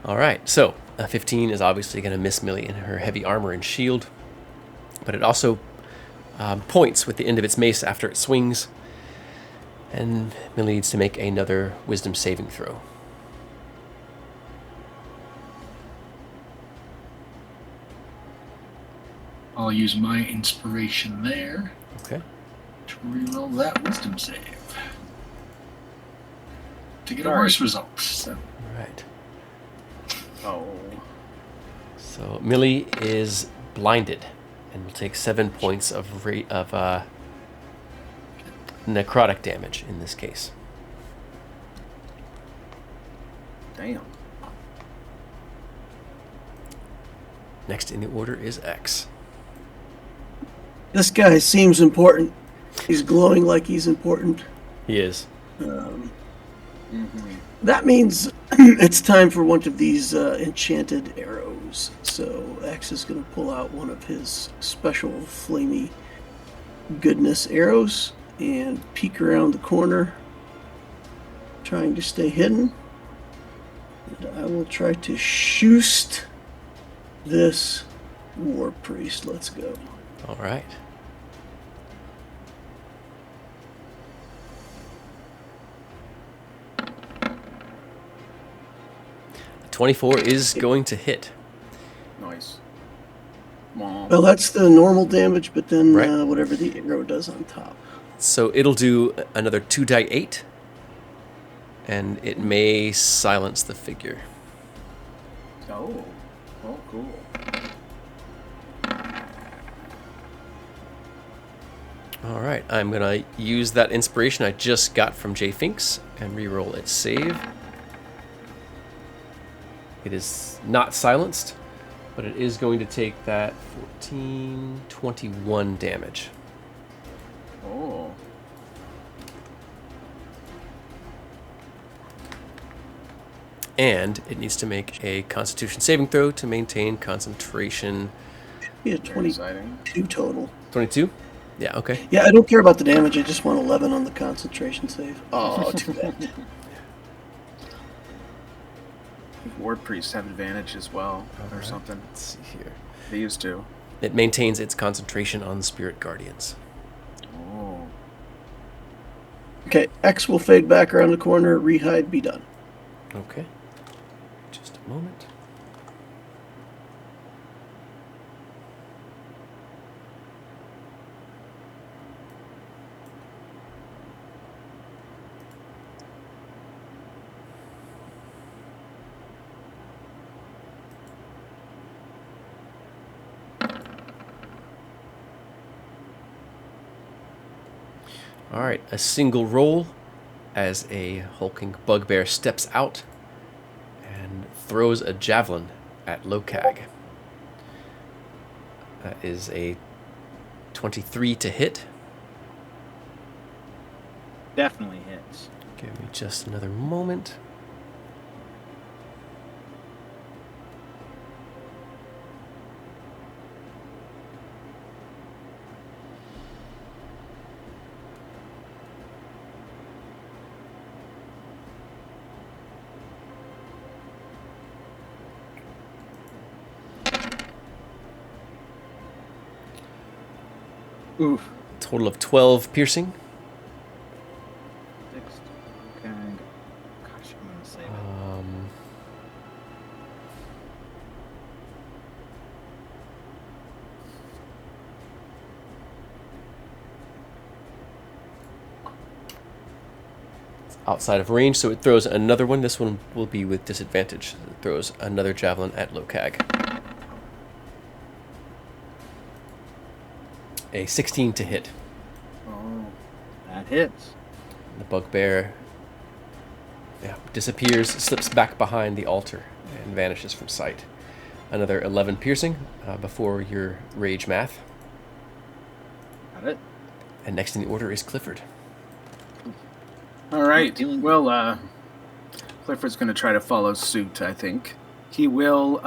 All right, so a 15 is obviously going to miss Millie in her heavy armor and shield, but it also points with the end of its mace after it swings, and Millie needs to make another wisdom saving throw. I'll use my inspiration there Okay. to reroll that wisdom save to get a Sorry. worse result. So. All right. Oh. So Millie is blinded and will take 7 points of necrotic damage in this case. Damn. Next in the order is X. This guy seems important. He's glowing like he's important. He is. That means it's time for one of these enchanted arrows. So X is going to pull out one of his special flamey goodness arrows and peek around the corner, trying to stay hidden. And I will try to shoot this war priest. Let's go. All right. A 24 is going to hit. Nice. Well, Well, that's the normal damage, but then Right. whatever the arrow does on top. So it'll do another 2d8, and it may silence the figure. oh, cool. All right, I'm going to use that inspiration I just got from J Finks and re-roll its save. It is not silenced, but it is going to take that 14, 21 damage. Oh. And it needs to make a Constitution saving throw to maintain concentration. Yeah, Very 22 exciting. total. 22? Yeah, okay. Yeah, I don't care about the damage. I just want 11 on the concentration save. Oh, too bad. Ward priests have advantage as well, or Alright, something. Let's see here. They used to. It maintains its concentration on Spirit Guardians. Oh. Okay, X will fade back around the corner, rehide, be done. Okay. Just a moment. All right, a single roll as a hulking bugbear steps out and throws a javelin at Lokag. That is a 23 to hit. Definitely hits. Give me just another moment. Oof. Total of 12 piercing. 6. Okay. Gosh, I'm gonna save it. outside of range, so it throws another one. This one will be with disadvantage. It throws another javelin at Lokag. A 16 to hit. Oh, that hits. The bugbear disappears, slips back behind the altar, and vanishes from sight. Another 11 piercing before your rage math. Got it. And next in the order is Clifford. All right. Well, Clifford's going to try to follow suit, I think. He will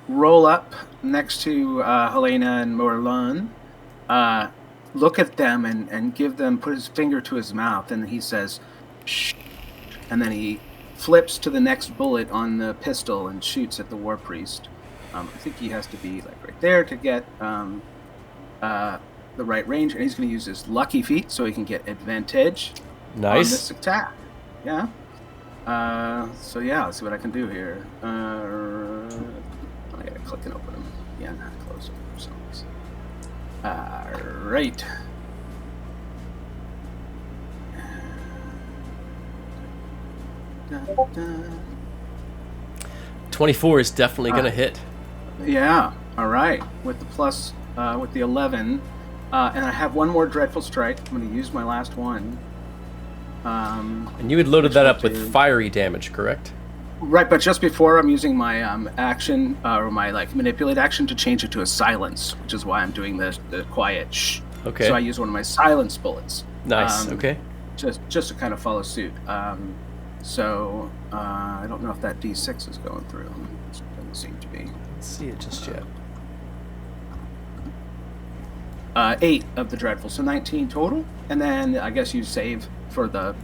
roll up next to Helena and Morlan, look at them and give them, put his finger to his mouth, and he says, shh. And then he flips to the next bullet on the pistol and shoots at the war priest. I think he has to be like right there to get the right range, and he's going to use his lucky feat so he can get advantage on Nice. this attack. Yeah. So yeah, let's see what I can do here. I gotta click and open them. Yeah, not close them for some reason. Right. 24 is definitely going to hit. Yeah. All right. With the plus, with the 11, and I have one more dreadful strike. I'm going to use my last one. And you had loaded that up with fiery damage, correct? Right, but just before I'm using my action or my manipulate action to change it to a silence, which is why I'm doing the quiet shh. Okay. So I use one of my silence bullets. Nice. Okay. Just to kind of follow suit. So I don't know if that D6 is going through. It doesn't seem to be. Let's see it just yet. 8 of the dreadful, so 19 total. And then I guess you save for the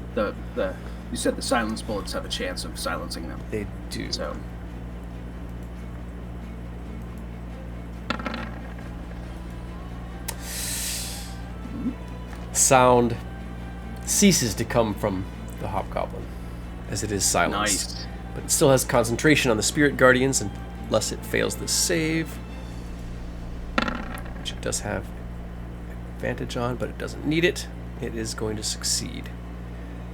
you said the silence bullets have a chance of silencing them. They do. So Sound ceases to come from the hobgoblin, as it is silenced. nice. But it still has concentration on the spirit guardians unless it fails the save, which it does have advantage on, but it doesn't need it. It is going to succeed.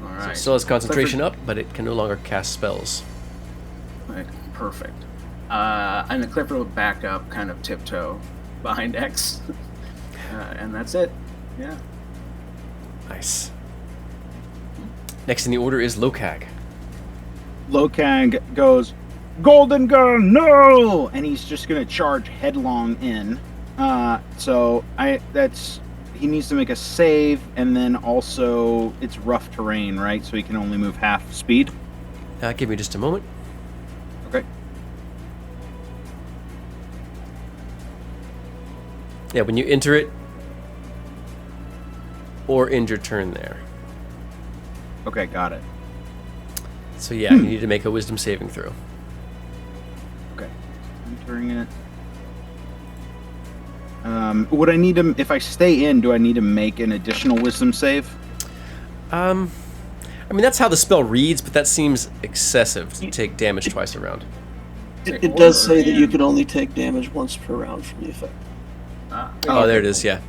All So right. it still has concentration up, but it can no longer cast spells. Right, perfect. And the Clifford will back up, kind of tiptoe behind X, and that's it. Yeah. Nice. Next in the order is Lokag. Lokag goes, Golden Gun, no! And he's just gonna charge headlong in. He needs to make a save, and then also it's rough terrain, right? So he can only move half speed. Give me just a moment. Okay. Yeah, when you enter it, or end your turn there. Okay, got it. So yeah, you need to make a wisdom saving throw. Okay. Entering it. Would I need to, if I stay in, do I need to make an additional wisdom save? I mean, that's how the spell reads, but that seems excessive to take damage twice around. It does say that you can only take damage once per round from the effect. Oh, there it is, yeah.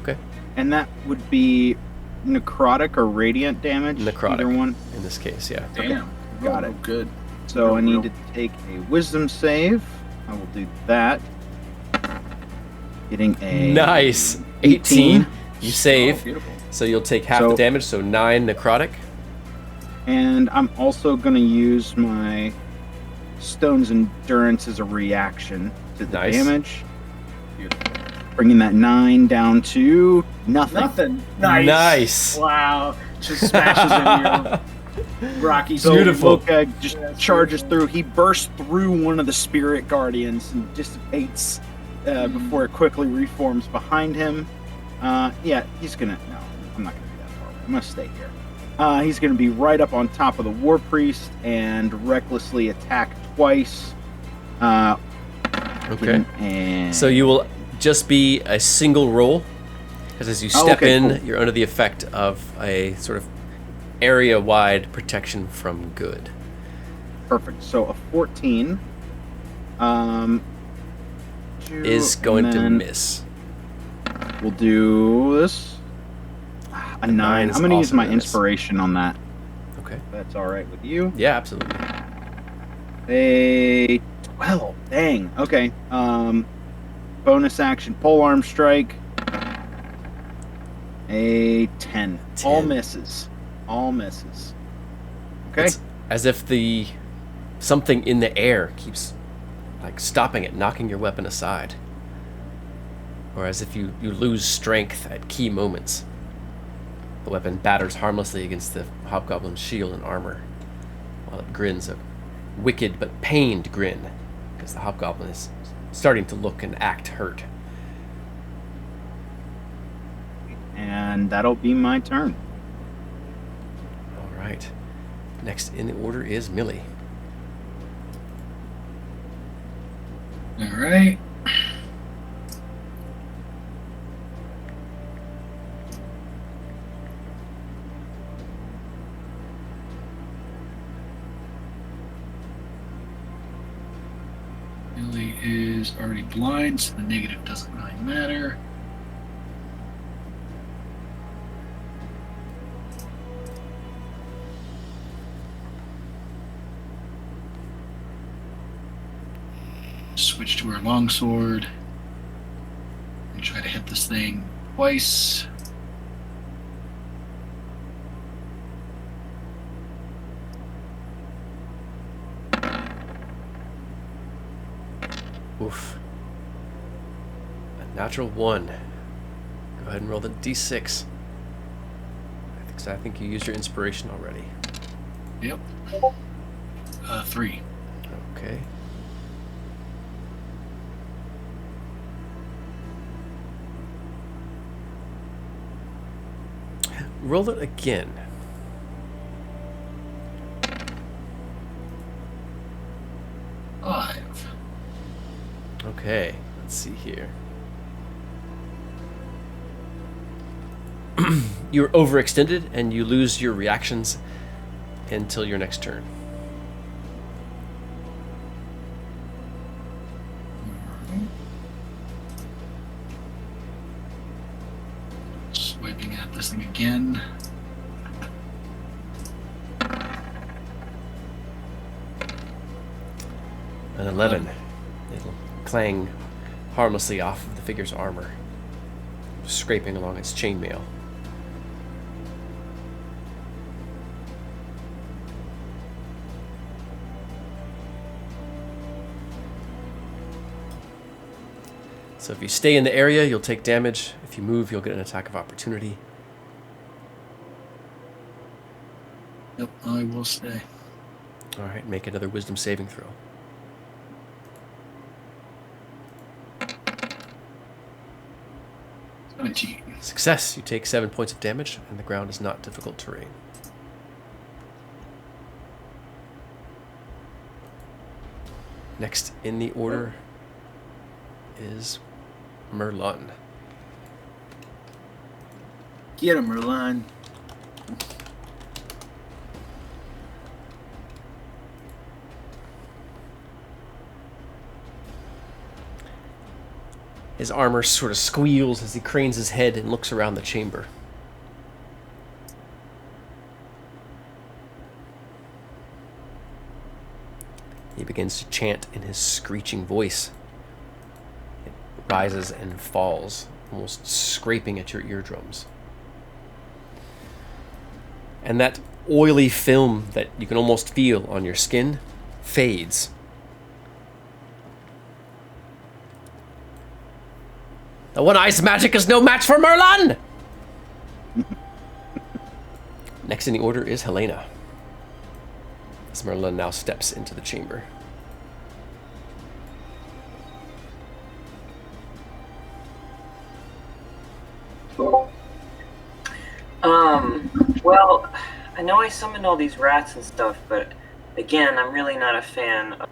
Okay. And that would be necrotic or radiant damage? Necrotic. Either one? In this case, yeah. Damn. Got it. Oh, good. So I need to take a wisdom save. I will do that. Getting a Nice. 18. You save. Oh, beautiful. So you'll take half So- the damage, so 9 necrotic. And I'm also going to use my Stone's Endurance as a reaction to the Nice. damage. Beautiful. Bringing that 9 down to nothing. Nothing. Nice. Nice. Wow. Just smashes into your rocky. So Beautiful. Lokag just Yeah, that's charges beautiful. through. He bursts through one of the spirit guardians and dissipates before it quickly reforms behind him. Yeah, he's gonna. No, I'm not gonna do that far away. I'm gonna stay here. He's gonna be right up on top of the war priest and recklessly attack twice. Okay. And So you will just be a single roll, because as you Oh, step okay, in, cool. you're under the effect of a sort of area-wide protection from good. perfect. So a 14. Is and going to then miss. We'll do this. A 9. nine I'm is going to use also my gonna miss. inspiration on that. that's all right with you. Yeah, absolutely. A 12. Dang. Okay. Bonus action, polearm strike. A 10. All 10. misses. All misses. Okay. It's as if something in the air keeps like stopping it, knocking your weapon aside. Or as if you lose strength at key moments. The weapon batters harmlessly against the hobgoblin's shield and armor, while it grins a wicked but pained grin, because the hobgoblin is starting to look and act hurt. And that'll be my turn. All right. Next in the order is Millie. All right. Millie is already blind, so the negative doesn't really matter. Switch to her longsword and try to hit this thing twice. Oof. A natural 1. Go ahead and roll the d6. I think you used your inspiration already. Yep. 3. Okay. Roll it again. Five. Okay, let's see here. You're overextended and you lose your reactions until your next turn. Swiping at this thing again. An 11. It'll clang harmlessly off of the figure's armor, scraping along its chainmail. So if you stay in the area, you'll take damage. If you move, you'll get an attack of opportunity. Yep, I will stay. All right, make another wisdom saving throw. Success. You take 7 points of damage, and the ground is not difficult terrain. Next in the order is Merlin. Get him, Merlin. His armor sort of squeals as he cranes his head and looks around the chamber. He begins to chant in his screeching voice. It rises and falls, almost scraping at your eardrums. And that oily film that you can almost feel on your skin fades. The one-eye's magic is no match for Merlin! Next in the order is Helena, as Merlin now steps into the chamber. Well, I know I summoned all these rats and stuff, but again, I'm really not a fan of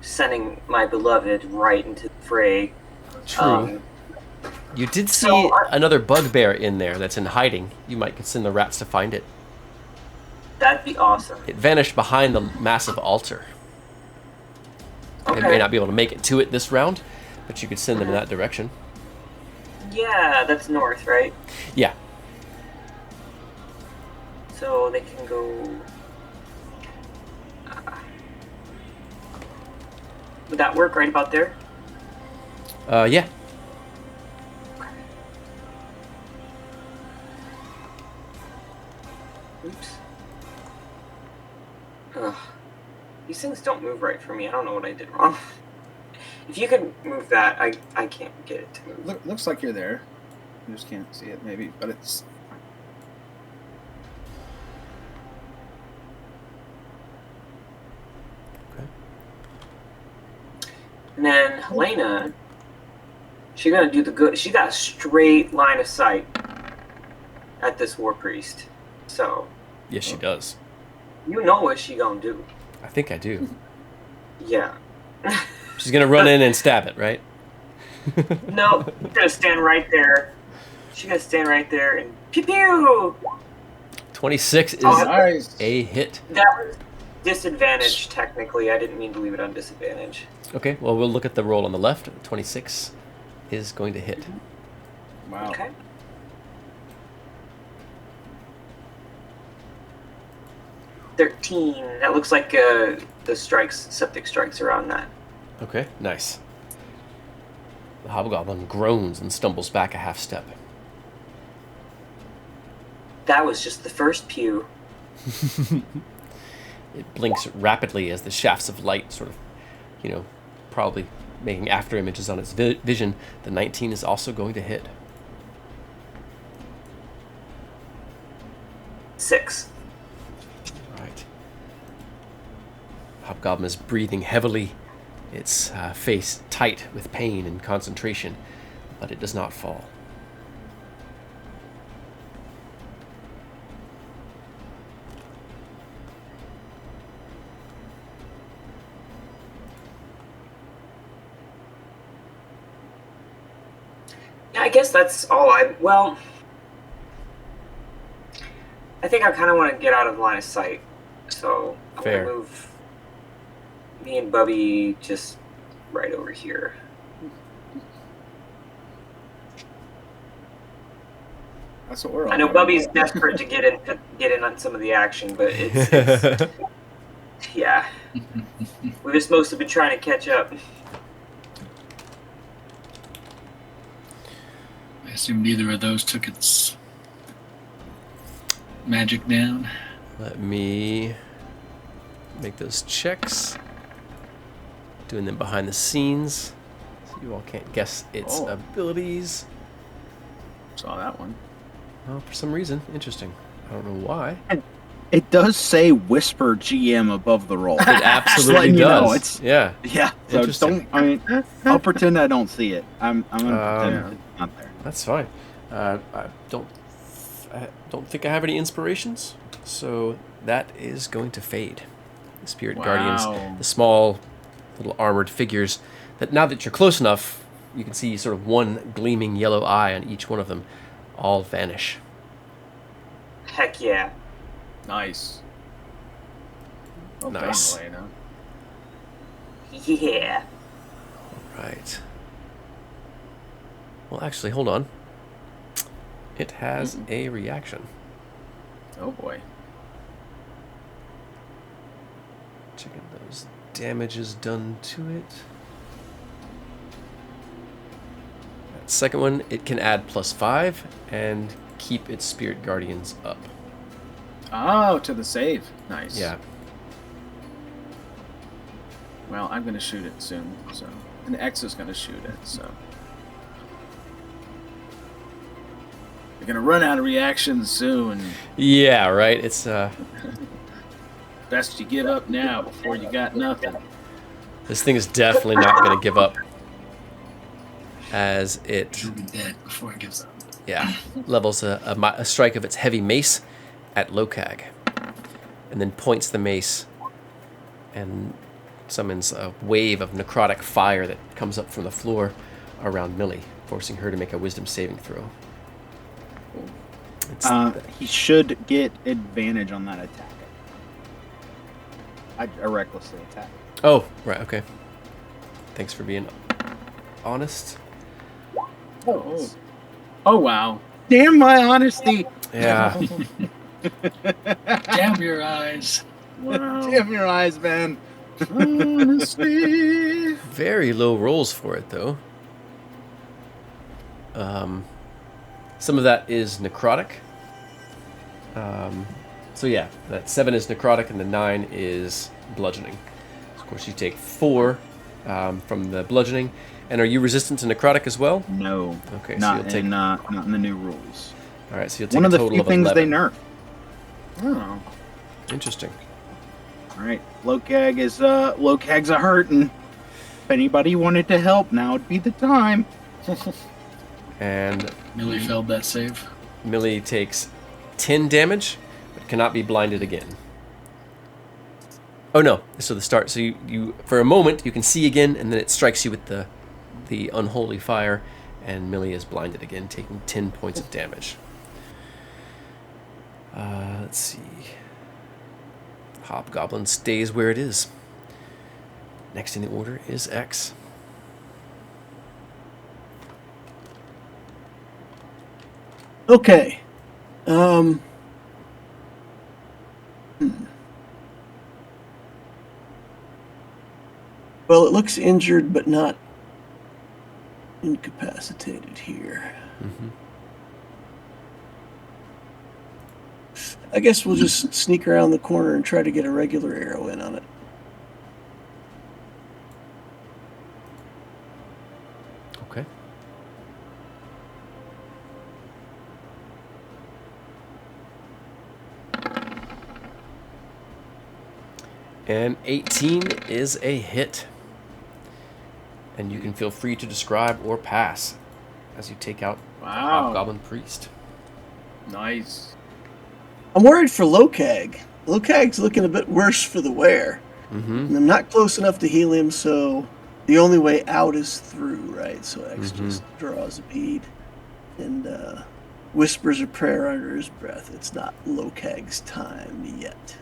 sending my beloved right into the fray. True. You did see another bugbear in there that's in hiding. You might send the rats to find it. That'd be awesome. It vanished behind the massive altar. Okay. It may not be able to make it to it this round, but you could send them in that direction. Yeah, that's north, right? Yeah. So they can go. Would that work right about there? Yeah. Oops. Ugh. These things don't move right for me. I don't know what I did wrong. If you could move that, I can't get it to move. Looks like you're there. You just can't see it, maybe, but it's. And then Helena, she's gonna do the good. She got a straight line of sight at this war priest. So. Yes, she does. You know what she gonna do. I think I do. Yeah. She's gonna run in and stab it, right? No, she's gonna stand right there. She's gonna stand right there and pew pew. 26 is Nice. a hit. That was disadvantage. Technically, I didn't mean to leave it on disadvantage. Okay, well, we'll look at the roll on the left. 26 is going to hit. Wow. Okay. $13. That looks like the septic strikes around that. Okay, nice. The hobgoblin groans and stumbles back a half step. That was just the first pew. It blinks rapidly as the shafts of light sort of, probably making after images on its vision. The 19 is also going to hit. 6. Right. Hobgoblin is breathing heavily, its face tight with pain and concentration, but it does not fall. Yeah, I guess that's all I think I kind of want to get out of line of sight. So I'm Fair. going to move me and Bubby just right over here. That's what we're all I know doing. Bubby's desperate to get in on some of the action, but it's yeah. We've just mostly been trying to catch up. I assume neither of those took its magic down. Let me make those checks. Doing them behind the scenes, so you all can't guess its abilities. Saw that one. Well, for some reason, interesting. I don't know why. It does say whisper GM above the roll. It absolutely letting you know, does. it's- Yeah. Yeah, so Interesting. I'll pretend I don't see it. I'm gonna pretend Yeah. it's not there. That's fine. I don't think I have any inspirations, so that is going to fade. The spirit guardians, the small little armored figures that now that you're close enough, you can see sort of one gleaming yellow eye on each one of them, all vanish. Heck yeah. Nice. Well Nice. done, Elena. Yeah. Right. Well, actually, hold on. It has a reaction. Oh boy. Checking those damages done to it. That second one, it can add +5 and keep its spirit guardians up. Oh, to the save. Nice. Yeah. Well, I'm gonna shoot it soon, so and X is gonna shoot it, so you're gonna run out of reactions soon. Yeah, right. It's Best you give up now before you got nothing. this thing is definitely not going to give up. As it, It'll be dead before it gives up. levels a strike of its heavy mace at Lokag, and then points the mace and summons a wave of necrotic fire that comes up from the floor around Millie, forcing her to make a wisdom saving throw. It's, He should get advantage on that attack. I recklessly attack. oh, right, okay. Thanks for being honest. Oh wow. Damn my honesty! Yeah. Damn your eyes. Wow. Damn your eyes, man. Honestly. Very low rolls for it, though. Some of that is necrotic. So yeah, that 7 is necrotic and the 9 is bludgeoning. Of course, you take 4 from the bludgeoning. And are you resistant to necrotic as well? No. Okay, so Not you'll take. not in the new rules. All right, so you'll take One a of the total few of things 11. they nerf. Oh. Interesting. All right, Lokag's a hurting. If anybody wanted to help, now would be the time. And Millie failed that save. Millie takes 10 damage, but cannot be blinded again. Oh no! So the start. So you for a moment you can see again, and then it strikes you with the unholy fire, and Millie is blinded again, taking 10 points of damage. Let's see. Hobgoblin stays where it is. Next in the order is X. Okay. Well, it looks injured, but not incapacitated here. Mm-hmm. I guess we'll just sneak around the corner and try to get a regular arrow in on it. Okay. And 18 is a hit. And you can feel free to describe or pass as you take out the Wow. Hobgoblin Priest. Nice. I'm worried for Lokag. Lokag's looking a bit worse for the wear. Mm-hmm. And I'm not close enough to heal him, so the only way out is through, right? So X Mhm. just draws a bead and whispers a prayer under his breath. It's not Lokag's time yet.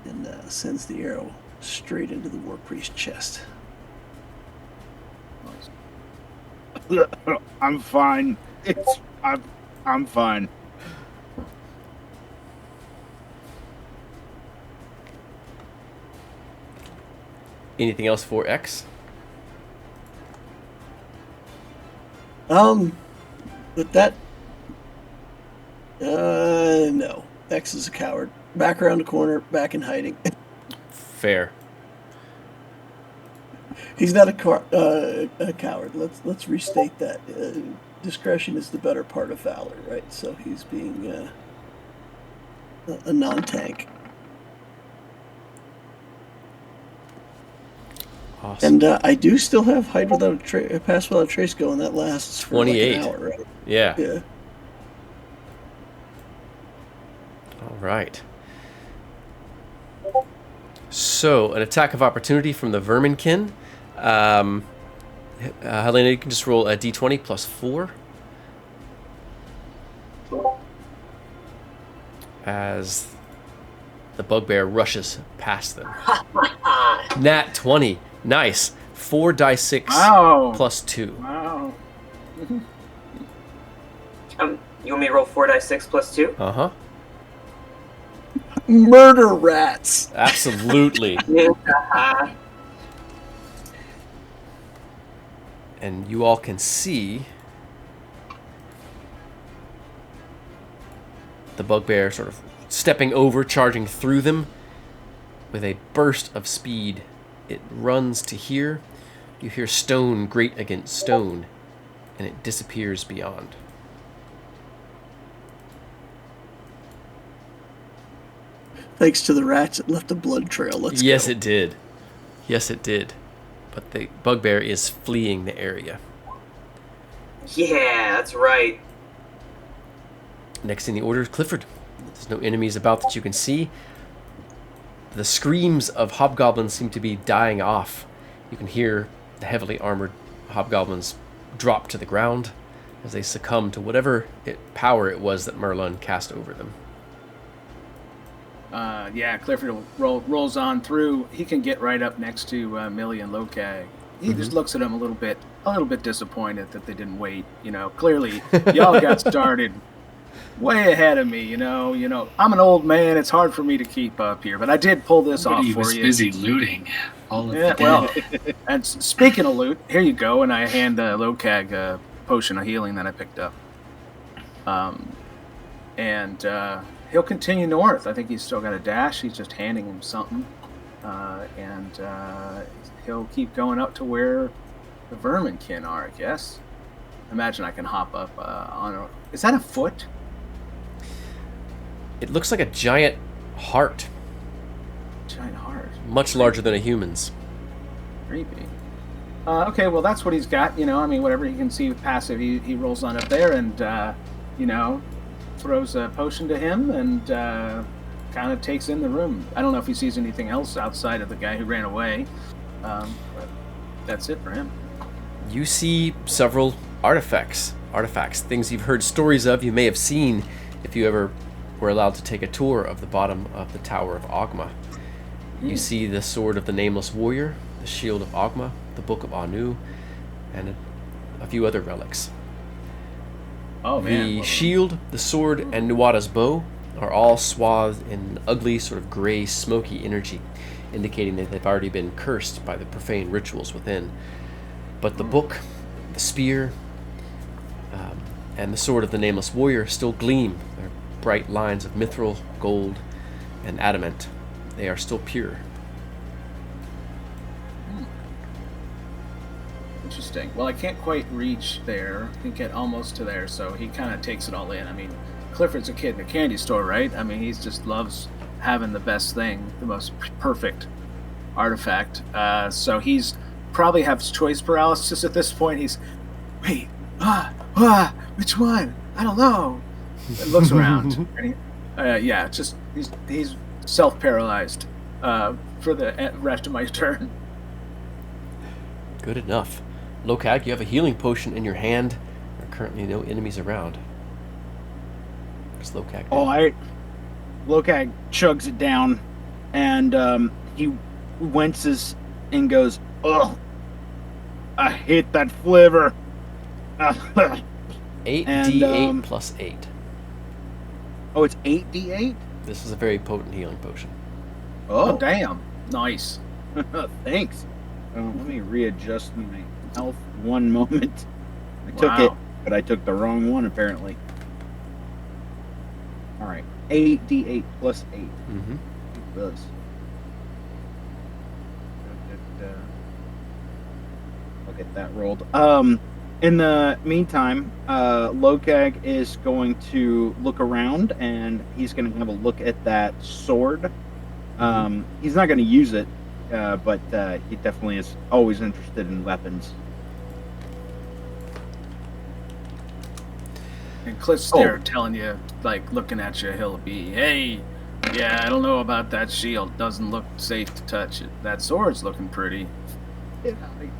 And sends the arrow straight into the war priest's chest. I'm fine. I'm fine. Anything else for X? But that no. X is a coward. Back around the corner, back in hiding. Fair. He's not a coward. Let's restate that. Discretion is the better part of valor, right? So he's being a non-tank. Awesome. And I do still have hide without a pass without a trace going. That lasts for 28. like an hour, right? Yeah. Yeah. All right. So, an attack of opportunity from the Verminkin. Helena, you can just roll a d20 plus 4. As the bugbear rushes past them. Nat 20. Nice. 4 die 6 Wow. plus 2. Wow. You want me to roll 4 die 6 plus 2? Uh-huh. Murder rats. Absolutely. Yeah. And you all can see the bugbear sort of stepping over, charging through them with a burst of speed. It runs to here. You hear stone grate against stone, and it disappears beyond. Thanks to the rats, it left a blood trail. Let's go. Yes, it did. Yes, it did. But the bugbear is fleeing the area. Yeah, that's right. Next in the order is Clifford. There's no enemies about that you can see. The screams of hobgoblins seem to be dying off. You can hear the heavily armored hobgoblins drop to the ground as they succumb to whatever power it was that Merlin cast over them. Yeah, Clifford rolls on through. He can get right up next to Millie and Lokag. He just looks at him a little bit disappointed that they didn't wait. You know, clearly y'all got started way ahead of me. You know, I'm an old man. It's hard for me to keep up here, but I did pull this off Somebody for was you. busy looting all of Yeah, the well, dead. and speaking of loot, here you go, and I hand Lokag a potion of healing that I picked up. And he'll continue north. I think he's still got a dash. He's just handing him something, and he'll keep going up to where the verminkin are, I guess. Imagine I can hop up on a... Is that a foot? It looks like a giant heart, Giant heart. much larger than a human's. Creepy. Okay, well, that's what he's got. You know, I mean, whatever he can see with passive, he rolls on up there and, you know, throws a potion to him and kind of takes in the room. I don't know if he sees anything else outside of the guy who ran away, but that's it for him. You see several artifacts, things you've heard stories of, you may have seen if you ever were allowed to take a tour of the bottom of the Tower of Ogma. You see the sword of the Nameless Warrior, the shield of Ogma, the Book of Anu, and a few other relics. Oh, man. The shield, the sword, and Nuada's bow are all swathed in ugly, sort of gray, smoky energy, indicating that they've already been cursed by the profane rituals within. But the book, the spear, and the sword of the Nameless Warrior still gleam. They're bright lines of mithril, gold, and adamant. They are still pure. Interesting. Well, I can't quite reach there. I can get almost to there, so he kind of takes it all in. I mean, Clifford's a kid in a candy store, right? I mean, he just loves having the best thing, the most perfect artifact. So he's probably has choice paralysis at this point. He's, wait, which one? I don't know. And looks around. And he, yeah, just he's self-paralyzed for the rest of my turn. Good enough. Lokag, you have a healing potion in your hand. There are currently no enemies around. What's Lokag doing? Lokag chugs it down, and he winces and goes, "Ugh, I hate that flavor." 8d8 plus 8. Oh, it's 8d8? This is a very potent healing potion. Oh, damn. Nice. Thanks. Let me readjust my health one moment. I took it, but I took the wrong one, apparently. Alright. 8d8 plus 8. Mm-hmm. It was. I'll get that rolled. In the meantime, Lokag is going to look around, and he's going to have a look at that sword. He's not going to use it, but he definitely is always interested in weapons. And Cliff's there telling you, like, looking at you, he'll be, hey, yeah, I don't know about that shield. Doesn't look safe to touch it. That sword's looking pretty. Get out of here.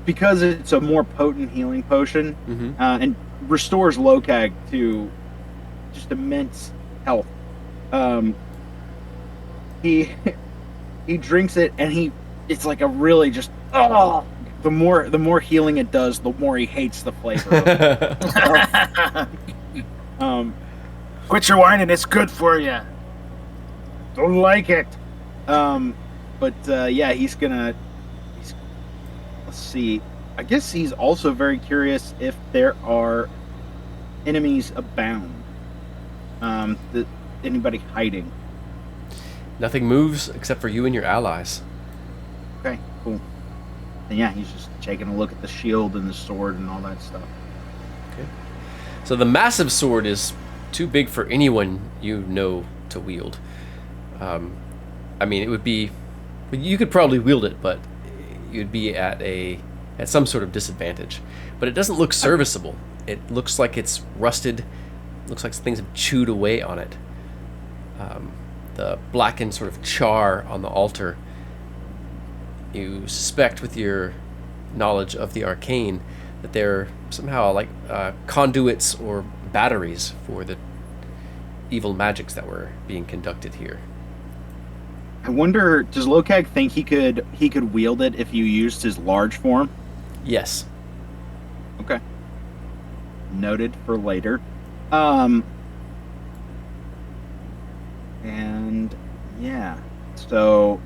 Because it's a more potent healing potion, and restores Lokag to just immense health. He drinks it, and it's like a really just the more healing it does, the more he hates the flavor of it. Quit your whining, it's good for you. Don't like it. But yeah, he's gonna. Let's see. I guess he's also very curious if there are enemies abound. Anybody hiding? Nothing moves except for you and your allies. Okay, cool. And yeah, he's just taking a look at the shield and the sword and all that stuff. Okay. So the massive sword is too big for anyone you know to wield. I mean, it would be... You could probably wield it, but you'd be at some sort of disadvantage. But it doesn't look serviceable. It looks like it's rusted. Looks like things have chewed away on it. The blackened sort of char on the altar. You suspect, with your knowledge of the arcane, that they're somehow like conduits or batteries for the evil magics that were being conducted here. I wonder, does Lokag think he could wield it if you used his large form? Yes. noted for later. And yeah, so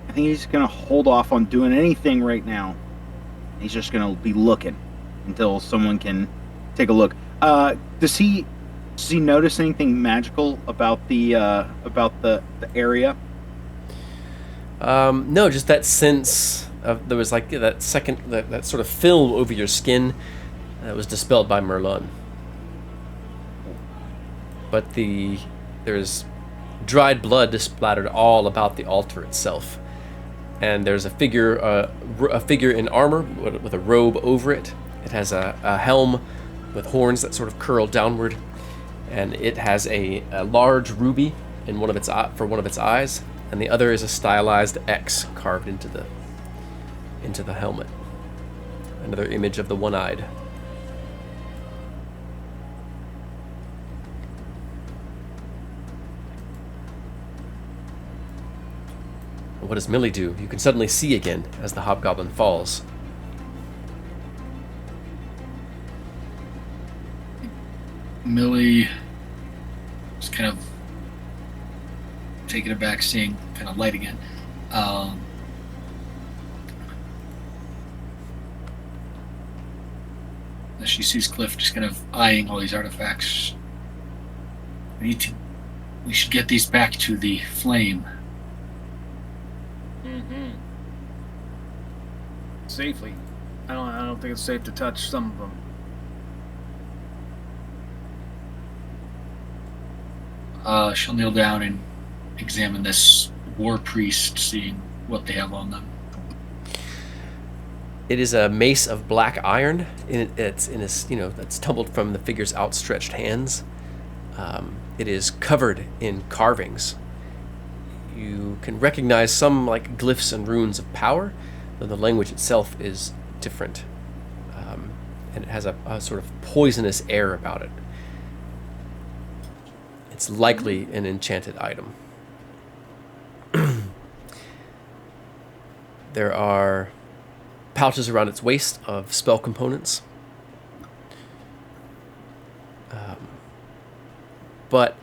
I think he's gonna hold off on doing anything right now. He's just gonna be looking until someone can take a look. Does he notice anything magical about the area? No, just that sense of there was like that second that sort of film over your skin that was dispelled by Merlin. But there's dried blood splattered all about the altar itself, and there's a figure in armor with a robe over it. It has a helm with horns that sort of curl downward, and it has a large ruby in one of its eyes, and the other is a stylized X carved into the helmet. Another image of the one-eyed. What does Millie do? You can suddenly see again as the hobgoblin falls. Millie is kind of taken aback, seeing kind of light again. As she sees Cliff just kind of eyeing all these artifacts. We should get these back to the flame. Safely. I don't think it's safe to touch some of them. She'll kneel down and examine this war priest, seeing what they have on them. It is a mace of black iron. That's tumbled from the figure's outstretched hands. It is covered in carvings. You can recognize some like glyphs and runes of power, though the language itself is different, and it has a sort of poisonous air about it. It's likely an enchanted item. There are pouches around its waist of spell components. But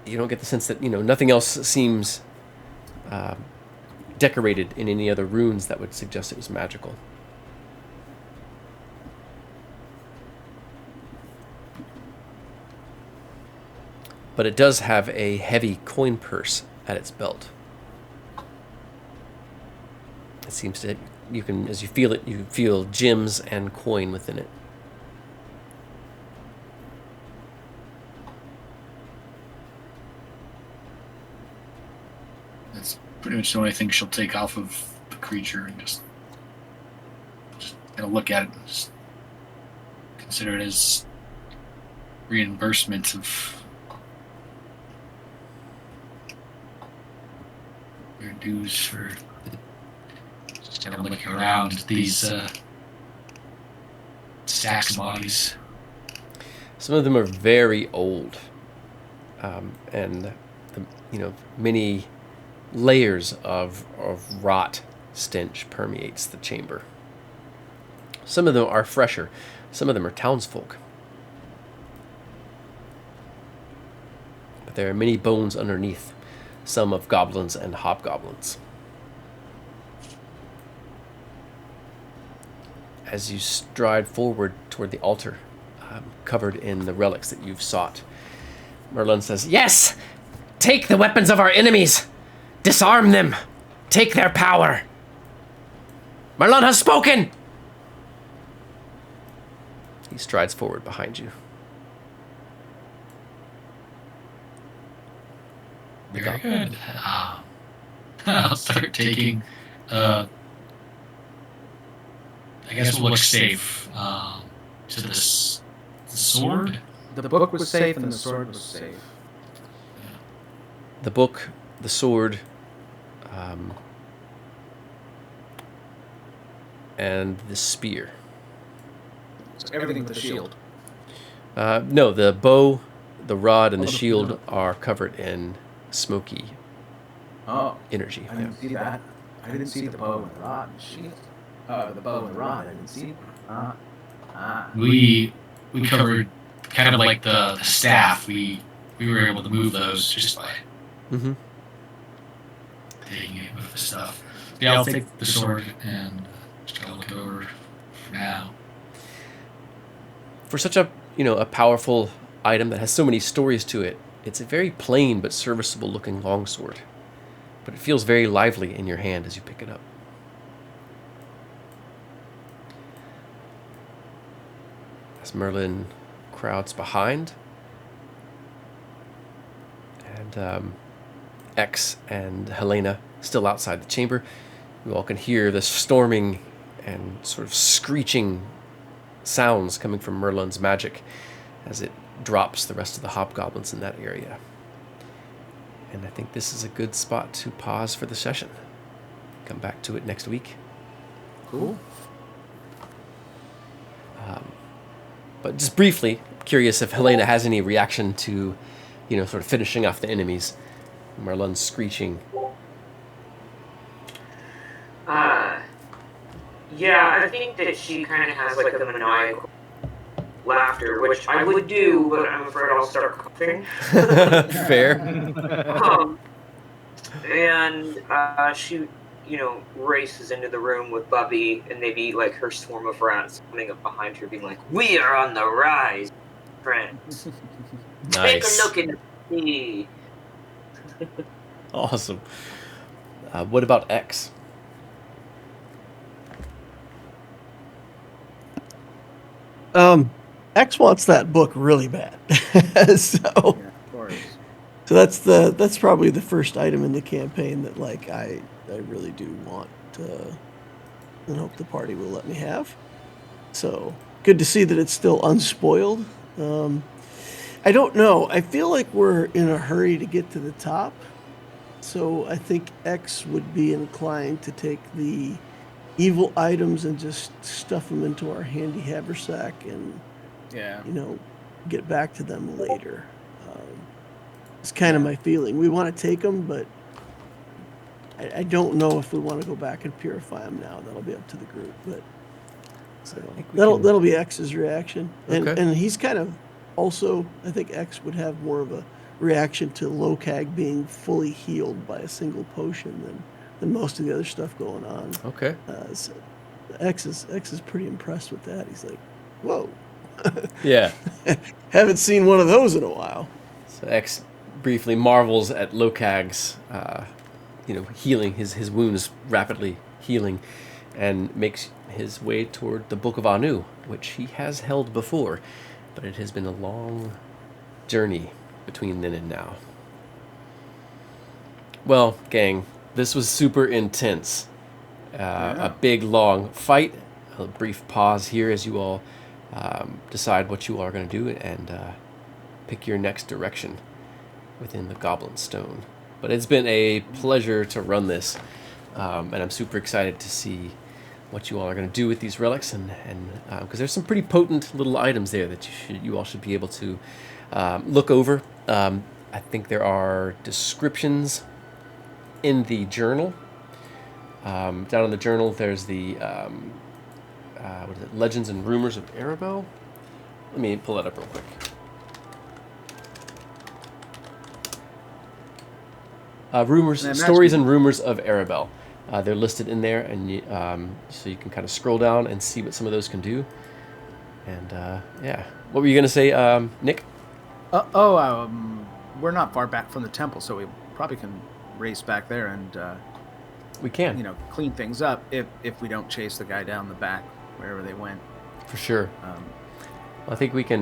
you don't get the sense that, nothing else seems decorated in any other runes that would suggest it was magical. But it does have a heavy coin purse at its belt. It seems to, as you feel it, you feel gems and coin within it. That's pretty much the only thing she'll take off of the creature, and just kind of look at it and just consider it as reimbursement of your dues for just kind of looking around these stacks of bodies. Some of them are very old, and many layers of rot stench permeates the chamber. Some of them are fresher. Some of them are townsfolk. But there are many bones underneath, some of goblins and hobgoblins. As you stride forward toward the altar, covered in the relics that you've sought, Merlin says, "Yes! Take the weapons of our enemies! Disarm them! Take their power! Merlin has spoken!" He strides forward behind you. Very good. I'll start taking, I guess we'll look safe, to this the sword. The book was safe and the sword was safe. The book, the sword, and the spear. So everything with the shield. No, the bow, the rod, and the shield are covered in smoky energy. I didn't see that. I didn't see the bow and the rod and the shield. The bow and the rod, I didn't see. We covered kind of like the staff. We were able to move those just by Mm-hmm. taking it with the stuff. Yeah, I'll take the sword and just gotta look over for now. For such a a powerful item that has so many stories to it, it's a very plain but serviceable looking longsword. But it feels very lively in your hand as you pick it up. As Merlin crowds behind, and X and Helena still outside the chamber, you all can hear the storming and sort of screeching sounds coming from Merlin's magic as it drops the rest of the hobgoblins in that area. And I think this is a good spot to pause for the session. Come back to it next week. Cool. But just briefly, curious if Helena has any reaction to, sort of finishing off the enemies. Merlin's screeching. Yeah, I think that she kind of has like a maniacal laughter, which I would do, but I'm afraid I'll start coughing. Fair. And she, races into the room with Bubby and maybe like her swarm of rats coming up behind her, being like, "We are on the rise, friends. Take a Nice. look at me." Awesome. What about X? X wants that book really bad. so Yeah, of course. so that's probably the first item in the campaign that like I really do want and hope the party will let me have. So good to see that it's still unspoiled. I don't know. I feel like we're in a hurry to get to the top. So I think X would be inclined to take the evil items and just stuff them into our handy haversack and, Yeah. get back to them later. It's kind of my feeling. We want to take them, but I don't know if we want to go back and purify them now. That'll be up to the group, but so think we that'll be X's reaction. And Okay. and he's kind of also, I think X would have more of a reaction to Lokag being fully healed by a single potion than most of the other stuff going on. Okay. So X is pretty impressed with that. He's like, "Whoa, Yeah. haven't seen one of those in a while." So X briefly marvels at Lokag's, healing, his wounds rapidly healing, and makes his way toward the Book of Anu, which he has held before, but it has been a long journey between then and now. Well, gang, this was super intense. A big, long fight. A brief pause here as you all decide what you all are going to do and pick your next direction within the Goblin Stone. But it's been a pleasure to run this, and I'm super excited to see what you all are going to do with these relics, and because there's some pretty potent little items there that you all should be able to look over. I think there are descriptions in the journal. Down in the journal, there's the what is it? Legends and Rumors of Arabelle. Let me pull that up real quick. Rumors, And I stories, imagine- and rumors of Arabelle. They're listed in there, and so you can kind of scroll down and see what some of those can do. And yeah, what were you gonna say, Nick? We're not far back from the temple, so we probably can race back there and We can, clean things up if we don't chase the guy down the back wherever they went. for sure. Um, I think we can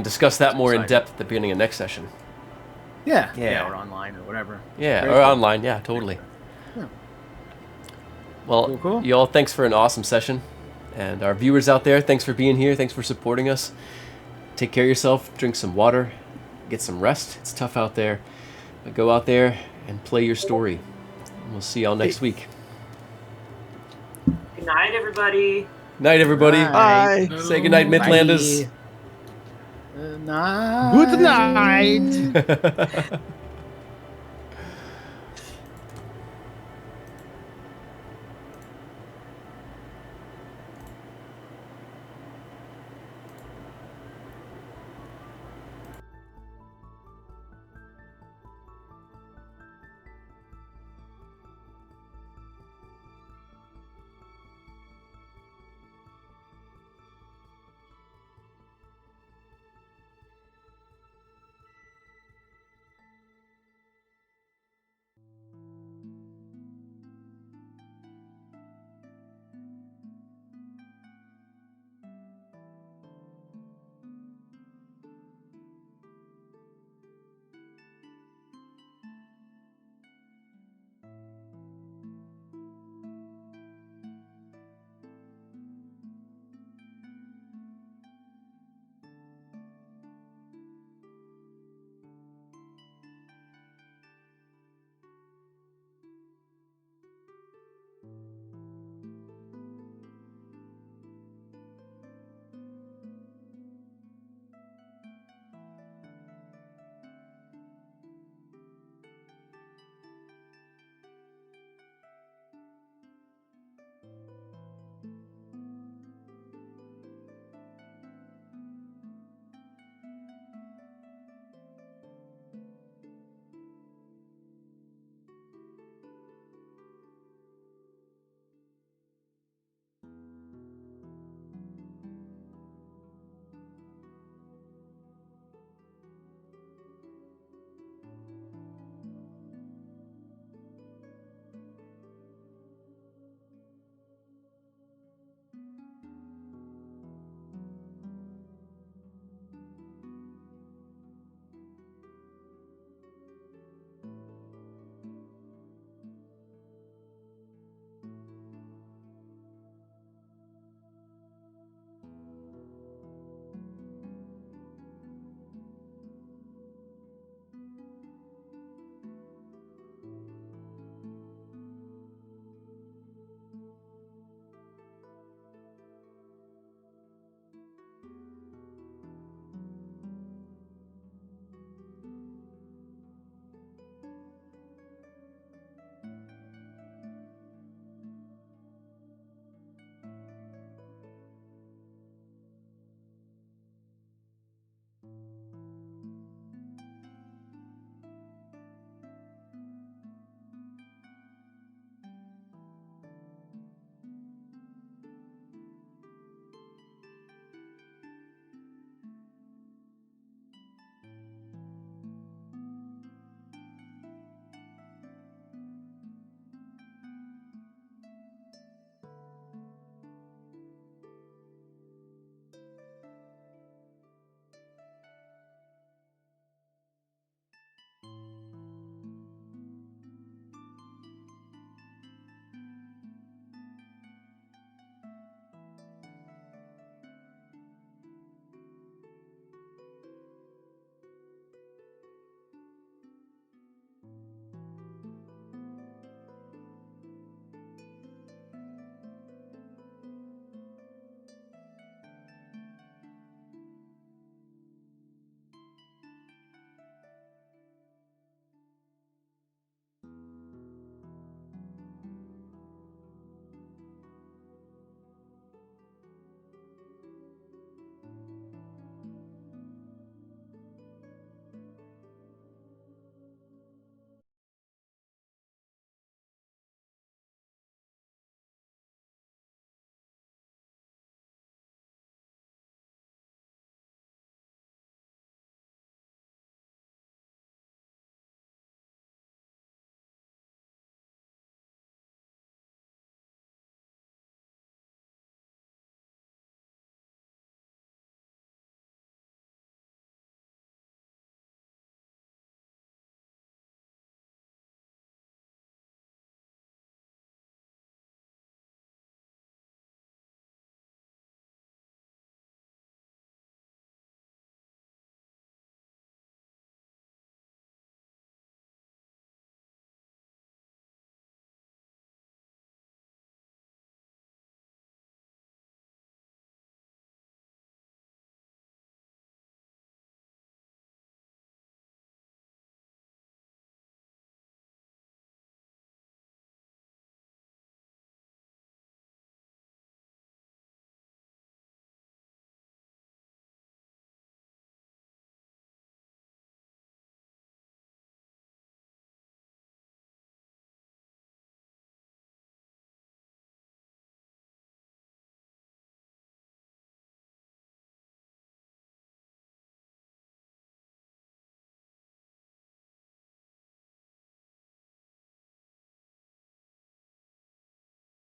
discuss that more in Exciting. depth at the beginning of next session. yeah, or online or whatever. Yeah, Very or cool. online. Yeah, totally. Yeah. Well, Cool. you all, thanks for an awesome session. And our viewers out there, thanks for being here. Thanks for supporting us. Take care of yourself. Drink some water. Get some rest. It's tough out there. But go out there and play your story. And we'll see y'all next week. Good night, everybody. Night, everybody. Bye. Bye. Say goodnight, Midlanders. Night. Good night. Bye.